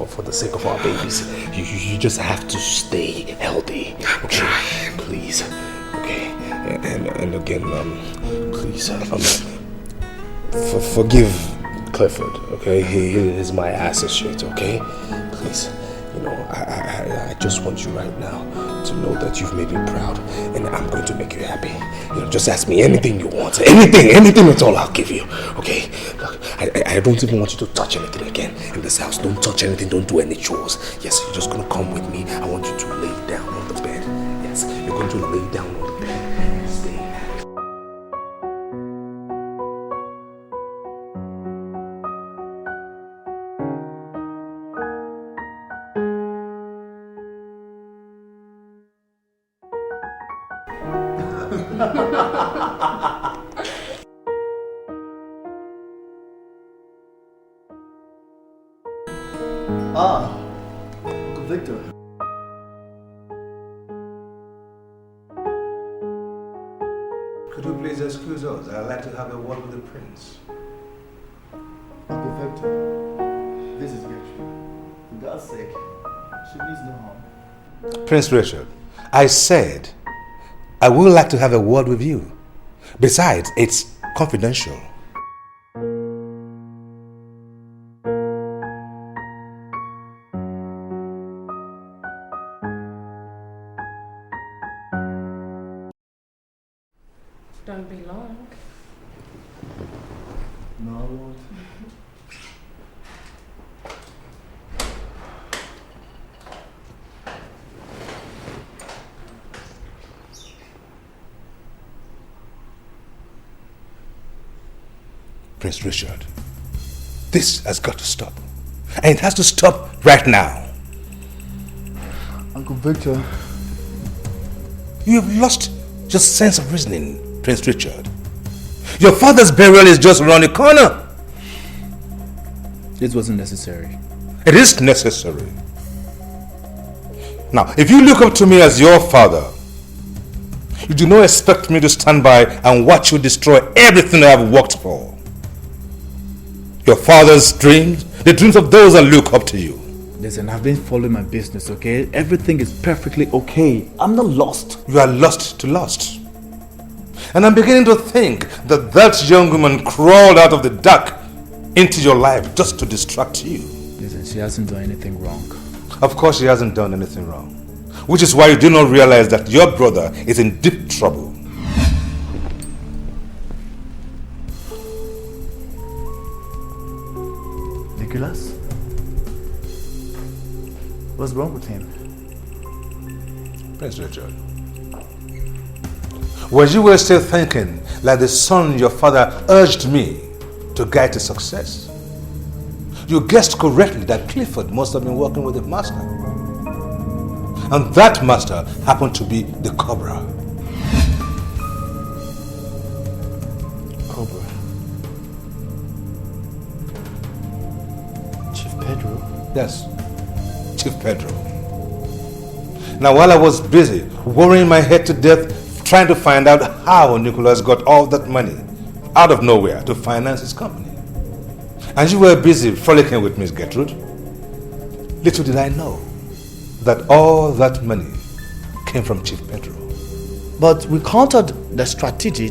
Speaker 8: for the sake of our babies, you just have to stay healthy. Okay, please. Okay, and again, please, forgive Clifford. Okay, he is my associate. Okay, please. You know, I just want you right now to know that you've made me proud, and I'm going to make you happy. You know, just ask me anything you want. Anything at all, I'll give you. Okay? Look, I don't even want you to touch anything again in this house. Don't touch anything. Don't do any chores. Yes, you're just going to come with me. I want you to lay down on the bed. Yes, you're going to lay down on the bed and stay.
Speaker 18: Uncle Victor.
Speaker 4: Could you please excuse us? I'd like to have a word with the prince.
Speaker 18: Uncle Victor, this is Gertrude. For God's sake, she means no harm.
Speaker 4: Prince Richard, I said I would like to have a word with you. Besides, it's confidential.
Speaker 13: won't be long.
Speaker 21: No.
Speaker 4: Prince Richard, this has got to stop. And it has to stop right now.
Speaker 18: Uncle Victor.
Speaker 4: You have lost your sense of reasoning, Prince Richard. Your father's burial is just around the corner.
Speaker 18: This wasn't necessary.
Speaker 4: It is necessary. Now, if you look up to me as your father, you do not expect me to stand by and watch you destroy everything I have worked for. Your father's dreams, the dreams of those that look up to you.
Speaker 18: Listen, I've been following my business, okay? Everything is perfectly okay. I'm not lost.
Speaker 4: You are lost to lost. And I'm beginning to think that that young woman crawled out of the dark into your life just to distract you.
Speaker 18: Listen, she hasn't done anything wrong.
Speaker 4: Of course she hasn't done anything wrong. Which is why you do not realize that your brother is in deep trouble.
Speaker 18: Nicholas? What's wrong with him?
Speaker 4: Prince Richard, were you still thinking like the son your father urged me to guide to success? You guessed correctly that Clifford must have been working with a master. And that master happened to be the Cobra.
Speaker 18: Cobra? Chief Pedro?
Speaker 4: Yes, Chief Pedro. Now while I was busy worrying my head to death trying to find out how Nicholas got all that money out of nowhere to finance his company, and you were busy frolicking with Miss Gertrude, little did I know that all that money came from Chief Pedro.
Speaker 18: But we countered the strategy,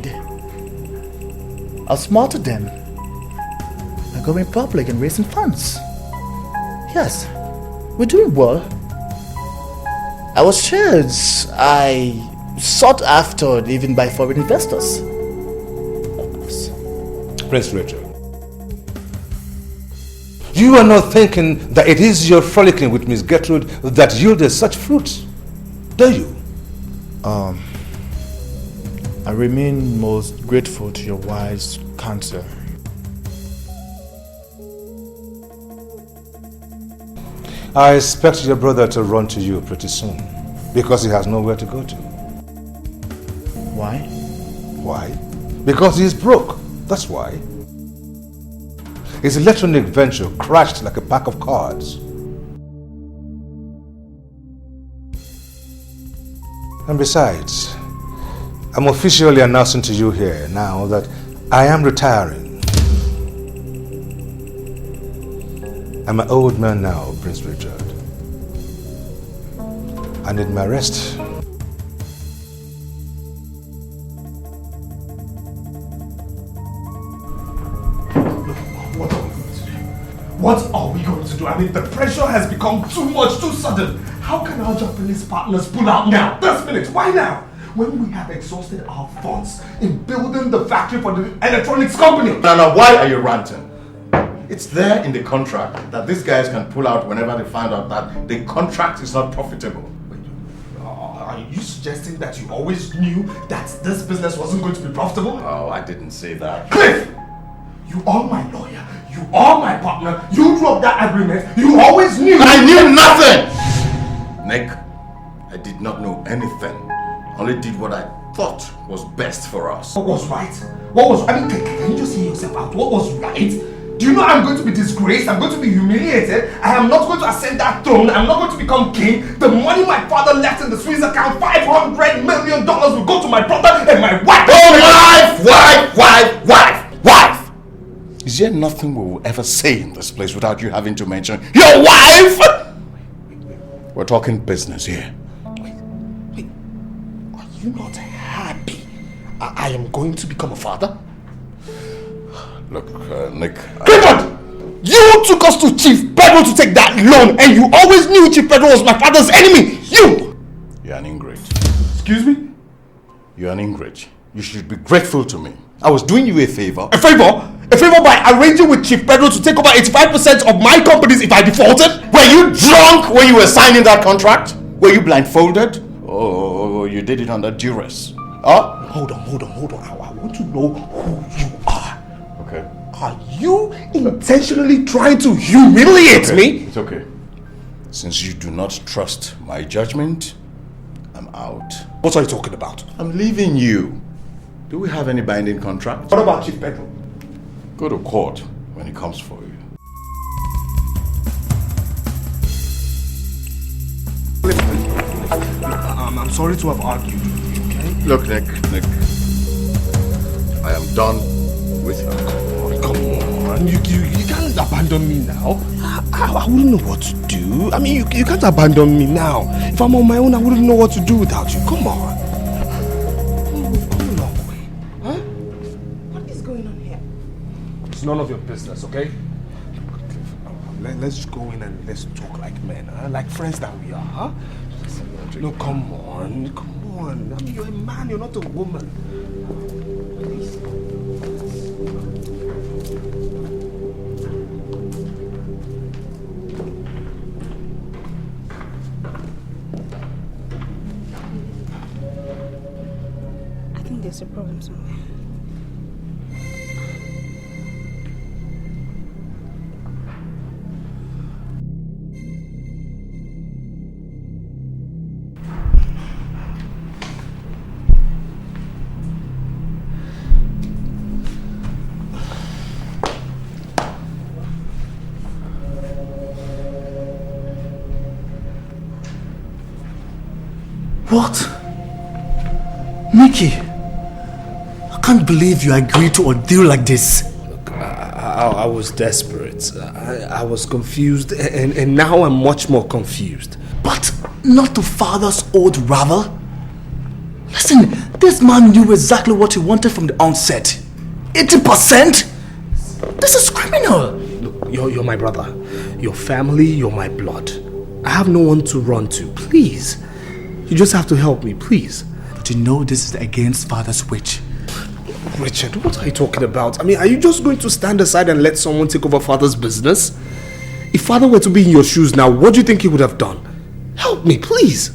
Speaker 18: outsmarted them by going public and raising funds. Yes, we're doing well. Our shares are sought after even by foreign investors.
Speaker 4: Prince Richard, you are not thinking that it is your frolicking with Miss Gertrude that yielded such fruits, do you?
Speaker 18: I remain most grateful to your wise counsel.
Speaker 4: I expect your brother to run to you pretty soon because he has nowhere to go to.
Speaker 18: Why?
Speaker 4: Why? Because he is broke. That's why. His electronic venture crashed like a pack of cards. And besides, I'm officially announcing to you here now that I am retiring. I'm an old man now, Prince Richard. I need my rest.
Speaker 16: What are we going to do? I mean, the pressure has become too much, too sudden. How can our Japanese partners pull out now? This minute, why now? When we have exhausted our funds in building the factory for the electronics company.
Speaker 5: Now, why are you ranting? It's there in the contract that these guys can pull out whenever they find out that the contract is not profitable.
Speaker 16: Are you suggesting that you always knew that this business wasn't going to be profitable?
Speaker 5: Oh, I didn't say that.
Speaker 16: Cliff! You are my lawyer. You are my partner. You dropped that agreement. You always knew.
Speaker 5: I knew nothing! Nick, I did not know anything. Only did what I thought was best for us.
Speaker 16: What was right? What was... I mean, can you just hear yourself out? What was right? Do you know I'm going to be disgraced? I'm going to be humiliated. I am not going to ascend that throne. I'm not going to become king. The money my father left in the Swiss account, $500 million, will go to my brother and my wife.
Speaker 5: Oh, wife! Is there nothing we will ever say in this place without you having to mention your wife? We're talking business here.
Speaker 16: Wait. Are you not happy I am going to become a father?
Speaker 5: Look, Nick...
Speaker 16: Clifford! You took us to Chief Pedro to take that loan, and you always knew Chief Pedro was my father's enemy! You!
Speaker 5: You're an ingrate.
Speaker 16: Excuse me?
Speaker 5: You're an ingrate. You should be grateful to me. I was doing you a favor.
Speaker 16: A favor? A favor by arranging with Chief Pedro to take over 85% of my companies if I defaulted?
Speaker 5: Were you drunk when you were signing that contract? Were you blindfolded? Or you did it under duress? Huh?
Speaker 16: Hold on. I want to know who you are.
Speaker 5: Okay.
Speaker 16: Are you intentionally trying to humiliate me?
Speaker 5: It's okay. Since you do not trust my judgment, I'm out.
Speaker 16: What are you talking about?
Speaker 5: I'm leaving you. Do we have any binding contract?
Speaker 16: What about Chief Pedro?
Speaker 5: Go to court when he comes for you.
Speaker 16: I'm sorry to have argued with you, okay?
Speaker 5: Look, Nick. I am done with you.
Speaker 16: Oh, come on. You can't abandon me now. I wouldn't know what to do. I mean, you can't abandon me now. If I'm on my own, I wouldn't know what to do without you. Come on. We've come a long way. Huh?
Speaker 6: What is going on here?
Speaker 12: It's none of your business, okay?
Speaker 16: Let's go in and let's talk like men, huh? Like friends that we are, huh? No, come on. I mean, you're a man, you're not a woman. Please.
Speaker 19: I think there's a problem somewhere.
Speaker 12: What? Mickey, I can't believe you agreed to a deal like this.
Speaker 16: Look, I was desperate. I was confused, and now I'm much more confused.
Speaker 12: But not to father's old rival? Listen, this man knew exactly what he wanted from the onset. 80%? This is criminal.
Speaker 16: Look, you're my brother. Your family, you're my blood. I have no one to run to. Please. You just have to help me, please.
Speaker 12: But you know this is against father's wish.
Speaker 16: Richard, what are you talking about? I mean, are you just going to stand aside and let someone take over father's business? If father were to be in your shoes now, what do you think he would have done? Help me, please.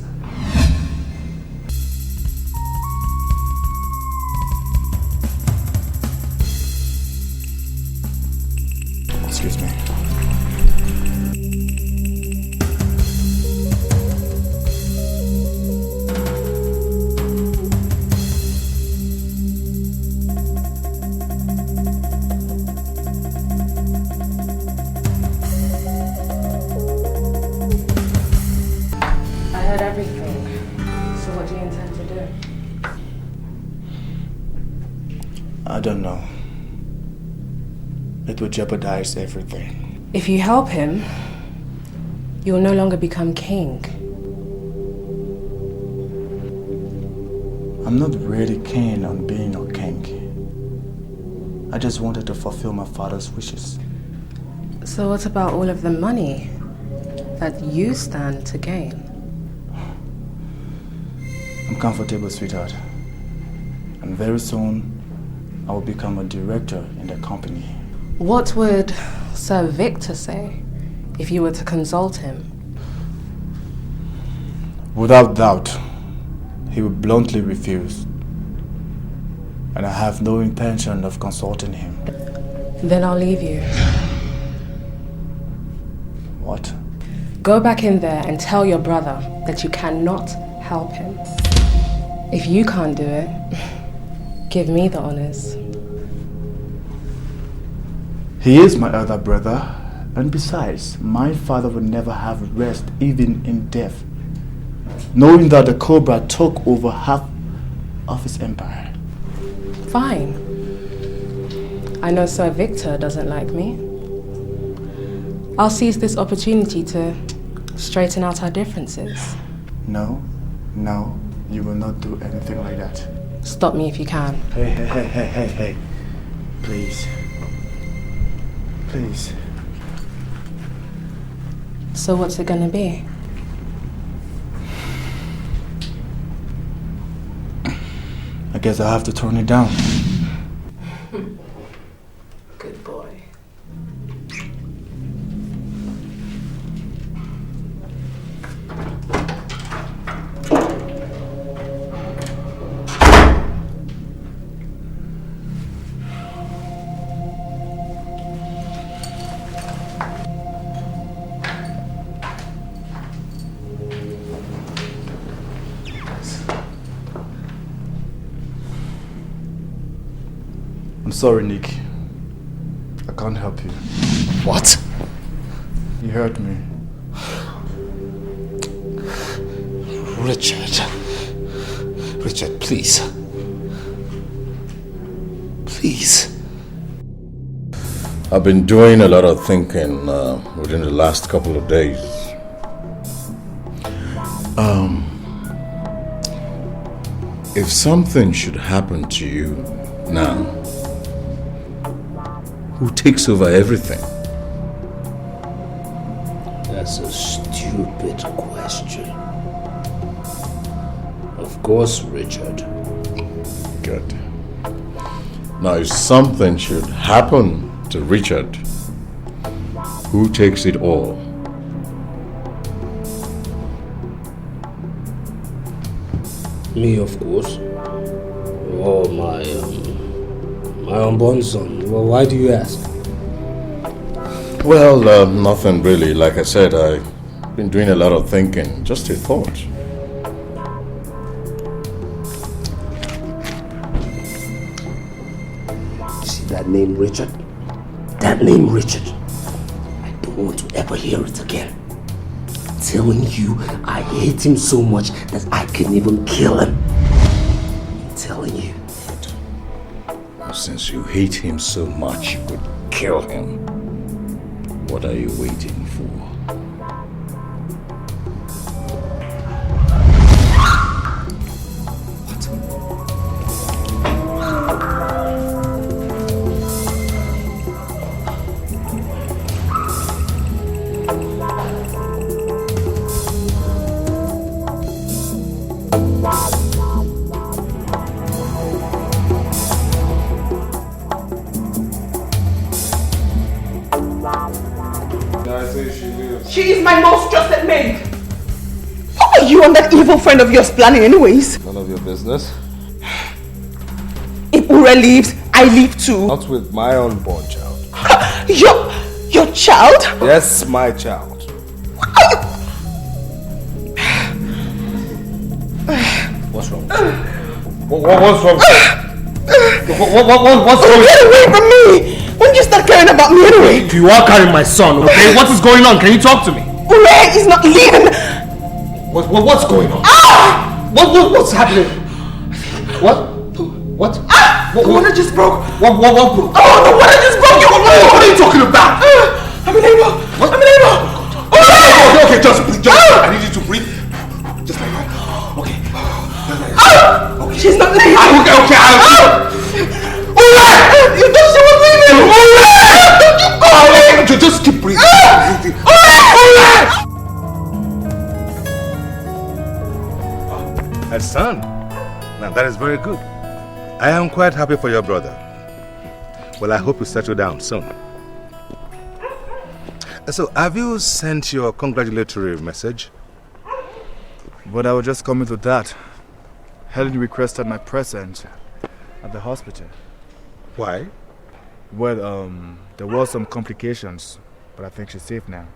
Speaker 12: Excuse me.
Speaker 18: I don't know. It will jeopardize everything.
Speaker 13: If you help him, you will no longer become king.
Speaker 18: I'm not really keen on being a king. I just wanted to fulfill my father's wishes.
Speaker 13: So what about all of the money that you stand to gain?
Speaker 18: I'm comfortable, sweetheart. And very soon, I will become a director in the company.
Speaker 13: What would Sir Victor say if you were to consult him?
Speaker 18: Without doubt, he would bluntly refuse. And I have no intention of consulting him.
Speaker 13: Then I'll leave you.
Speaker 18: What?
Speaker 13: Go back in there and tell your brother that you cannot help him. If you can't do it, give me the honors.
Speaker 18: He is my elder brother, and besides, my father would never have rest even in death, knowing that the Cobra took over half of his empire.
Speaker 13: Fine. I know Sir Victor doesn't like me. I'll seize this opportunity to straighten out our differences.
Speaker 18: No, you will not do anything like that.
Speaker 13: Stop me if you can.
Speaker 18: Hey. Please. Please.
Speaker 13: So what's it gonna be?
Speaker 18: A
Speaker 21: guess I have to turn it down.
Speaker 6: Good boy.
Speaker 21: I'm sorry, Nick. I can't help you.
Speaker 8: What?
Speaker 21: You hurt me.
Speaker 8: Richard. Richard, please. Please.
Speaker 5: I've been doing a lot of thinking within the last couple of days. If something should happen to you now, who takes over everything?
Speaker 12: That's a stupid question. Of course, Richard.
Speaker 5: Good. Now, if something should happen to Richard, who takes it all?
Speaker 12: Me, of course. Oh, my unborn son. Well, why do you ask?
Speaker 5: Well, nothing really. Like I said, I've been doing a lot of thinking. Just a thought.
Speaker 12: You see that name, Richard? That name, Richard. I don't want to ever hear it again. I'm telling you, I hate him so much that I can even kill him. I'm telling you.
Speaker 5: Since you hate him so much, you could kill him. What are you waiting for?
Speaker 6: She is my most trusted maid. What are you and that evil friend of yours planning anyways?
Speaker 10: None of your business.
Speaker 6: If Ure leaves, I leave too.
Speaker 10: Not with my unborn child.
Speaker 6: Your child?
Speaker 10: Yes, my child.
Speaker 12: What's wrong?
Speaker 10: What's wrong? What's wrong?
Speaker 6: Get away from me! When you start caring about me anyway?
Speaker 10: You are carrying my son, okay? What is going on? Can you talk to me?
Speaker 6: Ure is not leaving!
Speaker 10: What's going on?
Speaker 6: Ah!
Speaker 10: What's happening? What?
Speaker 6: Ah! The water just broke!
Speaker 10: What broke?
Speaker 6: Oh, the water just broke!
Speaker 10: What are you talking about?
Speaker 6: I'm unable!
Speaker 10: What?
Speaker 6: I'm unable!
Speaker 10: Okay, just breathe. I need you to breathe. Just like that. Okay.
Speaker 6: Okay. She's not leaving!
Speaker 10: Okay.
Speaker 6: You thought she was leaving!
Speaker 10: Don't you go! Just keep breathing.
Speaker 4: A son? Now that is very good. I am quite happy for your brother. Well, I hope you settle down soon. So, have you sent your congratulatory message?
Speaker 21: But I was just coming to that. Helen requested my presence at the hospital.
Speaker 4: Why?
Speaker 21: Well, there were some complications, but I think she's safe now.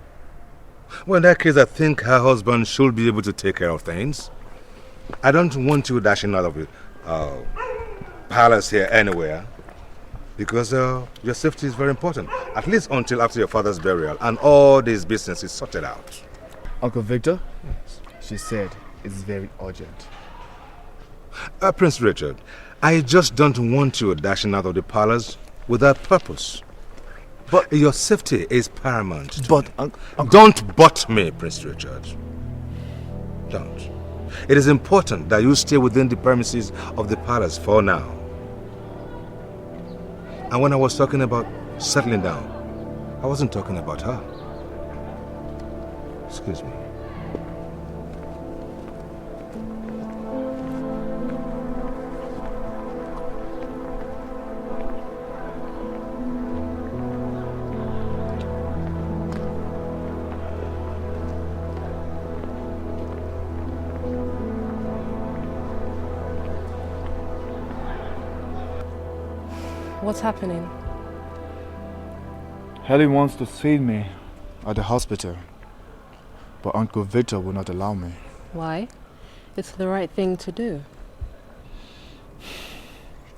Speaker 4: Well, in that case, I think her husband should be able to take care of things. I don't want you dashing out of the palace here anywhere, because your safety is very important, at least until after your father's burial and all this business is sorted out.
Speaker 21: Uncle Victor? Yes. She said it's very urgent.
Speaker 4: Prince Richard, I just don't want you dashing out of the palace without purpose. But your safety is paramount.
Speaker 21: But
Speaker 4: don't butt me, Prince Richard. Don't. It is important that you stay within the premises of the palace for now. And when I was talking about settling down, I wasn't talking about her. Excuse me.
Speaker 13: What's happening?
Speaker 18: Helen wants to see me at the hospital, but Uncle Victor will not allow me.
Speaker 13: Why? It's the right thing to do.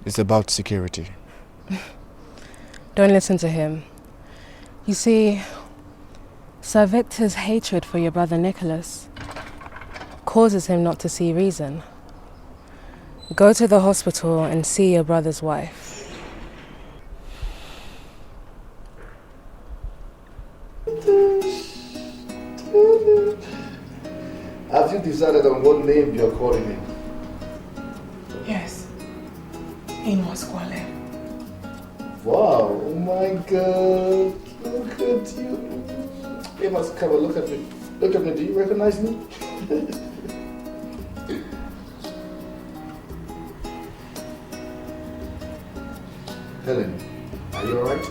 Speaker 18: It's about security.
Speaker 13: Don't listen to him. You see, Sir Victor's hatred for your brother Nicholas causes him not to see reason. Go to the hospital and see your brother's wife.
Speaker 15: Have you decided on what name you're calling me?
Speaker 6: Yes. Amos Kwale.
Speaker 15: Wow, oh my God. Look at you. Amos, come on, look at me. Look at me, do you recognize me? Helen, are you alright?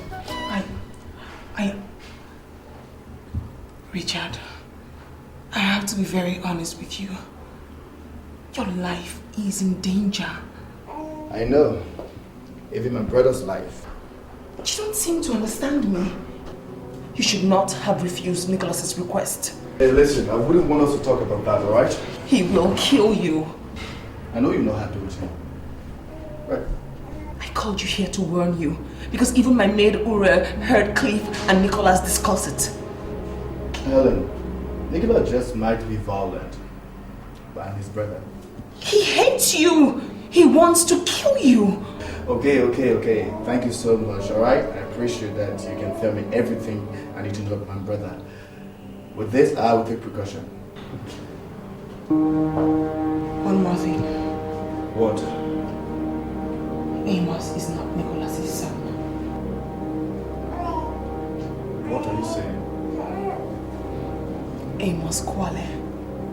Speaker 6: Richard, I have to be very honest with you. Your life is in danger.
Speaker 15: I know. Even my brother's life.
Speaker 6: But you don't seem to understand me. You should not have refused Nicholas's request.
Speaker 15: Hey, listen, I wouldn't want us to talk about that, alright?
Speaker 6: He will kill you.
Speaker 15: I know you know how to do it. Right.
Speaker 6: I called you here to warn you, because even my maid Ure heard Cliff and Nicholas discuss it.
Speaker 15: Helen, Nicholas just might be violent, but I'm his brother.
Speaker 6: He hates you! He wants to kill you!
Speaker 15: Okay. Thank you so much, alright? I appreciate that you can tell me everything I need to know about my brother. With this, I will take precaution.
Speaker 6: One more thing.
Speaker 15: What?
Speaker 6: Amos is not Nicholas's son.
Speaker 15: What are you saying?
Speaker 6: Amos Kwale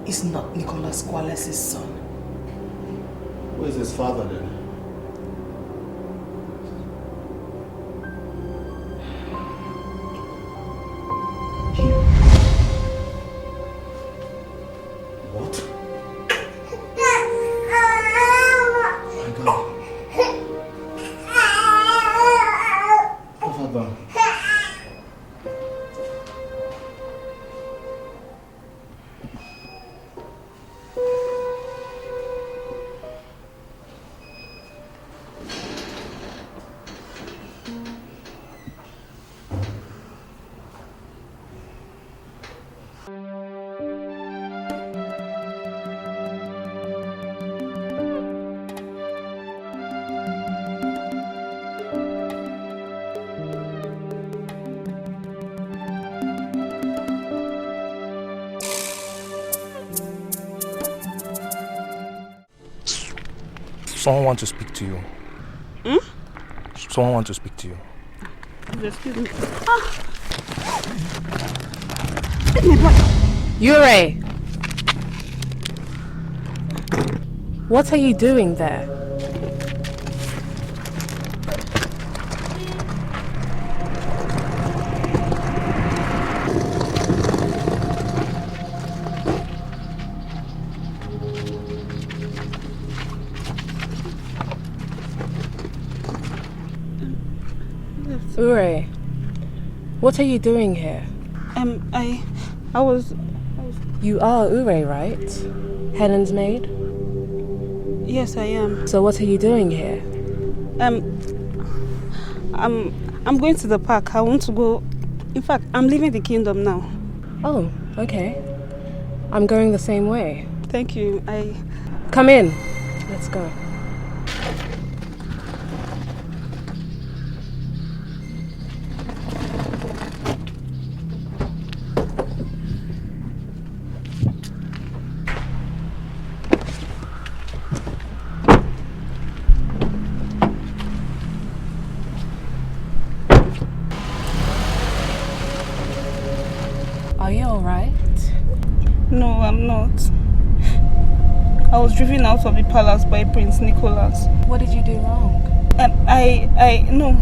Speaker 6: is not Nicholas Kwale's son.
Speaker 15: Who is his father then? What? My God. What have I done?
Speaker 21: Someone wants to speak to you. Someone wants to speak to you.
Speaker 19: Excuse me.
Speaker 13: Ure! What are you doing there? Ure, what are you doing here?
Speaker 19: I was...
Speaker 13: You are Ure, right? Helen's maid?
Speaker 19: Yes, I am.
Speaker 13: So what are you doing here?
Speaker 19: I'm going to the park. I want to go... In fact, I'm leaving the kingdom now.
Speaker 13: Oh, okay. I'm going the same way.
Speaker 19: Thank you.
Speaker 13: Come in. Let's go. Are you alright?
Speaker 19: No, I'm not. I was driven out of the palace by Prince Nicholas.
Speaker 13: What did you do wrong?
Speaker 19: No.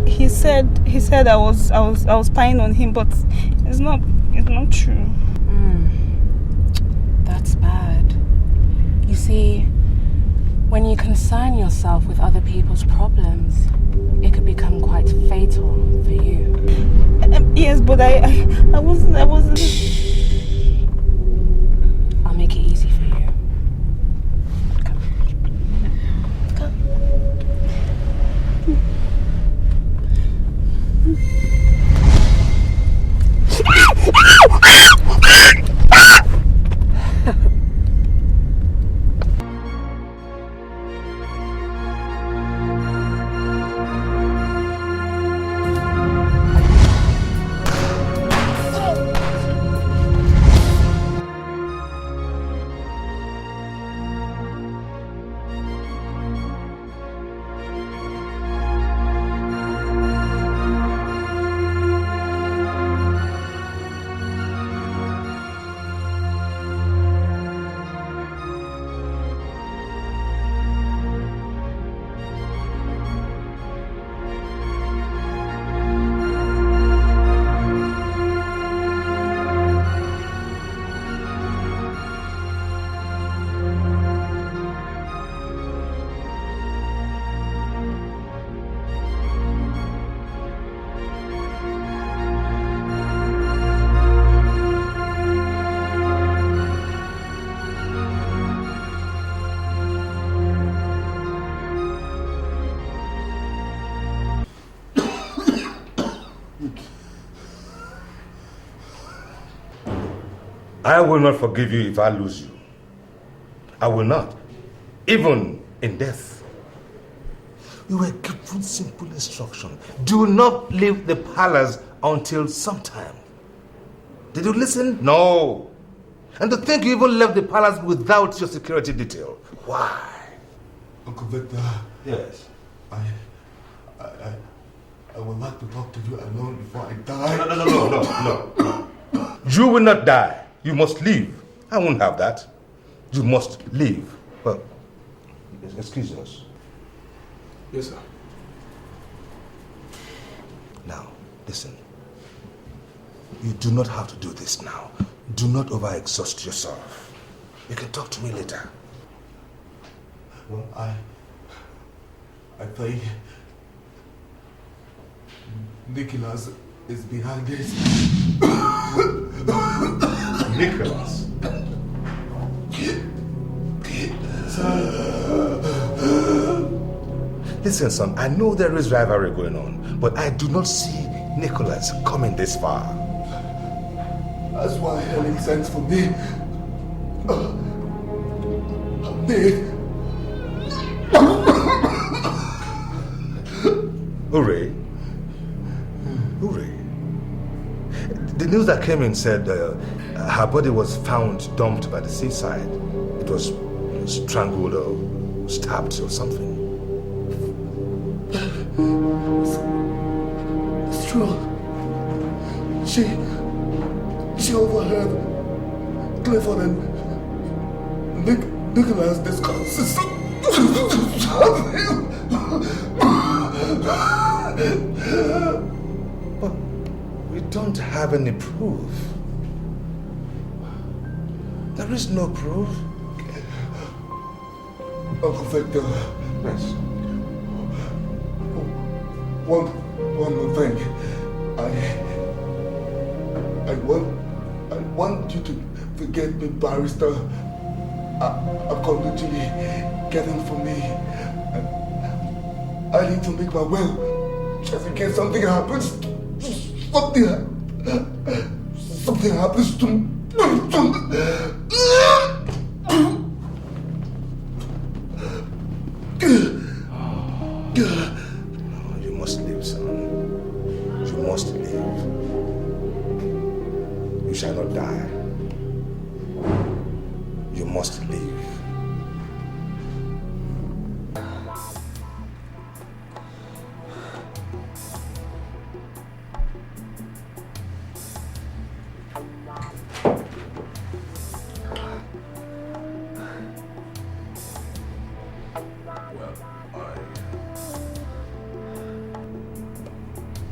Speaker 19: He said I was spying on him, but it's not true.
Speaker 13: That's bad. You see, When you concern yourself with other people's problems, it could become quite fatal for you.
Speaker 6: Yes, but I wasn't.
Speaker 13: I'll make it easy for you.
Speaker 4: I will not forgive you if I lose you. I will not. Even in death. You were given simple instruction. Do not leave the palace until sometime. Did you listen? No. And to think you even left the palace without your security detail. Why?
Speaker 16: Uncle Victor.
Speaker 4: Yes.
Speaker 16: I would like to talk to you alone before I die.
Speaker 4: No. You will not die. You must leave. I won't have that. You must leave. Well, excuse us.
Speaker 21: Yes, sir.
Speaker 4: Now, listen. You do not have to do this now. Do not overexhaust yourself. You can talk to me later.
Speaker 16: Well, I think Nicholas is behind this.
Speaker 4: Nicholas? Listen, son, I know there is rivalry going on, but I do not see Nicholas coming this far.
Speaker 16: That's why Helen sends for me. Dave.
Speaker 4: Hooray. The news that came in said her body was found dumped by the seaside. It was strangled or stabbed or something.
Speaker 16: It's true. She overheard Clifford and Nicholas discussing something.
Speaker 4: But we don't have any proof. There is no proof.
Speaker 16: Uncle Victor.
Speaker 4: Yes.
Speaker 16: One more thing. I want you to forget the barrister I'm completely getting for me. I need to make my will, just in case something happens. Something happens to me.
Speaker 4: You must live, son. You must live. You shall not die. You must live.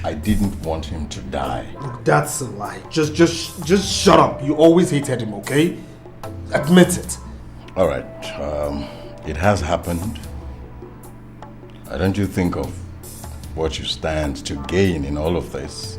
Speaker 5: I didn't want him to die.
Speaker 21: Look, that's a lie. Just shut up. You always hated him, okay? Admit it.
Speaker 5: All right. It has happened. Why don't you think of what you stand to gain in all of this?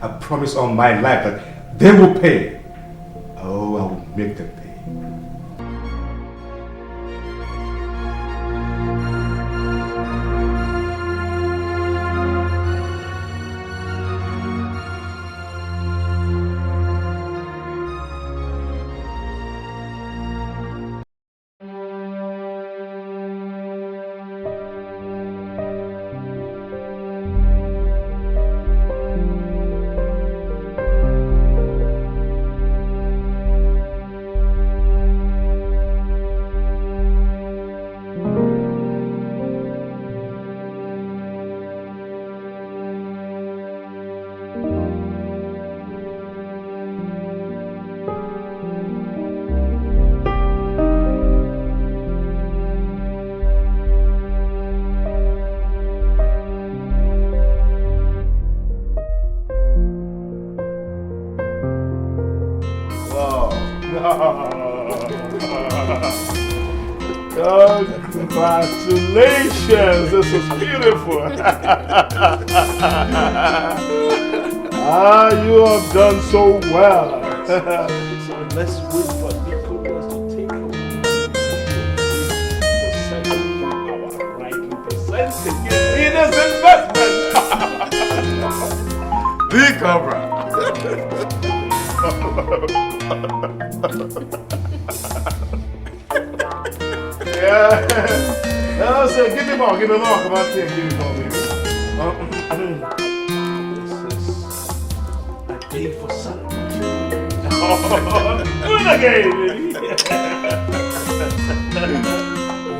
Speaker 16: I promise on my life that they will pay. Oh, I will make them pay.
Speaker 1: Congratulations, this is beautiful. You have done so well. So let's wait for Nicholas to take over. Our rightly presenting in his investment.
Speaker 5: The Cobra.
Speaker 1: Yeah. No, say, give me more. Come on, give me more, baby. This is a day for celebration. Do it again, baby.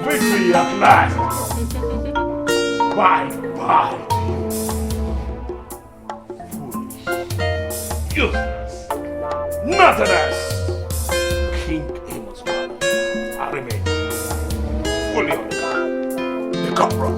Speaker 1: Victory at last. Bye. Foolish. Useless. Nothingness. King Amos father. I remain fully on the Cobra.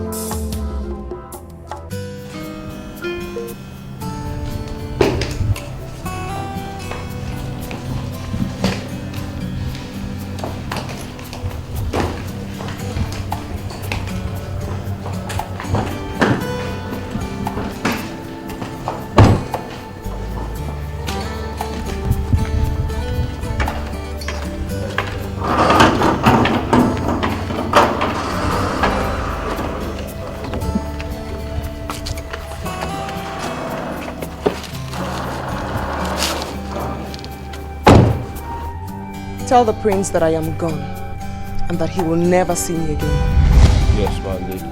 Speaker 6: Tell the prince that I am gone and that he will never see me again.
Speaker 12: Yes, my lady.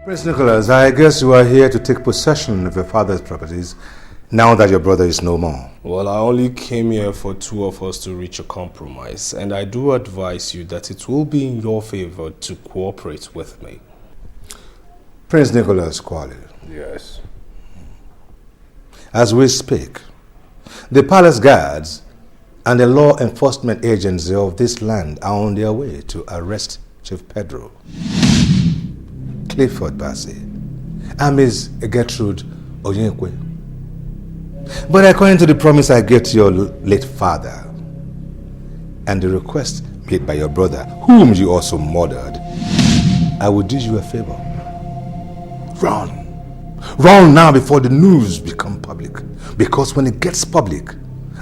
Speaker 16: Prince Nicholas, I guess you are here to take possession of your father's properties now that your brother is no more.
Speaker 12: Well, I only came here for two of us to reach a compromise, and I do advise you that it will be in your favor to cooperate with me.
Speaker 4: Prince Nicholas Quali.
Speaker 8: Yes.
Speaker 4: As we speak, the palace guards and the law enforcement agency of this land are on their way to arrest Chief Pedro, Clifford Bassey, and Miss Gertrude Onyekwe. But according to the promise I gave to your late father and the request made by your brother, whom you also murdered, I will do you a favor. Run. Run now before the news become public. Because when it gets public,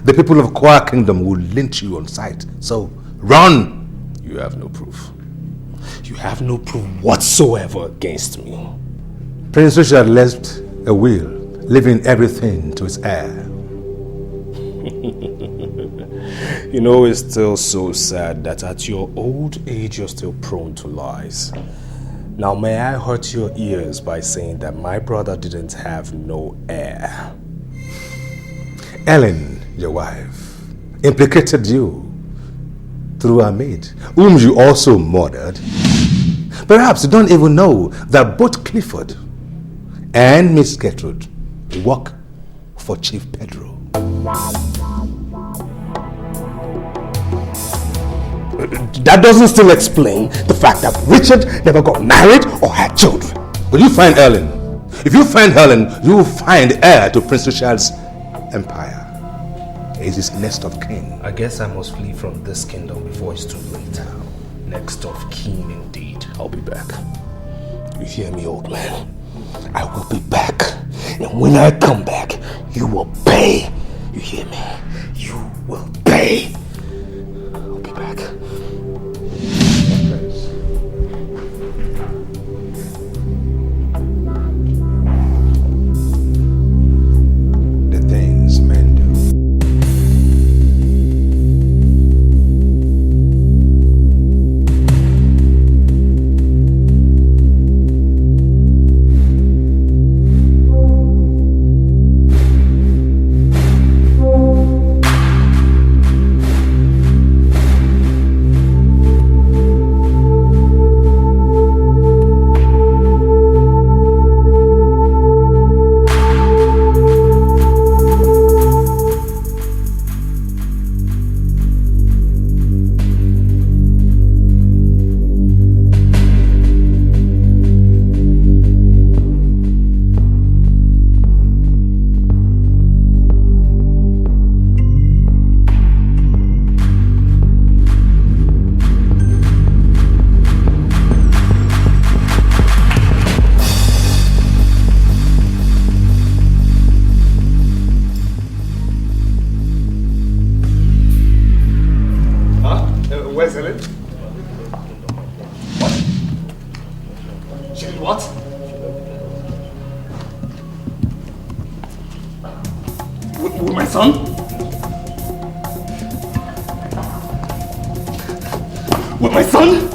Speaker 4: the people of Kwa Kingdom will lynch you on sight. So, run!
Speaker 8: You have no proof. You have no proof whatsoever against me.
Speaker 4: Prince Richard left a will, leaving everything to his heir.
Speaker 8: You know, it's still so sad that at your old age you're still prone to lies. Now, may I hurt your ears by saying that my brother didn't have no heir?
Speaker 4: Ellen, your wife, implicated you through her maid, whom you also murdered. Perhaps you don't even know that both Clifford and Miss Gertrude work for Chief Pedro.
Speaker 8: That doesn't still explain the fact that Richard never got married or had children.
Speaker 4: Will you find Ellen? If you find Helen, you will find heir to Prince Richard's empire. He is his next of kin.
Speaker 8: I guess I must flee from this kingdom before it's too late. Next of kin indeed. I'll be back. You hear me, old man? I will be back. And when I come back, you will pay. You hear me? You will pay. I'll be back.
Speaker 4: The things men do.
Speaker 16: Where's Helen? What? She did what? With my son? With my son?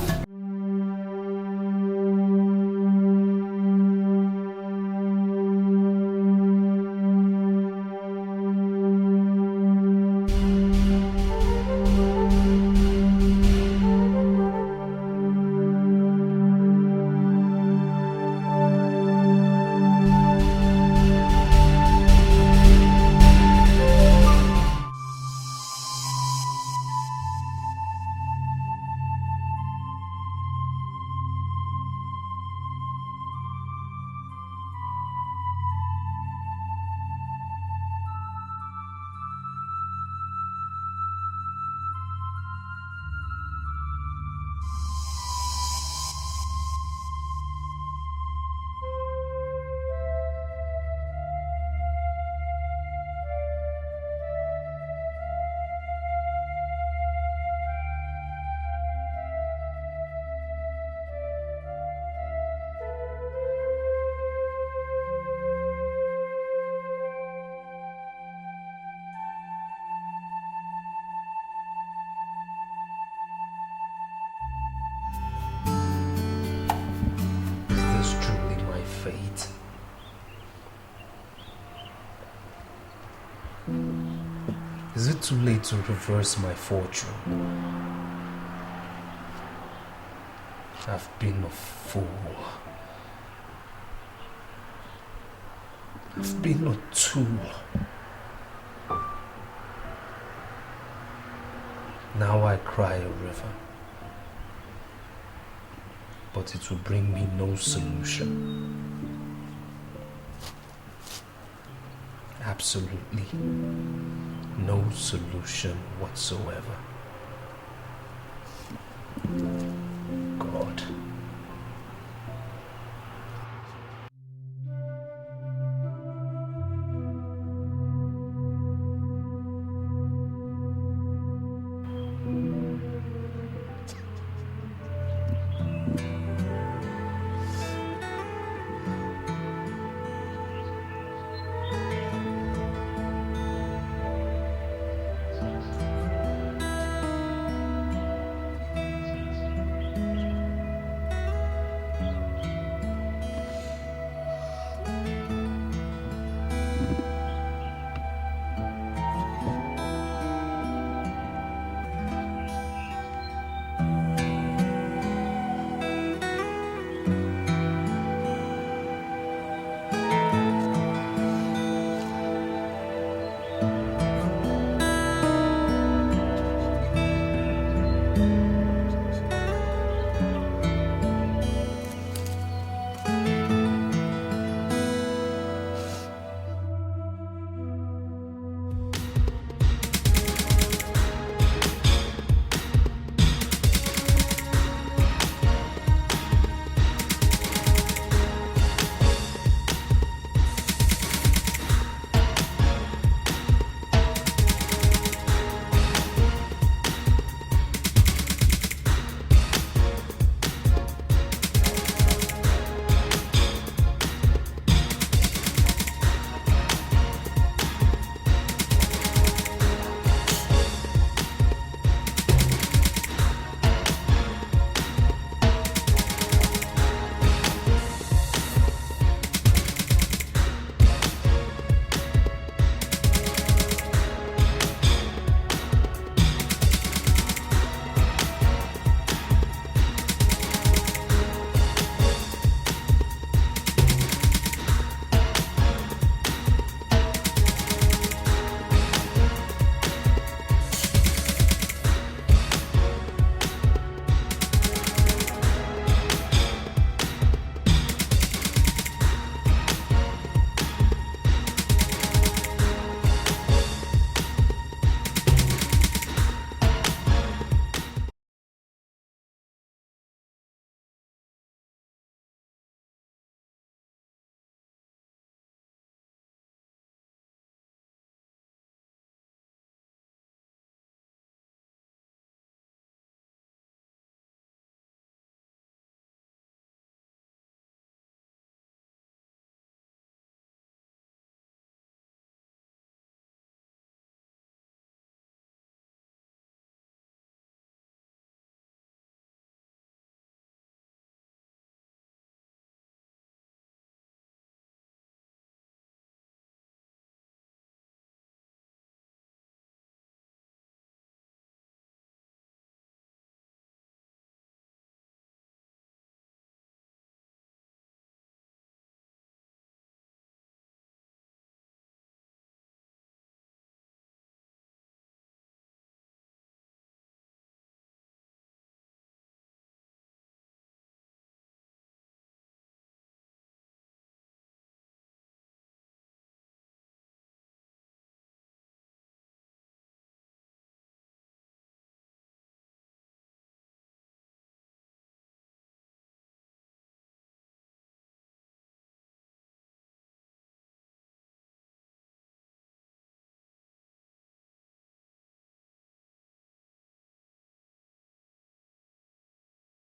Speaker 8: Is it too late to reverse my fortune? I've been a fool.
Speaker 12: I've been a tool. Now I cry a river, but it will bring me no solution. Absolutely no solution whatsoever.